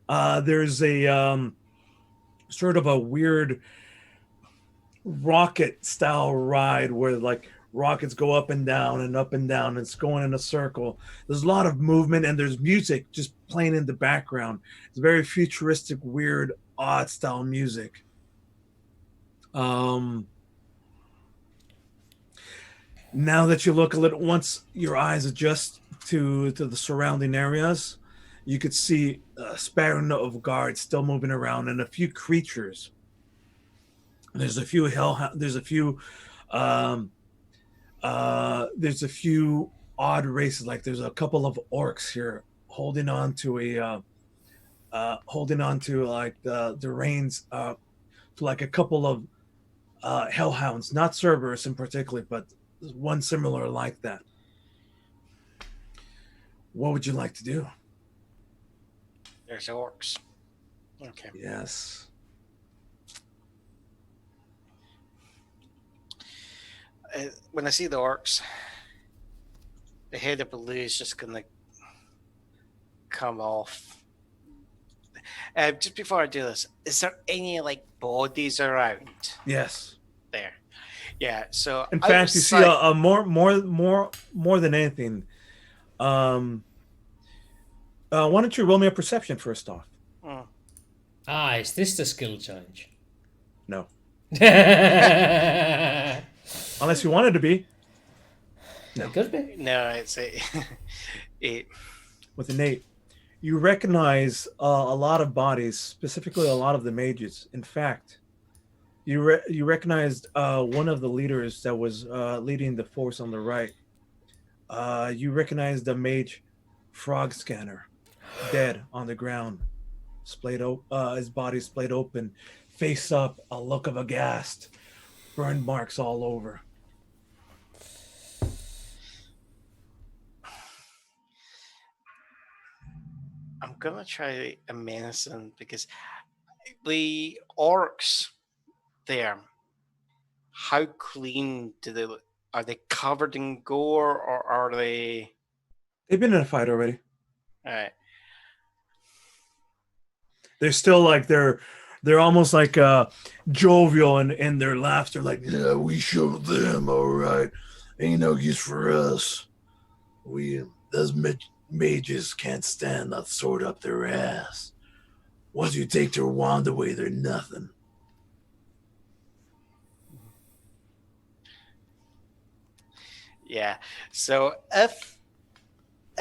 There's a sort of a weird rocket style ride where like rockets go up and down and up and down. It's going in a circle. There's a lot of movement and there's music just playing in the background. It's very futuristic, weird, odd style music. Now that you look a little, once your eyes adjust to the surrounding areas, you could see a sparrow of guards still moving around and a few creatures. There's a few there's a few odd races. Like there's a couple of orcs here holding on to like the reins to like a couple of hellhounds, not Cerberus in particular, but one similar like that. What would you like to do? There's orcs. Okay. Yes. When I see the orcs, the head of Baloo is just gonna come off. Just before I do this, is there any like bodies around Yes. there? Yeah. So In fact, you see a more than anything. Why don't you roll me a perception first off? Is this the skill change? No. Unless you wanted to be. It could be. No, it's eight. With an 8. You recognize a lot of bodies, specifically a lot of the mages. In fact, you recognized one of the leaders that was leading the force on the right. You recognized the mage Frog Scanner, dead on the ground, his body splayed open, face up, a look of aghast, burn marks all over. I'm gonna try a menacing because the orcs there. How clean do they look? Are they covered in gore or are they? They've been in a fight already. All right. They're still like they're almost like jovial in their laughter. Like, Yeah, we showed them, all right. Ain't no use for us. Those mages can't stand that sword up their ass. Once you take their wand away, they're nothing. Yeah. So if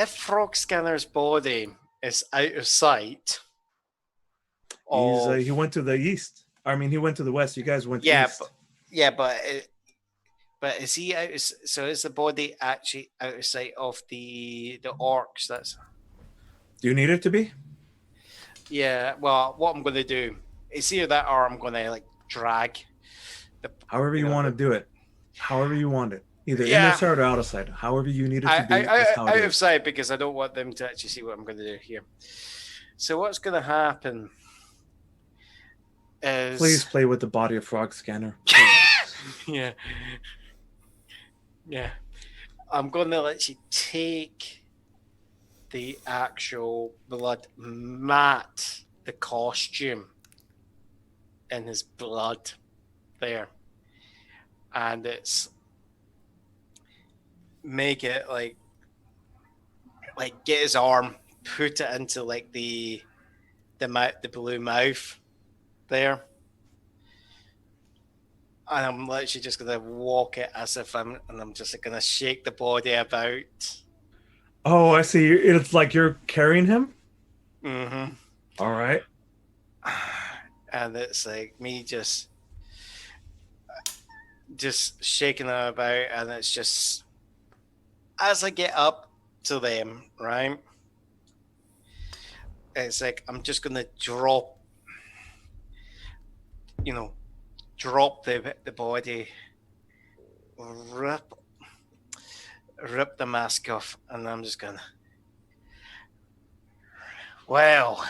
Frog Scanner's body is out of sight, he went to the east. I mean, he went to the west. You guys went east. But is he out? So is the body actually out of sight of the orcs? That's. Do you need it to be? Yeah. Well, what I'm going to do is either that, or I'm going to like drag. However you want to do it. However you want it. Either in the sight or out of sight. However you need it to be. Out of sight because I don't want them to actually see what I'm going to do here. So what's going to happen is... Please play with the body of Frog Scanner. Yeah. I'm going to let you take the actual blood, mat the costume in his blood there. And it's make it like get his arm, put it into like the blue mouth there. And I'm literally just gonna walk it as if I'm just gonna shake the body about. Oh, I see. It's like you're carrying him? Mm-hmm. All right. And it's like me just shaking it about, and it's just as I get up to them, right? It's like I'm just gonna drop the body, rip the mask off, and I'm just gonna. Well,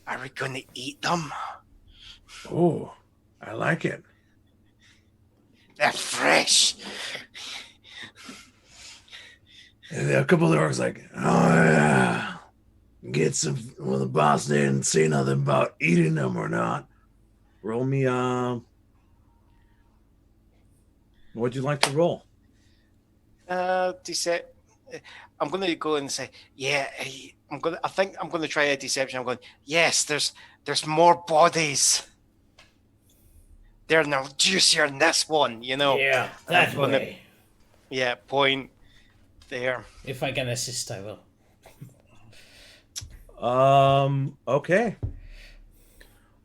are we gonna eat them? Oh, I like it. They're fresh. And a couple of the orcs like, oh yeah, get some. Well, the boss didn't say nothing about eating them or not. roll me. What'd you like to roll? I'm going to go and say, yeah. I think I'm going to try a deception. I'm going, yes. There's more bodies. They're now juicier than this one. Yeah, that way. Yeah, point there. If I can assist, I will. Okay.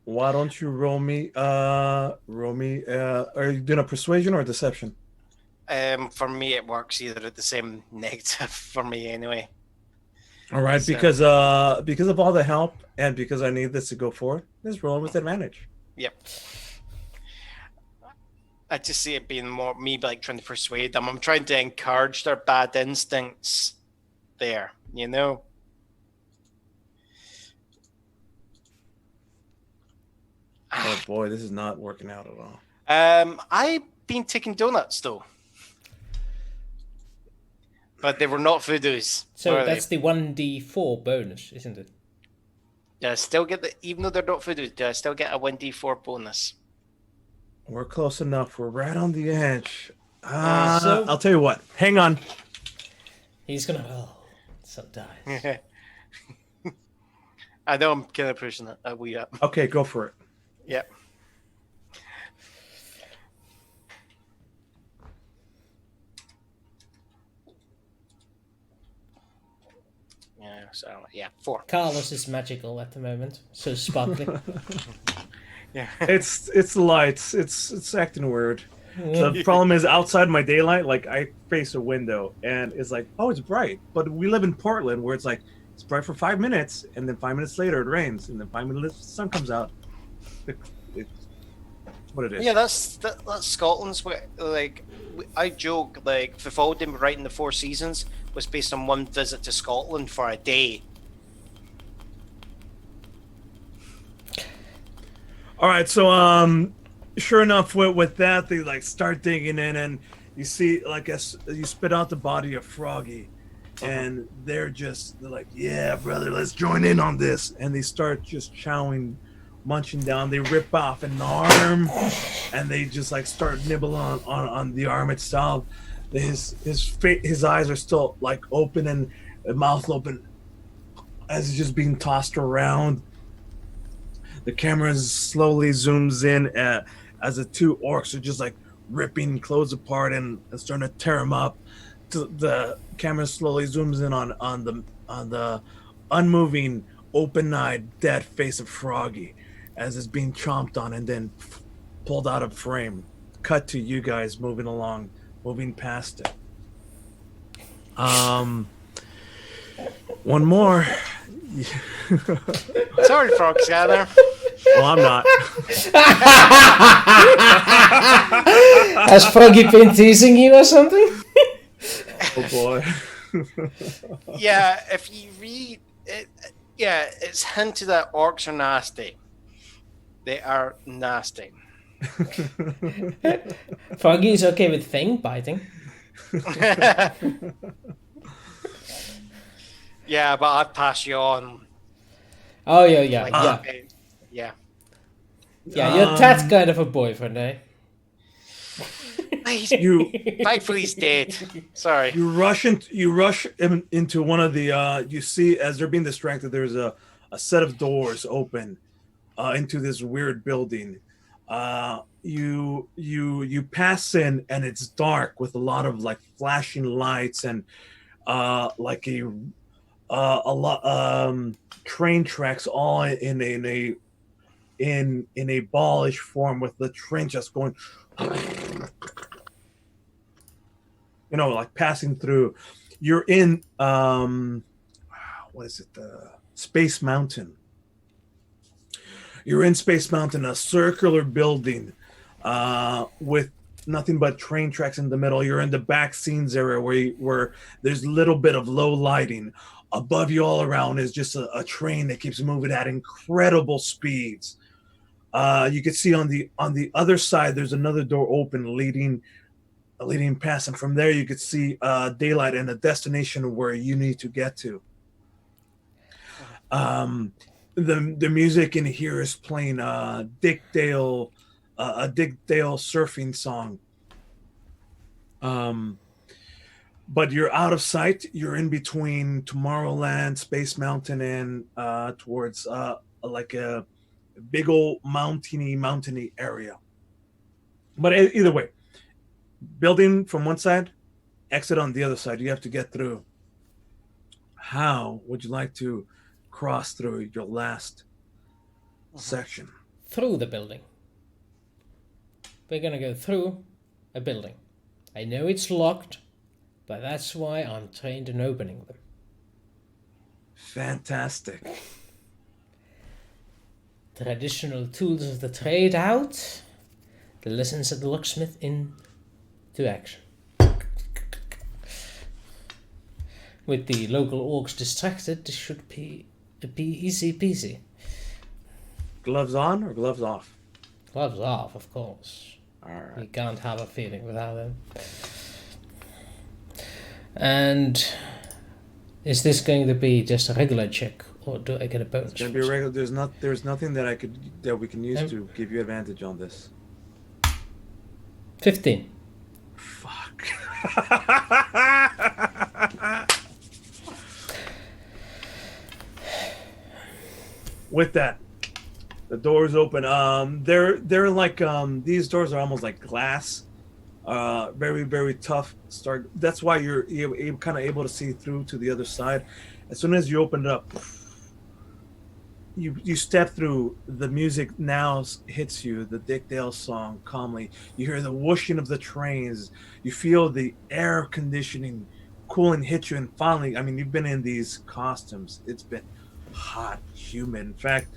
Why don't you roll me? Are you doing a persuasion or a deception? For me, it works either at the same negative for me anyway. All right, So- because of all the help and because I need this to go forward, let's roll with advantage. Yep. I just see it being more me like trying to persuade them. I'm trying to encourage their bad instincts there, Oh boy, this is not working out at all. I've been taking donuts though. But they were not foodoos. So were that's they? the 1d4 bonus, isn't it? Do I still get even though they're not foodoos, do I still get a 1d4 bonus? We're close enough. We're right on the edge. So- I'll tell you what. Hang on. He's gonna roll some dice. I know I'm kind of pushing it a wee up. Okay, go for it. Yep. Yeah, so 4. Carlos is magical at the moment, so sparkling. Yeah. It's the lights. It's acting weird. The problem is outside my daylight, like I face a window and it's like, oh, it's bright. But we live in Portland where it's like it's bright for 5 minutes and then 5 minutes later it rains and then 5 minutes later the sun comes out. It's what it is. Yeah, that's Scotland's way. Like, I joke, like, Vivaldi writing the Four Seasons was based on one visit to Scotland for a day. All right, so sure enough, with that, they like start digging in, and you see like you spit out the body of Froggy, and they're like, yeah, brother, let's join in on this, and they start just munching down. They rip off an arm, and they just like start nibbling on the arm itself. His eyes are still like open and mouth open as it's just being tossed around. The camera slowly zooms in as the two orcs are just like ripping clothes apart and starting to tear them up. The camera slowly zooms in on the unmoving, open-eyed, dead face of Froggy as it's being chomped on and then pulled out of frame. Cut to you guys moving past it. One more. Sorry, Frog Scanner. Well, I'm not. Has Froggy been teasing you or something? Oh boy. Yeah, if you read it, it's hinted that orcs are nasty. They are nasty. Froggy is okay with fang biting. Yeah, but I'd pass you on. Oh yeah. Yeah. Yeah, you're that kind of a boyfriend, eh? Thankfully he's dead. Sorry. You rush into one of the you see as they're being distracted there's a set of doors open into this weird building. You pass in and it's dark with a lot of like flashing lights and like a lot train tracks all in a ballish form with the train just going like passing through. You're in what is it, Space Mountain. You're in Space Mountain, a circular building with nothing but train tracks in the middle. You're in the back scenes area where there's a little bit of low lighting. Above you all around is just a train that keeps moving at incredible speeds. You can see on the other side there's another door open leading past, and from there you could see daylight and a destination where you need to get to. the music in here is playing a Dick Dale surfing song. But you're out of sight. You're in between Tomorrowland, Space Mountain, and towards like a big old mountainy area. But either way, building from one side, exit on the other side. You have to get through. How would you like to cross through your last section? Through the building. We're gonna go through a building. I know it's locked, but that's why I'm trained in opening them. Fantastic. Traditional tools of the trade out. The lessons of the locksmith into action. With the local orcs distracted, this should be easy peasy. Gloves on or gloves off? Gloves off, of course. All right. You can't have a feeling without them. And is this going to be just a regular check, or do I get a bonus? It's gonna be regular. There's nothing that we can use to give you advantage on this. 15. Fuck. With that, the doors open. They're like these doors are almost like glass. Very, very tough. That's why you're kind of able to see through to the other side. As soon as you open it up, you step through. The music now hits you. The Dick Dale song calmly. You hear the whooshing of the trains. You feel the air conditioning cooling hit you. And finally, I mean, you've been in these costumes. It's been hot, humid. In fact,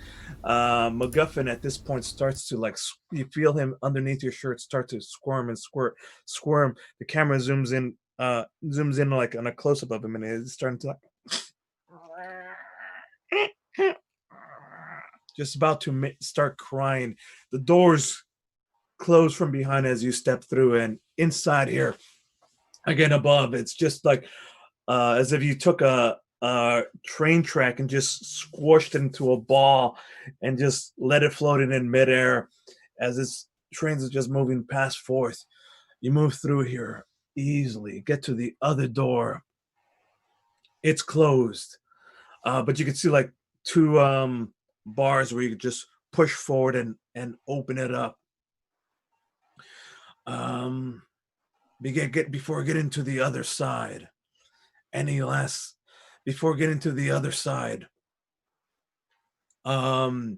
McGuffin at this point starts to you feel him underneath your shirt start to squirm and squirm. The camera zooms in like on a close up of him, and it's starting to just about to start crying. The doors close from behind as you step through, and inside here, again above, it's just like as if you took a train track and just squashed it into a ball and just let it float in midair as this trains is just moving past forth. You move through here easily, get to the other door. It's closed, but you can see like two bars where you could just push forward and open it up. Before getting to the other side. Before getting to the other side, the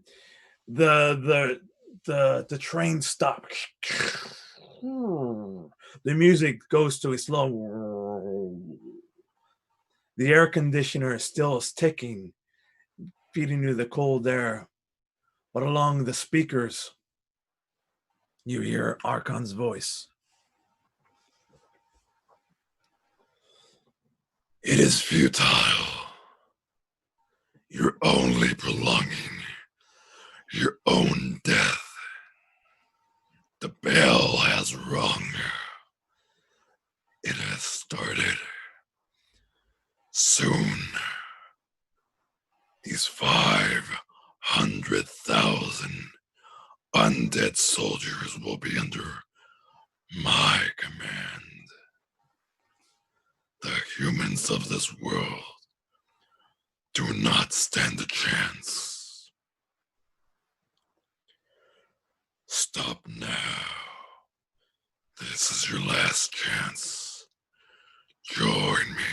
train stops. The music goes to a slow. The air conditioner still is ticking, feeding you the cold air. But along the speakers, you hear Arkhan's voice. It is futile. You're only prolonging your own death. The bell has rung. It has started. Soon, these 500,000 undead soldiers will be under my command. The humans of this world do not stand a chance. Stop now. This is your last chance. Join me.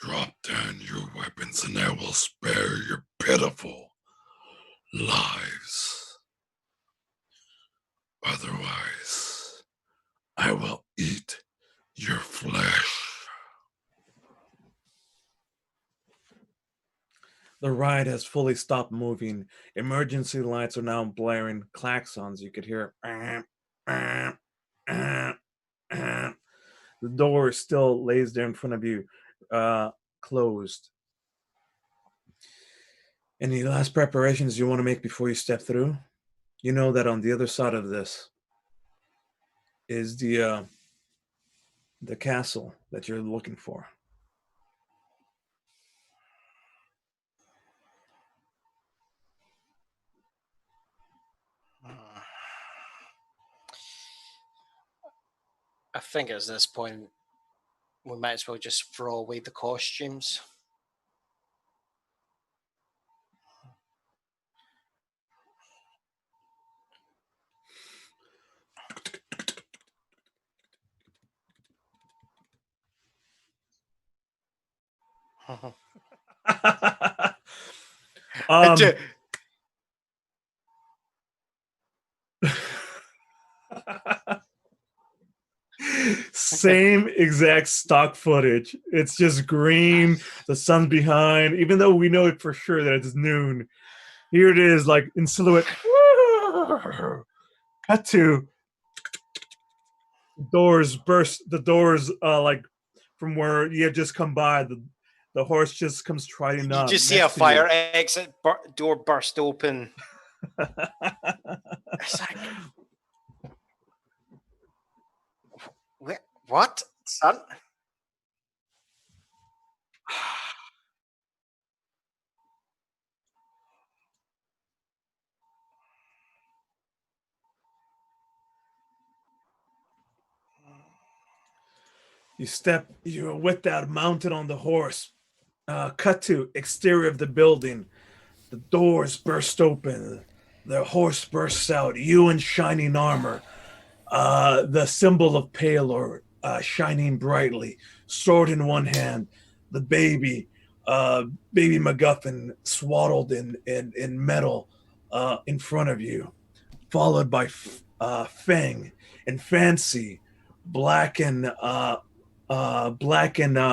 Drop down your weapons and I will spare your pitiful lives. Otherwise, I will eat your flesh. The ride has fully stopped moving. Emergency lights are now blaring. Klaxons, you could hear. The door still lays there in front of you, closed. Any last preparations you want to make before you step through? You know that on the other side of this is the castle that you're looking for. I think at this point we might as well just throw away the costumes. um, Same exact stock footage. It's just green. The sun's behind. Even though we know it for sure that it's noon, here it is, like in silhouette. Cut to doors burst. The doors, like from where you had just come by. The horse just comes striding You up. just see a next to fire exit door burst open. you. It's like, what, son? You're with that mounted on the horse. Cut to exterior of the building. The doors burst open. The horse bursts out. You in shining armor. The symbol of Palor shining brightly. Sword in one hand. The baby McGuffin swaddled in metal in front of you. Followed by Fang and Fancy, black and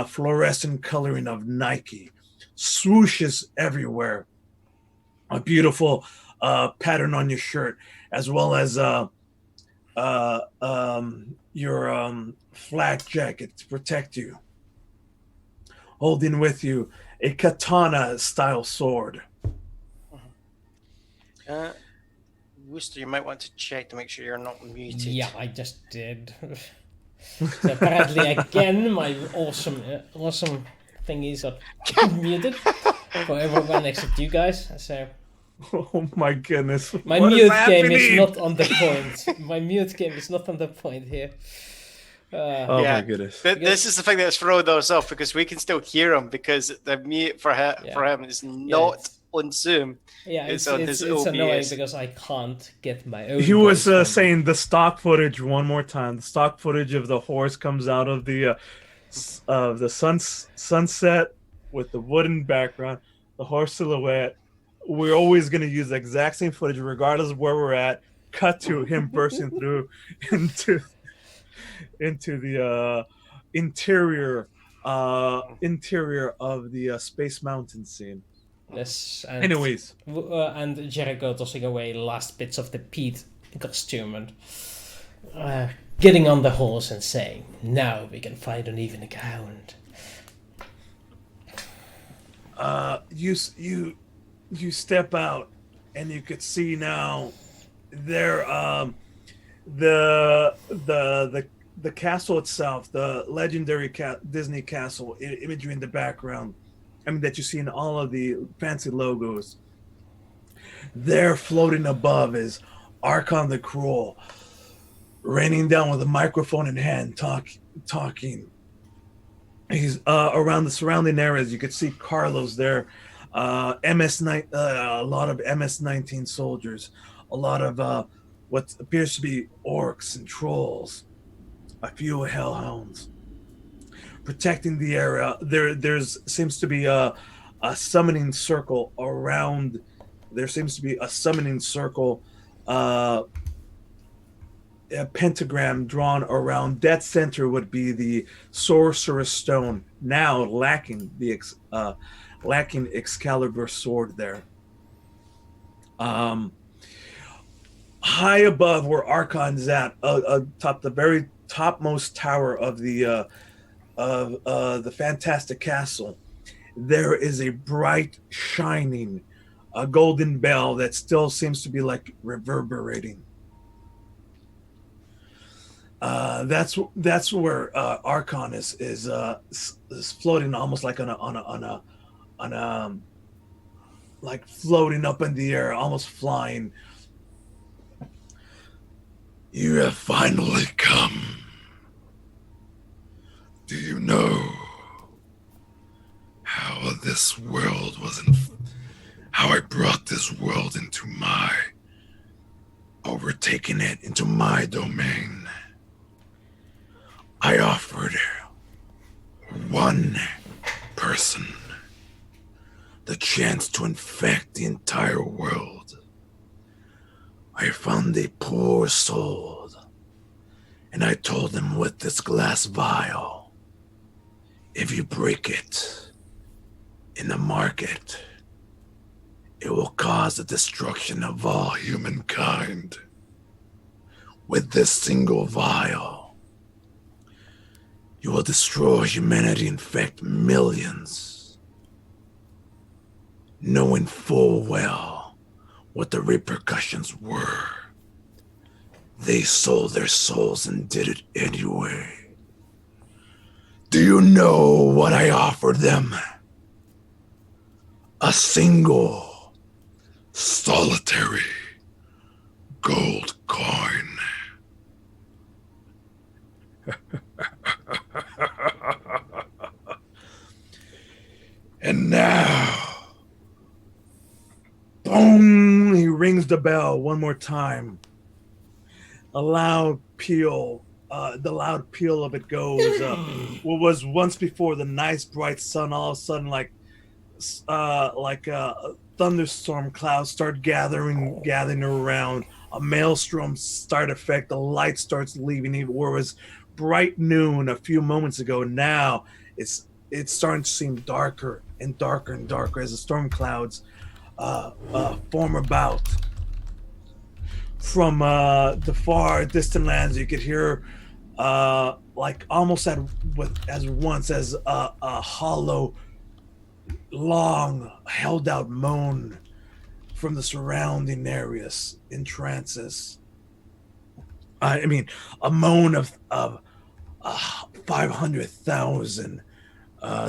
fluorescent coloring of Nike, swooshes everywhere. A beautiful pattern on your shirt, as well as your flak jacket to protect you. Holding with you a katana style sword. Wooster, you might want to check to make sure you're not muted. Yeah, I just did. So apparently, again, my awesome thingies are muted for everyone except you guys. So Oh my goodness! my What mute is game is happening? not on the point. My mute game is not on the point here. Oh Yeah. my goodness! This is the thing that's throwing us off because we can still hear him because the mute for him is not on Zoom. Yeah, It's it's on his annoying OBS. because I can't get my own. He was voice from- saying the stock footage one more time. The stock footage of the horse comes out of the sunset with the wooden background, the horse silhouette. We're always going to use the exact same footage, regardless of where we're at. Cut to him bursting through into the interior of the Space Mountain scene. Yes, and, Anyways, and Jericho tossing away last bits of the Pete costume and getting on the horse and saying, "Now we can fight on even ground." you step out and you could see now there the castle itself, the legendary Disney castle imagery in the background. I mean, that you see in all of the fancy logos. There, floating above, is Arkhan the Cruel, raining down with a microphone in hand, talking. He's around the surrounding areas. You could see Carlos there, a lot of MS-19 soldiers, a lot of what appears to be orcs and trolls, a few hellhounds protecting the area. There's seems to be a summoning circle around. There seems to be a summoning circle, a pentagram drawn around. That center would be the Sorcerer stone, now lacking the Excalibur sword there. High above where Arkhan's at, atop the very topmost tower of the fantastic castle, there is a bright, shining, a golden bell that still seems to be like reverberating. That's where Arkhan is floating, almost like on a like floating up in the air, almost flying. You have finally come. this world how I brought this world into overtaking it into my domain. I offered one person the chance to infect the entire world. I found a poor soul, and I told him, with this glass vial, if you break it in the market, it will cause the destruction of all humankind. With this single vial, you will destroy humanity, infect millions, knowing full well what the repercussions were. They sold their souls and did it anyway. Do you know what I offered them? A single, solitary gold coin. And now, Boom! He rings the bell one more time. A loud peal. The loud peal of it goes. What was once before the nice bright sun, all of a sudden, like a thunderstorm clouds start gathering around. A maelstrom start effect. The light starts leaving. Where it was bright noon a few moments ago, now it's starting to seem darker and darker and darker as the storm clouds form about. From the far distant lands, you could hear like almost as once as a hollow, long, held out moan from the surrounding areas in trances. I mean, a moan of 500,000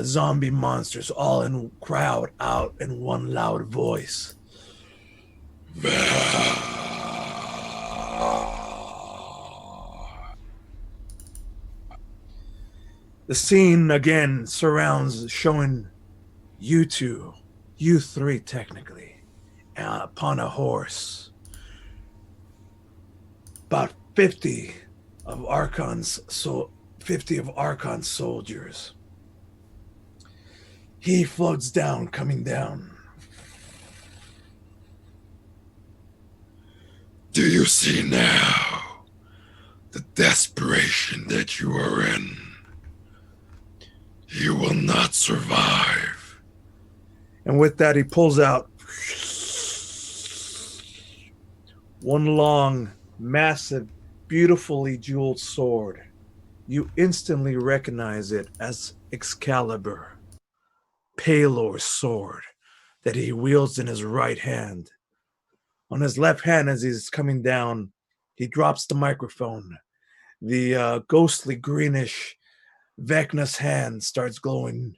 zombie monsters all in crowd out in one loud voice. The scene again surrounds, showing you three technically, upon a horse. About 50 of Arkhan's soldiers. He floats down, coming down. Do you see now the desperation that you are in? You will not survive. And with that, he pulls out one long, massive, beautifully jeweled sword. You instantly recognize it as Excalibur, Pelor's sword that he wields in his right hand. On his left hand, as he's coming down, he drops the microphone. The ghostly greenish Vecna's hand starts glowing.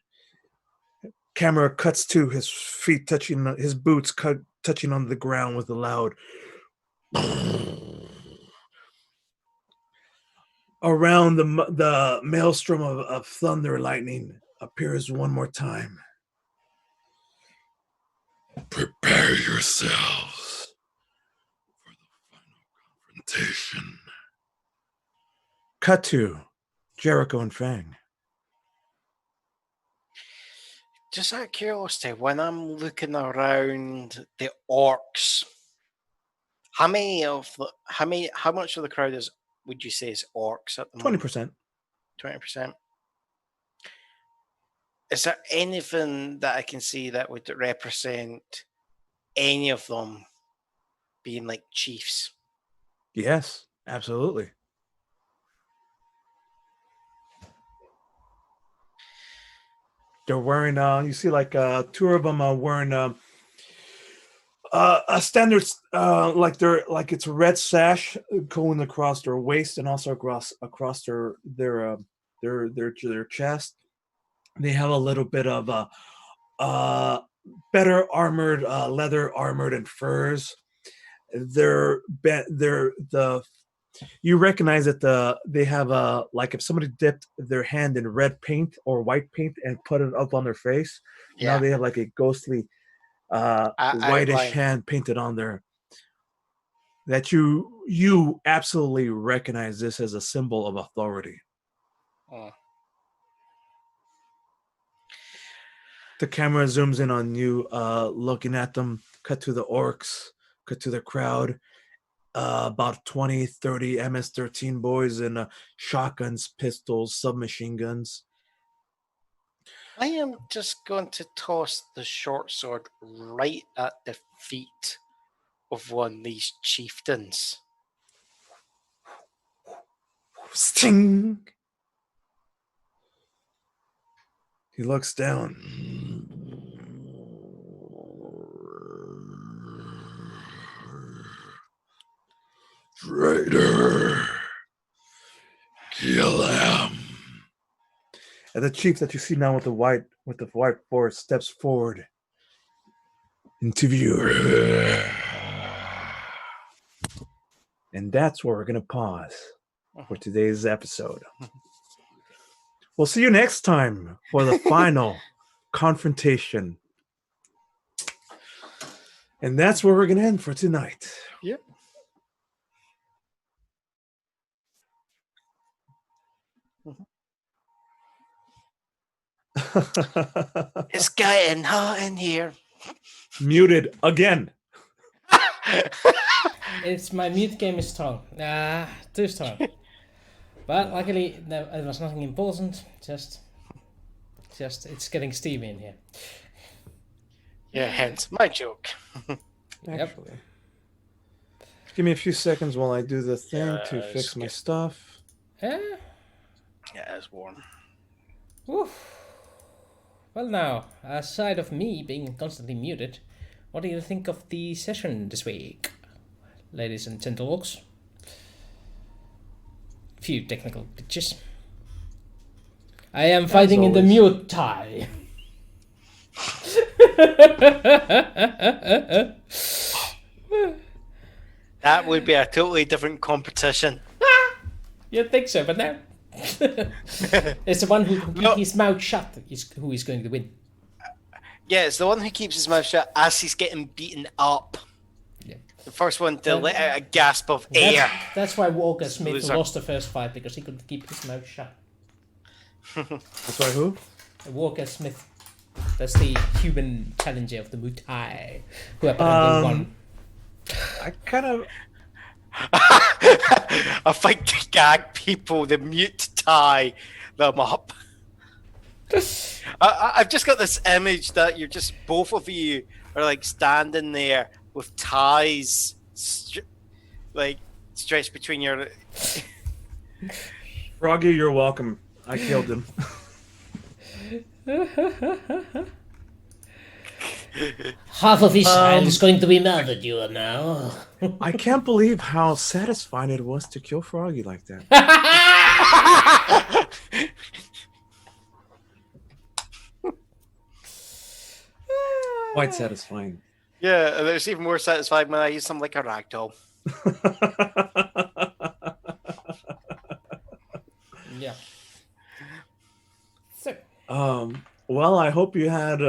Camera cuts to his feet touching his boots, touching on the ground with a loud. Around the maelstrom of thunder, lightning appears one more time. Prepare yourselves for the final confrontation. Cut to Jericho and Fang. Just out of curiosity, when I'm looking around the orcs, how much of the crowd would you say is orcs at the moment? 20%. 20%. Is there anything that I can see that would represent any of them being like chiefs? Yes, absolutely. They're wearing, you see like two of them are wearing a standard, like it's a red sash going across their waist and also across their chest. They have a little bit of better armored, leather armored and furs. The You recognize that they have like if somebody dipped their hand in red paint or white paint and put it up on their face. Now Yeah. they have like a ghostly whitish Outline. hand painted on there. That you absolutely recognize this as a symbol of authority. Oh. The camera zooms in on you, looking at them, cut to the orcs, cut to the crowd. About 20, 30 MS-13 boys and shotguns, pistols, submachine guns. I am just going to toss the short sword right at the feet of one of these chieftains. Sting! He looks down. Traitor! Kill him! And the chief that you see now with the white forest steps forward into view. And that's where we're going to pause for today's episode. We'll see you next time for the final confrontation. And that's where we're going to end for tonight. Yep. It's getting hot in here. Muted again. It's my mute game is strong. Too strong. But luckily, it was nothing important. Just it's getting steamy in here. Yeah, hence my joke. Actually. Give me a few seconds while I do the thing to Yes, fix my yeah. stuff. Yeah. Yeah, it's warm. Woof. Well now, aside of me being constantly muted, what do you think of the session this week, ladies and gentlefolks? Few technical glitches. I am fighting in the always. mute tie. That would be a totally different competition. You'd think so, but no. It's the one who can keep his mouth shut who is going to win. Yeah, it's the one who keeps his mouth shut as he's getting beaten up. Yeah. The first one to let out a gasp of air. That's why Walker Smith Loser. lost the first fight, because he could keep his mouth shut. That's why who? Walker Smith. That's the human challenger of the Muay Thai, who apparently won. I kind of... A fight to gag people, the mute tie them up. I've just got this image that you're just, both of you are like standing there with ties like stretched between your... Froggy, you're welcome. I killed him. Half of Israel is going to be murdered, you now. I can't believe how satisfying it was to kill Froggy like that. Quite satisfying. Yeah, and it's even more satisfying when I use something like a ragdoll. Yeah. So, Well, I hope you had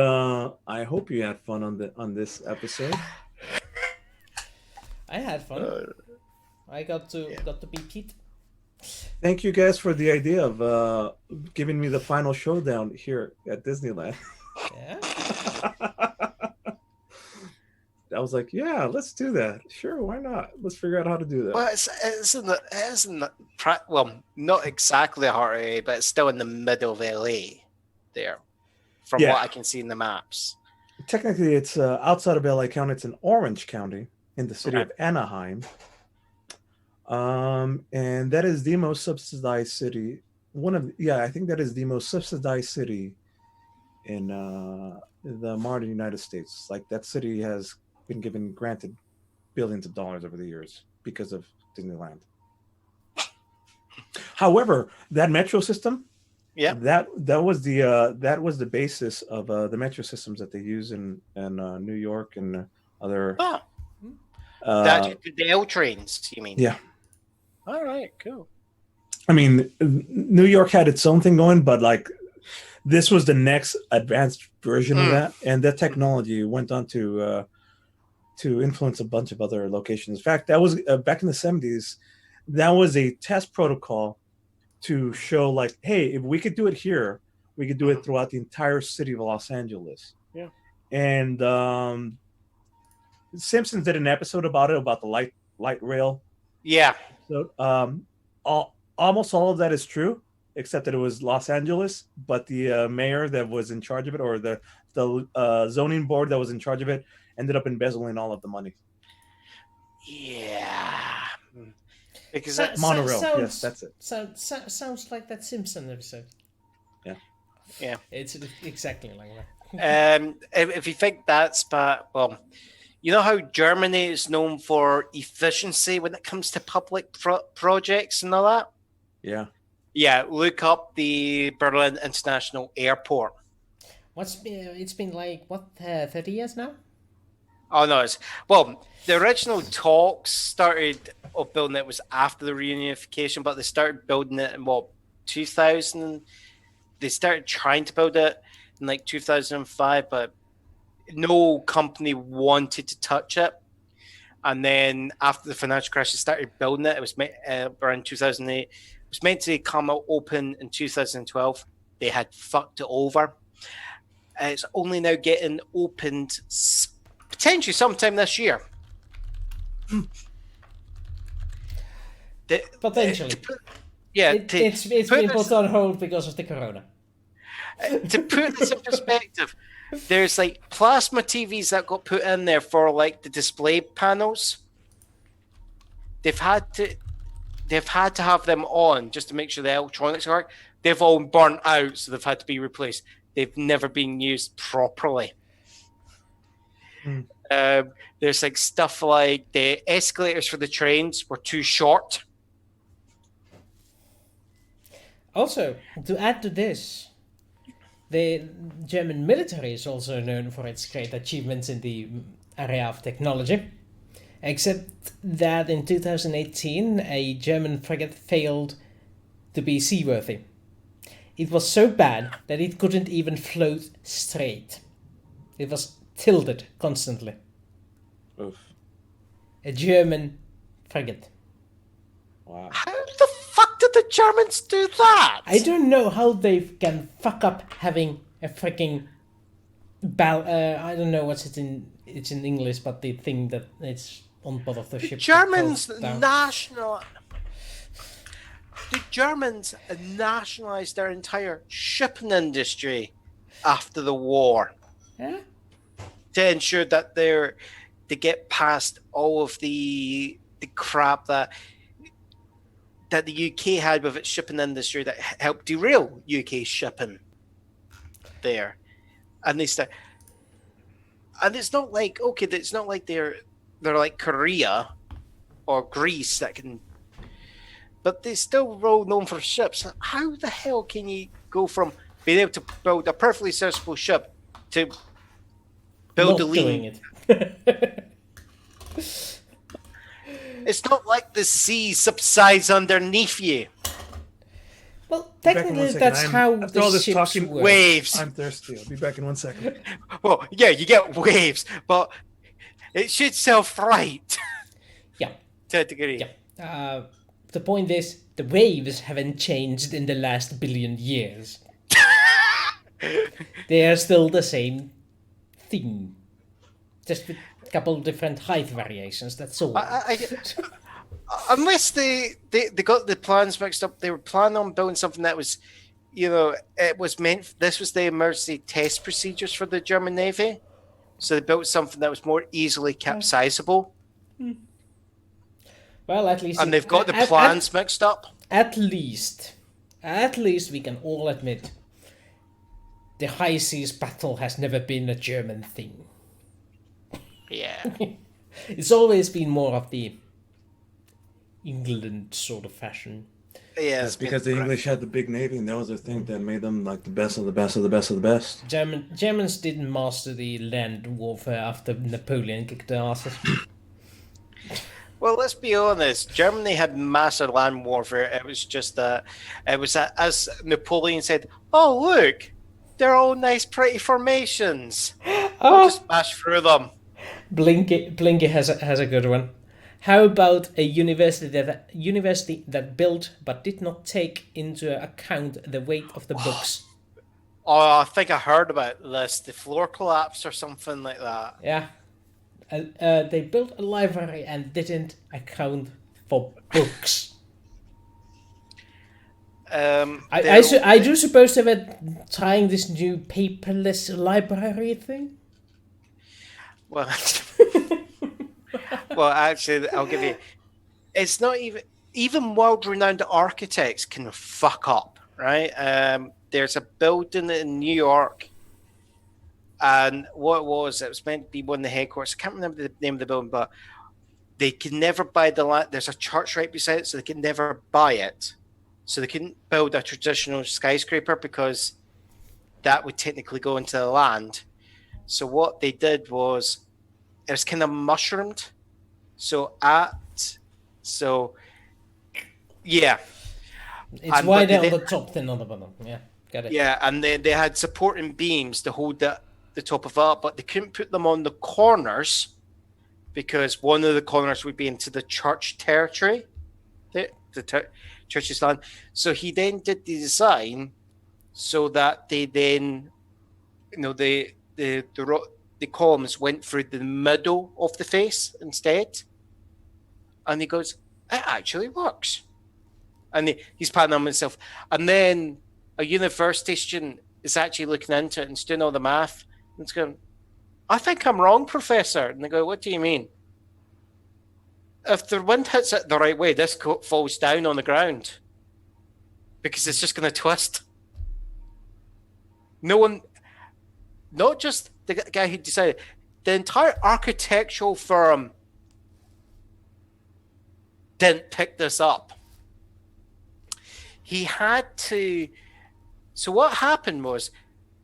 fun on this episode. I had fun. I got to beat Pete. Thank you guys for the idea of giving me the final showdown here at Disneyland. Yeah. I was like, yeah, let's do that. Sure, why not? Let's figure out how to do that. Well, well, not exactly the heart of LA, but it's still in the middle of LA there, from Yeah. what I can see in the maps. Technically, it's outside of LA County. It's in Orange County in the city Okay. of Anaheim. And that is the most subsidized city. I think that is the most subsidized city in the modern United States. Like, that city has been granted billions of dollars over the years because of Disneyland. However, that metro system, Yeah. that was the basis of the metro systems that they use in New York and other. The L trains, you mean? Yeah. All right, cool. I mean, New York had its own thing going, but like this was the next advanced version of that, and that technology went on to influence a bunch of other locations. In fact, that was back in the 70s. That was a test protocol to show, like, hey, if we could do it here, we could do it throughout the entire city of Los Angeles. Yeah. And Simpsons did an episode about it, about the light rail. Yeah. So almost all of that is true, except that it was Los Angeles, but the mayor that was in charge of it, or the zoning board that was in charge of it, ended up embezzling all of the money. Yeah. Because Monorail, yes, that's it. Sounds like that Simpson episode. Yeah. It's exactly like that. If you think that's bad, well, you know how Germany is known for efficiency when it comes to public projects and all that? Yeah. Yeah, look up the Berlin International Airport. It's been like, 30 years now? Oh, no. The original talks started of building it was after the reunification, but they started building it in, 2000? They started trying to build it in, 2005, but no company wanted to touch it. And then after the financial crash, they started building it. It was around 2008. It was meant to come open in 2012. They had fucked it over. It's only now getting opened potentially sometime this year. Potentially. It's been put on hold because of the corona. To put this in perspective, there's plasma TVs that got put in there for the display panels. They've had to have them on just to make sure the electronics are. They've all burnt out, so they've had to be replaced. They've never been used properly. There's stuff like the escalators for the trains were too short. Also, to add to this, the German military is also known for its great achievements in the area of technology. Except that in 2018, a German frigate failed to be seaworthy. It was so bad that it couldn't even float straight. It was tilted constantly. Oof. A German frigate. Wow. How the fuck did the Germans do that? I don't know how they can fuck up having a freaking I don't know what's it's in English, but the thing that it's on board of the ship. Germans The Germans nationalized their entire shipping industry after the war. Yeah. To ensure that they get past all of the crap that the UK had with its shipping industry that helped derail UK shipping there. And they start, and it's not like they're like Korea or Greece that can, but they still well known for ships. How the hell can you go from being able to build a perfectly serviceable ship to build a lean? It's not like the sea subsides underneath you. Well, technically, that's how the ships work. Waves. I'm thirsty. I'll be back in 1 second. Well, yeah, you get waves, but it should self-right. Yeah. To a degree. Yeah. The point is, the waves haven't changed in the last billion years. They are still the same thing. Just with a couple different height variations, that's all. Unless they got the plans mixed up, they were planning on building something that was, it was meant, this was the emergency test procedures for the German Navy. So they built something that was more easily capsizable. Well, at least... And they've got the plans mixed up. At least we can all admit the high seas battle has never been a German thing. Yeah. It's always been more of the England sort of fashion. Yeah, that's because the English had the big navy, and that was the thing that made them like the best of the best of the best of the best. Germans didn't master the land warfare after Napoleon kicked their asses. Well, let's be honest. Germany had massive land warfare. It was just that, as Napoleon said, "Oh look, they're all nice, pretty formations. I'll just Oh, smash through them." Blinky has a good one. How about a university that built but did not take into account the weight of the books? Oh, I think I heard about this. The floor collapsed or something like that. Yeah, they built a library and didn't account for books. I do suppose they were trying this new paperless library thing. Well, well, actually, I'll give you. It's not even world-renowned architects can fuck up, right? There's a building in New York, and what it was meant to be one of the headquarters. I can't remember the name of the building, but they could never buy the land. There's a church right beside it, so they could never buy it. So they couldn't build a traditional skyscraper because that would technically go into the land. So what they did was it was kind of mushroomed. Yeah. It's wider on the top than on the bottom. Yeah, got it. Yeah, and they had supporting beams to hold the top of it up, but they couldn't put them on the corners because one of the corners would be into the church territory, the church's land. So he then did the design so that they then, the columns went through the middle of the face instead. And he goes, it actually works. And he's patting on himself. And then a university student is actually looking into it and doing all the math. And it's going, I think I'm wrong, Professor. And they go, what do you mean? If the wind hits it the right way, this coat falls down on the ground. Because it's just going to twist. No one, not just the guy who decided, the entire architectural firm didn't pick this up. He had to. So what happened was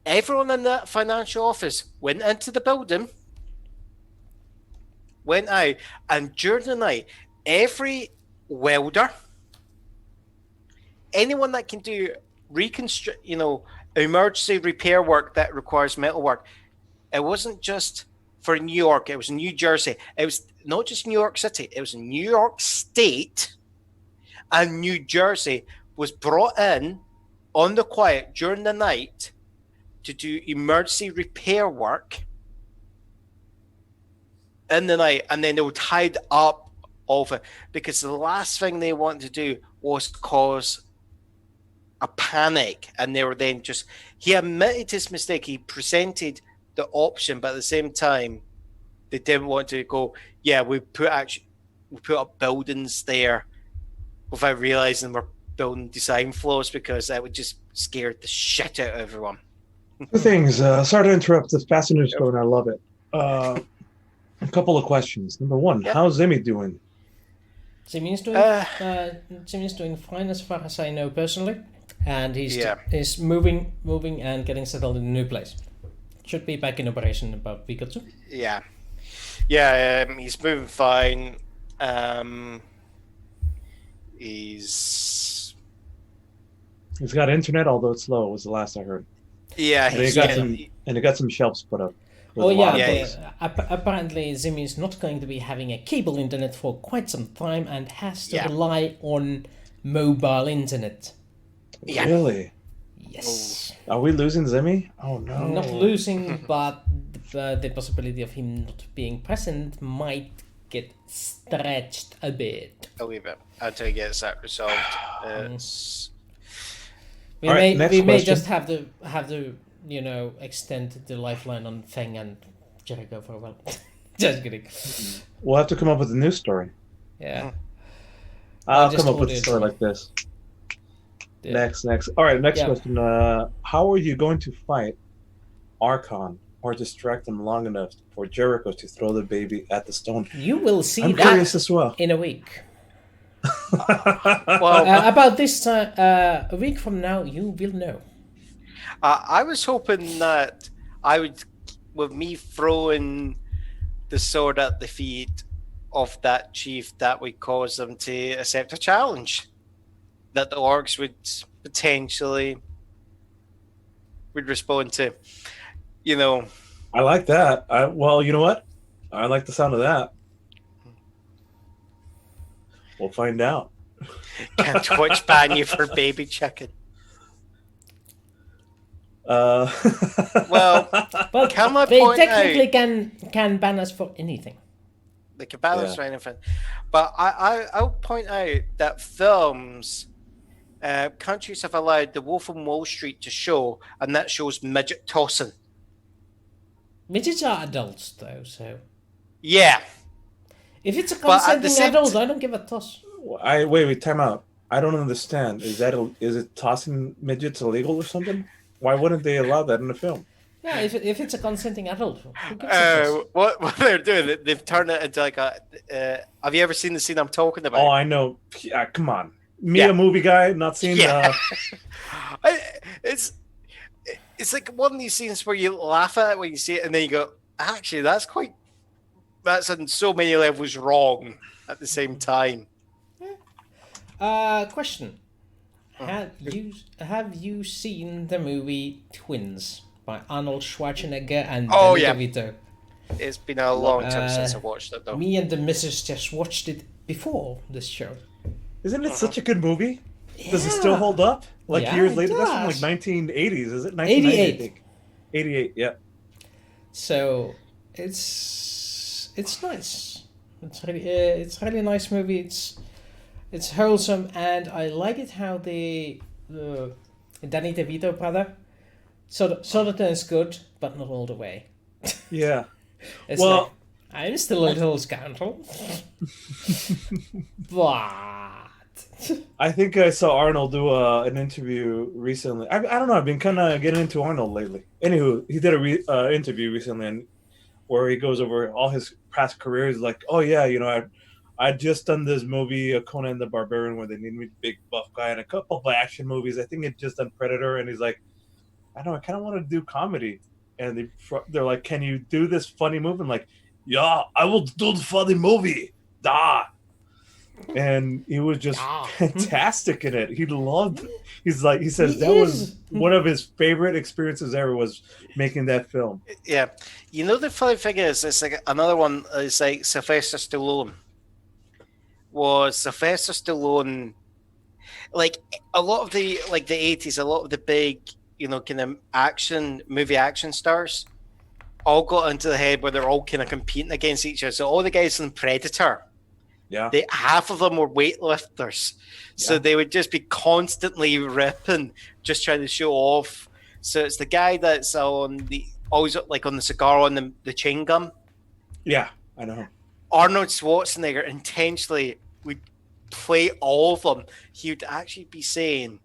everyone in that financial office went into the building, went out, and during the night, every welder, anyone that can do emergency repair work that requires metal work, it wasn't just for New York, it was New Jersey. It was not just New York City, it was New York State and New Jersey was brought in on the quiet during the night to do emergency repair work in the night, and then they would hide up of it because the last thing they wanted to do was cause a panic. And they were then he admitted his mistake. He presented the option, but at the same time, they didn't want to go, yeah, we put up buildings there without realizing we're building design flaws, because that would just scare the shit out of everyone. Two things. Sorry to interrupt this fascinating story, and I love it. A couple of questions. Number one, how's Zimmy doing? Jimmy's doing fine as far as I know personally, and he's moving and getting settled in a new place. Should be back in operation in about a week or two. Yeah, he's moving fine. He's got internet, although it's slow. Was the last I heard. Yeah, and he got some shelves put up. Oh yeah, apparently Zimmy is not going to be having a cable internet for quite some time and has to rely on mobile internet. Yeah. Really? Yes. Are we losing Zimmy? Oh no. Not losing, but the possibility of him not being present might get stretched a bit. A wee bit until he gets that resolved. We may just have to extend the lifeline on Feng and Jericho for a while. Just kidding. We'll have to come up with a new story. Yeah. I'll come up with a story like this. Yeah. Next. All right, next question. How are you going to fight Arkhan or distract him long enough for Jericho to throw the baby at the stone? You will see I'm curious as well. In a week. Well, about this time, a week from now, you will know. I was hoping that with me throwing the sword at the feet of that chief that would cause them to accept a challenge that the orcs would potentially would respond to. You know, I like that. Well, you know what? I like the sound of that. We'll find out. can Twitch ban you for baby chicken? Well, But Can I they point technically out- can ban us for anything. They can ban us or anything. But I'll point out that films, countries have allowed The Wolf of Wall Street to show, and that shows midget tossing. Midgets are adults, though, so Yeah. if it's a But at the consenting same adult, I don't give a toss. wait, time out. I don't understand. Is it tossing midgets illegal or something? Why wouldn't they allow that in the film? Yeah, if it's a consenting adult, who gives a toss? What they're doing, they've turned it into like a. Have you ever seen the scene I'm talking about? Oh, I know. Yeah, come on. Me, Yeah. a movie guy, not seen. Yeah. It's like one of these scenes where you laugh at it when you see it, and then you go, actually, that's on so many levels wrong at the same time. Question: Have you seen the movie Twins by Arnold Schwarzenegger and Danny DeVito? It's been a long time since I watched it, though. Me and the missus just watched it before this show. Isn't it such a good movie? Does it still hold up? Like Yeah, years it later? That's from does. like 1980s, is it? 1990, 88. I think. 88, yeah. So it's nice. It's really nice movie. It's wholesome, and I like it how the Danny DeVito brother sort of turns good, but not all the way. Yeah. It's Well- like, I'm still a little scoundrel, but I think I saw Arnold do an interview recently. I don't know. I've been kind of getting into Arnold lately. Anywho, he did a interview recently, and where he goes over all his past careers. Like, oh yeah, I just done this movie, Conan the Barbarian, where they need me big buff guy, and a couple of action movies. I think it just done Predator, and he's like, I don't know, I kind of want to do comedy. And they're like, can you do this funny movie? I'm like, yeah, I will do the funny movie. Da. And he was just fantastic in it. He loved it. He says that was one of his favorite experiences ever, was making that film. Yeah. You know, the funny thing is, it's like another one is like Sylvester Stallone. Like a lot of the 80s, a lot of the big, kind of movie action stars all got into the head where they're all kind of competing against each other. So all the guys in Predator, half of them were weightlifters. So they would just be constantly ripping, just trying to show off. So it's the guy that's always like on the cigar on the chain gun. Yeah, I know. Arnold Schwarzenegger intentionally would play all of them. He would actually be saying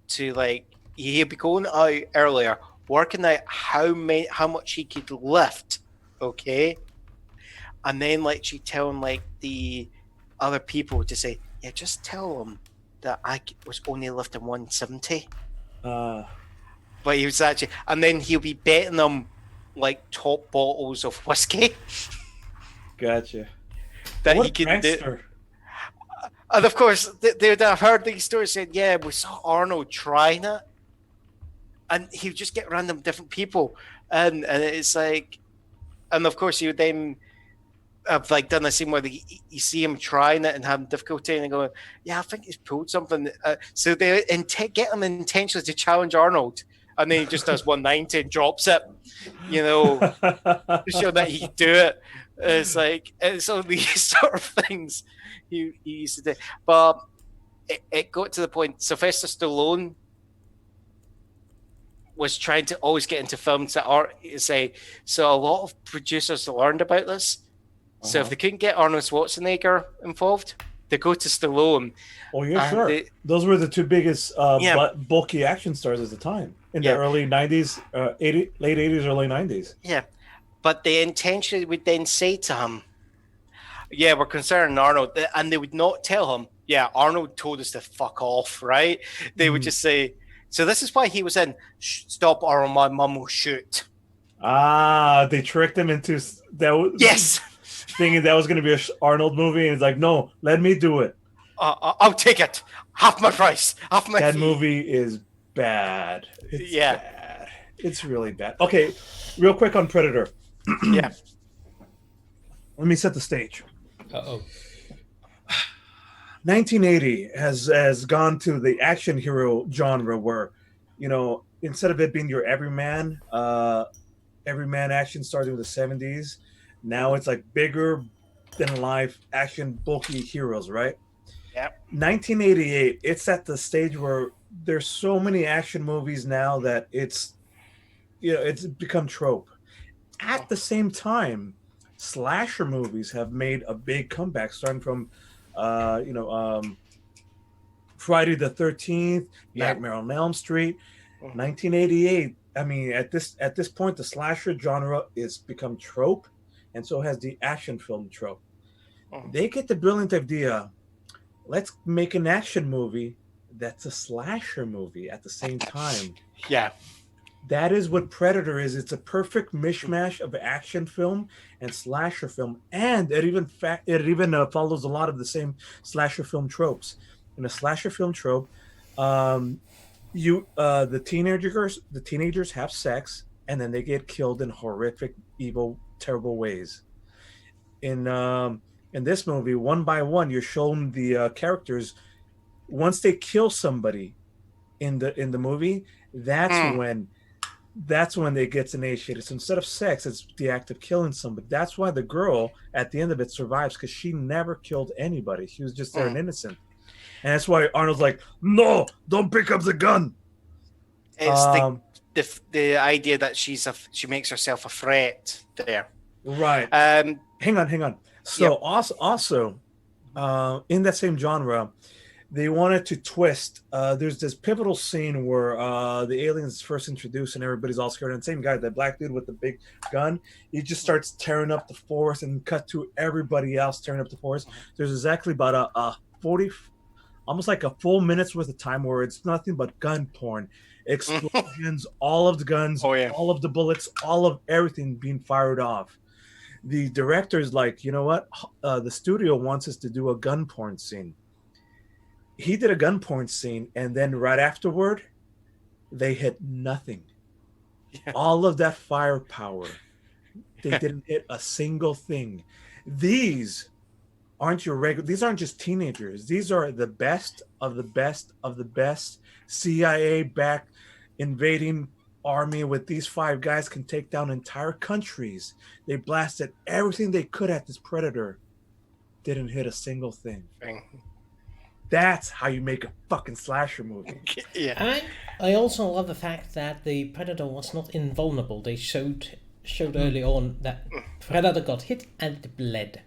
to he'd be going out earlier, working out how much he could lift, okay, and then she'd tell him the other people to say, yeah, just tell him that I was only lifting 170. But he was actually, and then he'll be betting them top bottles of whiskey. Gotcha. That what he can prankster. do. And of course, they'd have heard these stories saying, yeah, we saw Arnold trying it. And he would just get random different people. And it's like, and of course, he would then have done a scene where you see him trying it and having difficulty and going, yeah, I think he's pulled something. So they get him intentionally to challenge Arnold. And then he just does 190 and drops it, to show that he can do it. It's all these sort of things he used to do. But it got to the point, Sylvester Stallone was trying to always get into films that are, so a lot of producers learned about this. So if they couldn't get Arnold Schwarzenegger involved, they go to Stallone. Oh, yeah, sure. Those were the two biggest bulky action stars at the time in the early 90s, late 80s, early 90s. Yeah. But they intentionally would then say to him, yeah, we're concerned Arnold. And they would not tell him, yeah, Arnold told us to fuck off, right? They would just say, so this is why he was in Stop or my mum will shoot. They tricked him into that. Yes. thinking that was going to be a Arnold movie, and it's like, no, let me do it. I'll take it. Half my price. Half my That fee. movie is bad. It's Yeah. bad. It's really bad. Okay, real quick on Predator. Yeah. Let me set the stage. Uh-oh. 1980 has gone to the action hero genre where, instead of it being your everyman action started in the 70s, now it's like bigger than life action bulky heroes, right? Yep. 1988, it's at the stage where there's so many action movies now that it's become trope. At the same time, slasher movies have made a big comeback, starting from Friday the 13th, Nightmare on Elm Street. 1988, I mean, at this point, the slasher genre is become trope, and so has the action film trope. They get the brilliant idea, let's make an action movie that's a slasher movie at the same time. Yeah. That is what Predator is. It's a perfect mishmash of action film and slasher film, and it even follows a lot of the same slasher film tropes. In a slasher film trope, the teenagers have sex and then they get killed in horrific, evil, terrible ways. In this movie, one by one, you're shown the characters. Once they kill somebody in the movie, that's when they get initiated. So instead of sex, it's the act of killing somebody. That's why the girl at the end of it survives, because she never killed anybody. She was just there and innocent. And that's why Arnold's like, no, don't pick up the gun. It's the idea that she makes herself a threat there. Right. Hang on. So also in that same genre, they wanted to twist. There's this pivotal scene where the aliens first introduced and everybody's all scared. And the same guy, that black dude with the big gun, he just starts tearing up the forest and cut to everybody else tearing up the forest. There's exactly about a 40, almost like a full minute's worth of time where it's nothing but gun porn, explosions, all of the guns, all of the bullets, all of everything being fired off. The director's like, you know what? The studio wants us to do a gun porn scene. He did a gun porn scene, and then right afterward, they hit nothing. Yeah. All of that firepower, they didn't hit a single thing. These aren't your regular. These aren't just teenagers. These are the best of the best of the best. CIA-backed invading army with these 5 guys can take down entire countries. They blasted everything they could at this Predator. Didn't hit a single thing. That's how you make a fucking slasher movie. Yeah. I also love the fact that the Predator was not invulnerable. They showed early on that Predator got hit and it bled.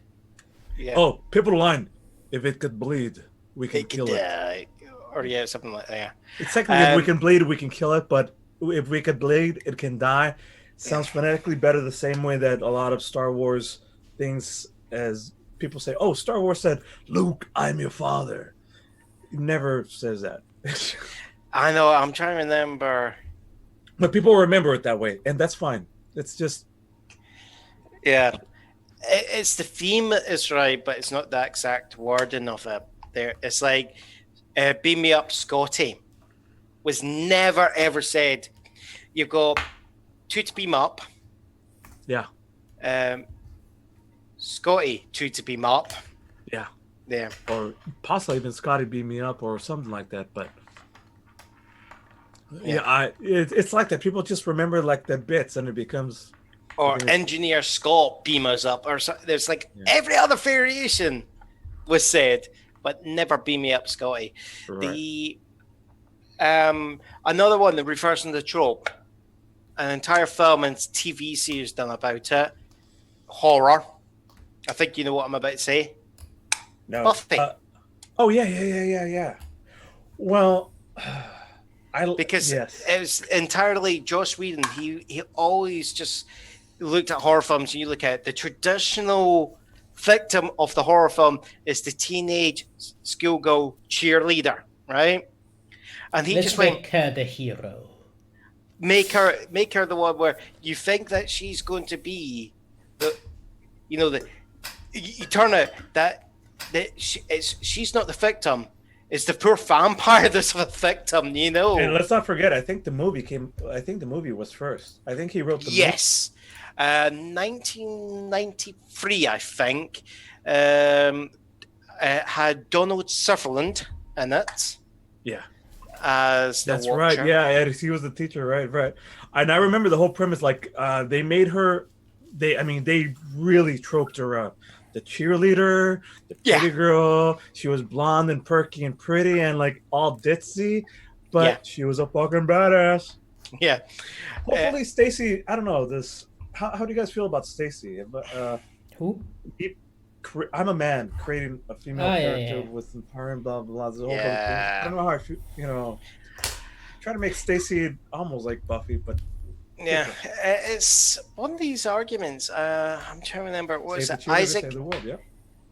Yeah. Oh, pivotal line. If it could bleed, we can kill it. Or something like that. Yeah. It's technically if we can bleed, we can kill it, but if we could bleed, it can die. Sounds phonetically better the same way that a lot of Star Wars things, as people say, oh, Star Wars said, Luke, I'm your father. It never says that. I know, I'm trying to remember. But people remember it that way, and that's fine. It's just... Yeah. It's the theme is right, but it's not the exact wording of it. There, it's like, beam me up, Scotty. Was never ever said. You've got 2 to beam up. Yeah. Scotty, 2 to beam up. Yeah. Yeah. Or possibly even Scotty beam me up or something like that. But it's like that. People just remember like the bits, and it becomes. Or engineer Scott beam us up, or so, there's like every other variation was said, but never beam me up, Scotty. Right. The another one that refers to the trope, an entire film and TV series done about it. Horror. I think you know what I'm about to say. No. Buffy. Oh yeah. Well, because it was entirely Joss Whedon. He always just looked at horror films, and you look at the traditional victim of the horror film is the teenage schoolgirl cheerleader, right? And he just went, make her the hero. Make her the one where you think that she's going to be the you turn out that she's not the victim. It's the poor vampire that's the victim, you know. And let's not forget, I think the movie was first. I think he wrote the Yes. 1993, I think. It had Donald Sutherland in it. Yeah. As the That's Watcher. right. Yeah, he was the teacher. Right. And I remember the whole premise. Like, they made her. They really troped her up. The cheerleader, the pretty girl. She was blonde and perky and pretty and like all ditzy, but she was a fucking badass. Yeah. Hopefully, Stacy. I don't know this. How do you guys feel about Stacy? Who? I'm a man creating a female character with empowering, blah blah blah. I don't know how I feel. Try to make Stacy almost like Buffy, but it's one of these arguments. I'm trying to remember. What was it? Isaac. The word,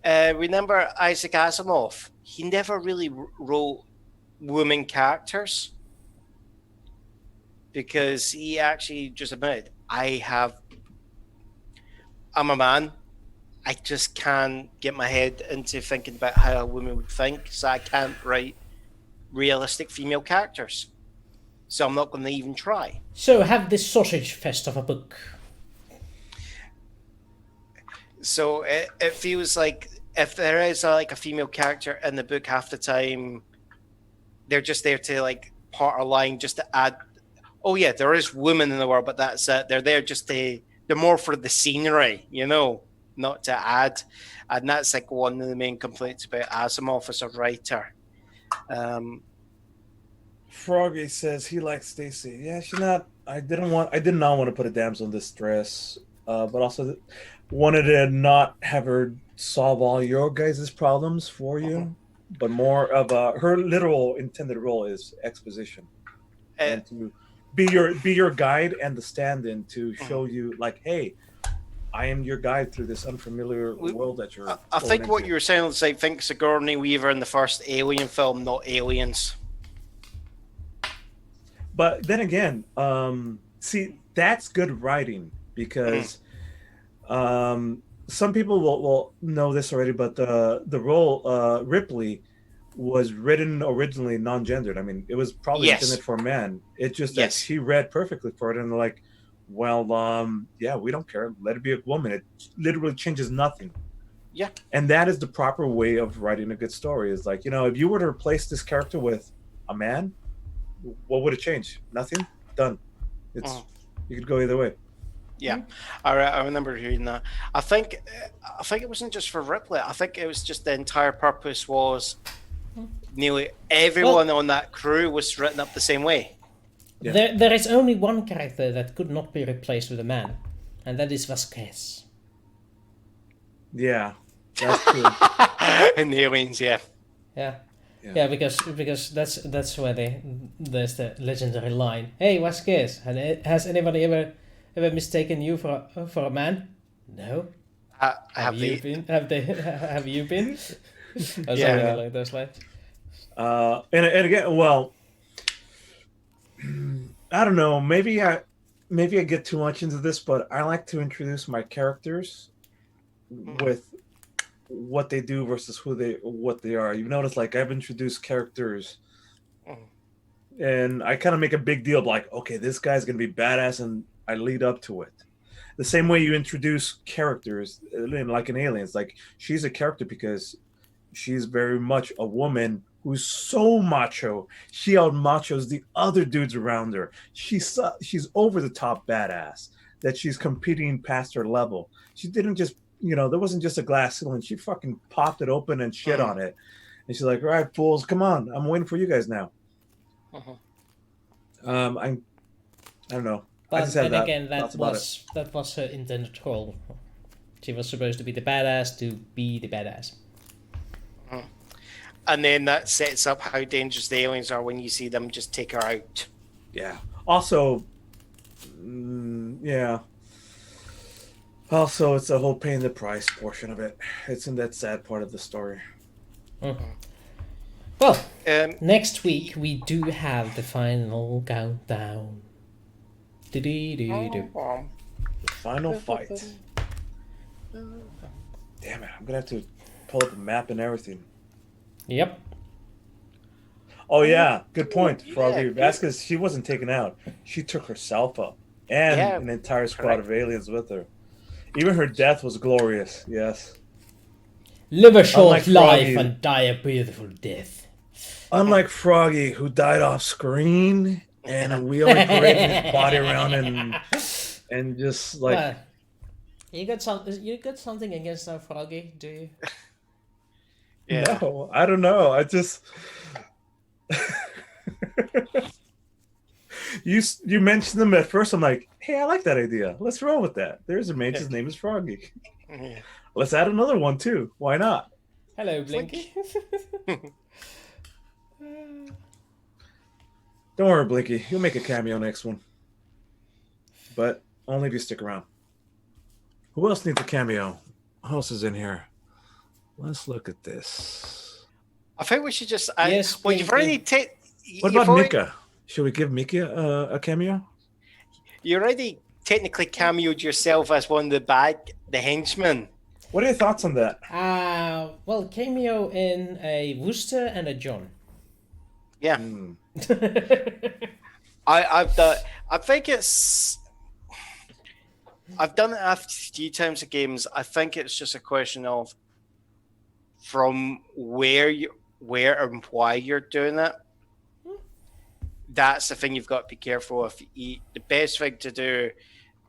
Remember Isaac Asimov? He never really wrote women characters because he actually just admitted, I'm a man. I just can't get my head into thinking about how a woman would think, so I can't write realistic female characters. So I'm not going to even try. So have this sausage fest of a book. So it feels like if there is a female character in the book, half the time they're just there to like part a line just to add. Oh yeah, there is women in the world, but that's it. They're there they're more for the scenery, not to add. And that's like one of the main complaints about Asimov as a writer. Froggy says he likes Stacy. Yeah, she's not. I did not want to put a damsel in distress, but also wanted to not have her solve all your guys' problems for you, but more of her literal intended role is exposition, and to be your guide and the stand-in to show you like, hey, I am your guide through this unfamiliar world that you're. I think what you were saying is I think Sigourney Weaver in the first Alien film, not Aliens. But then again, see, that's good writing because some people will know this already, but the role Ripley was written originally non-gendered. I mean, it was probably intended for men. It just that she read perfectly for it, and they're like, well, we don't care. Let it be a woman. It literally changes nothing. Yeah. And that is the proper way of writing a good story. Is like, if you were to replace this character with a man, what would it change? Nothing. Done. It's you could go either way. Yeah, I remember hearing that. I think it wasn't just for Ripley. I think it was just the entire purpose was nearly everyone on that crew was written up the same way. Yeah. There is only one character that could not be replaced with a man, and that is Vasquez. Yeah, that's true. In the Aliens, Yeah, because that's where there's the legendary line. Hey, Vasquez, has anybody ever mistaken you for a man? No. Have you been? Have you been? Or something like those lines. And again, well, I don't know. Maybe I get too much into this, but I like to introduce my characters with what they do versus what they are. You've noticed, like, I've introduced characters, and I kind of make a big deal, like, okay, this guy's gonna be badass, and I lead up to it. The same way you introduce characters, like in Aliens, like she's a character because she's very much a woman who's so macho. She out machos the other dudes around her. She's over the top badass that she's competing past her level. She didn't just, there wasn't just a glass ceiling. She fucking popped it open and shit on it. And she's like, all right, fools, come on. I'm waiting for you guys now. I don't know. But then again, that was her intended role. She was supposed to be the badass to be the badass. And then that sets up how dangerous the aliens are when you see them just take her out. Yeah. Also, Also, it's the whole paying the price portion of it. It's in that sad part of the story. Well, next week we do have the final countdown. The final fight. Damn it! I'm gonna have to pull up the map and everything. Yep. Oh yeah, good point, Yeah, Froggy. good. Vasquez, she wasn't taken out. She took herself up, and Yeah, an entire squad correct. of aliens with her. Even her death was glorious. Yes. Live a short Unlike life Froggy. and die a beautiful death. Unlike Froggy, who died off screen, and we only paraded his body around and just like Well, you got something against that Froggy, do you? Yeah. no, I don't know. I just you mentioned them at first. I'm like, hey, I like that idea. Let's roll with that. There's a mage. His name is Froggy. Yeah. Let's add another one too. Why not? Hello, Blinky. Don't worry, Blinky. You'll make a cameo next one, but only if you stick around. Who else needs a cameo? Who else is in here? Let's look at this. I think we should just. Yes, well, you've Blinky. already taken. What about Mika? Should we give Mika a cameo? You already technically cameoed yourself as one of the henchmen. What are your thoughts on that? Well, cameo in a Wooster and a John. Yeah, Hmm. I've done. I think it's. I've done it a few times at games. I think it's just a question of from where and why you're doing it. That's the thing you've got to be careful of. The best thing to do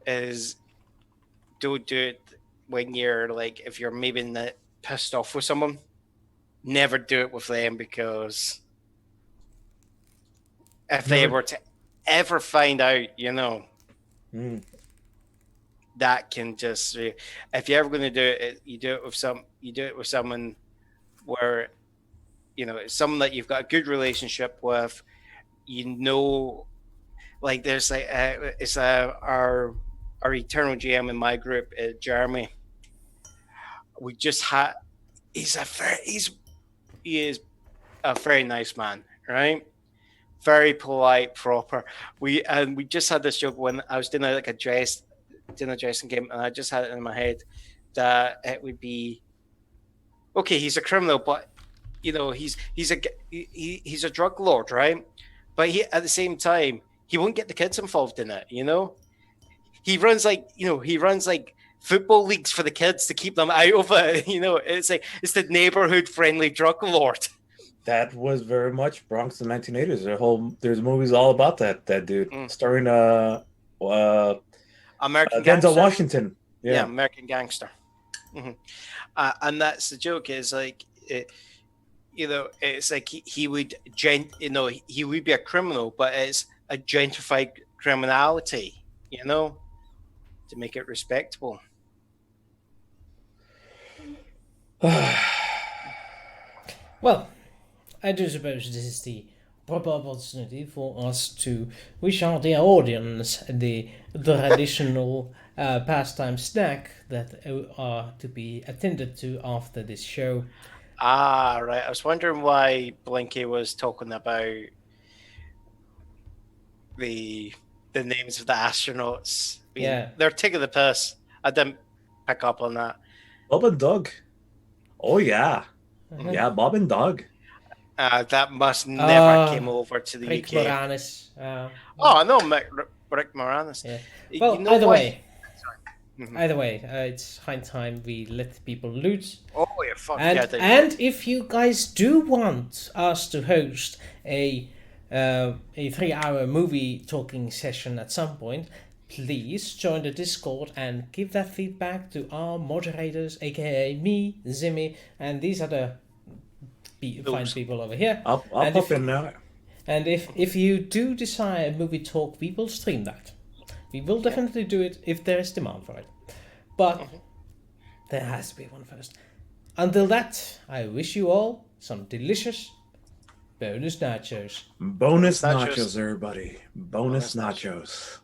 is don't do it when you're like, if you're maybe pissed off with someone. Never do it with them, because if they were to ever find out, Hmm. that can just, if you're ever going to do it, you do it with someone where, it's someone that you've got a good relationship with, like there's like, our eternal GM in my group, Jeremy. We just had, he is a very nice man, right? Very polite, proper. We just had this joke when I was doing like a dinner dressing game, and I just had it in my head that it would be okay. He's a criminal, but he's a drug lord, right? But at the same time, he won't get the kids involved in it. He runs like football leagues for the kids to keep them out of it. It's the neighborhood friendly drug lord. That was very much Bronx in the 1980s. There's movies all about that dude, starring American Denzel Gangster. Washington. Yeah, American Gangster. Mm-hmm. And that's the joke. Is like, it's like he would he would be a criminal, but it's a gentrified criminality. To make it respectable. Well, I do suppose this is the proper opportunity for us to wish our dear audience the traditional pastime snack that are to be attended to after this show. Ah, right. I was wondering why Blinky was talking about the names of the astronauts. They're taking the piss. I didn't pick up on that. Bob and Doug. Oh yeah, yeah, Bob and Doug. That must never came over to the Rick UK. Moranis. Oh no, Rick Moranis. Yeah. Well, either way, it's high time we let people loot. Oh yeah, fuck And, yeah. and if you guys do want us to host a 3-hour movie talking session at some point, please join the Discord and give that feedback to our moderators, aka me, Zimmy, and these are the fine people over here. I'll pop in now. And if you do desire movie talk, we will stream that. We will definitely do it if there is demand for it. But there has to be one first. Until that, I wish you all some delicious bonus nachos. Bonus nachos, everybody. Bonus nachos.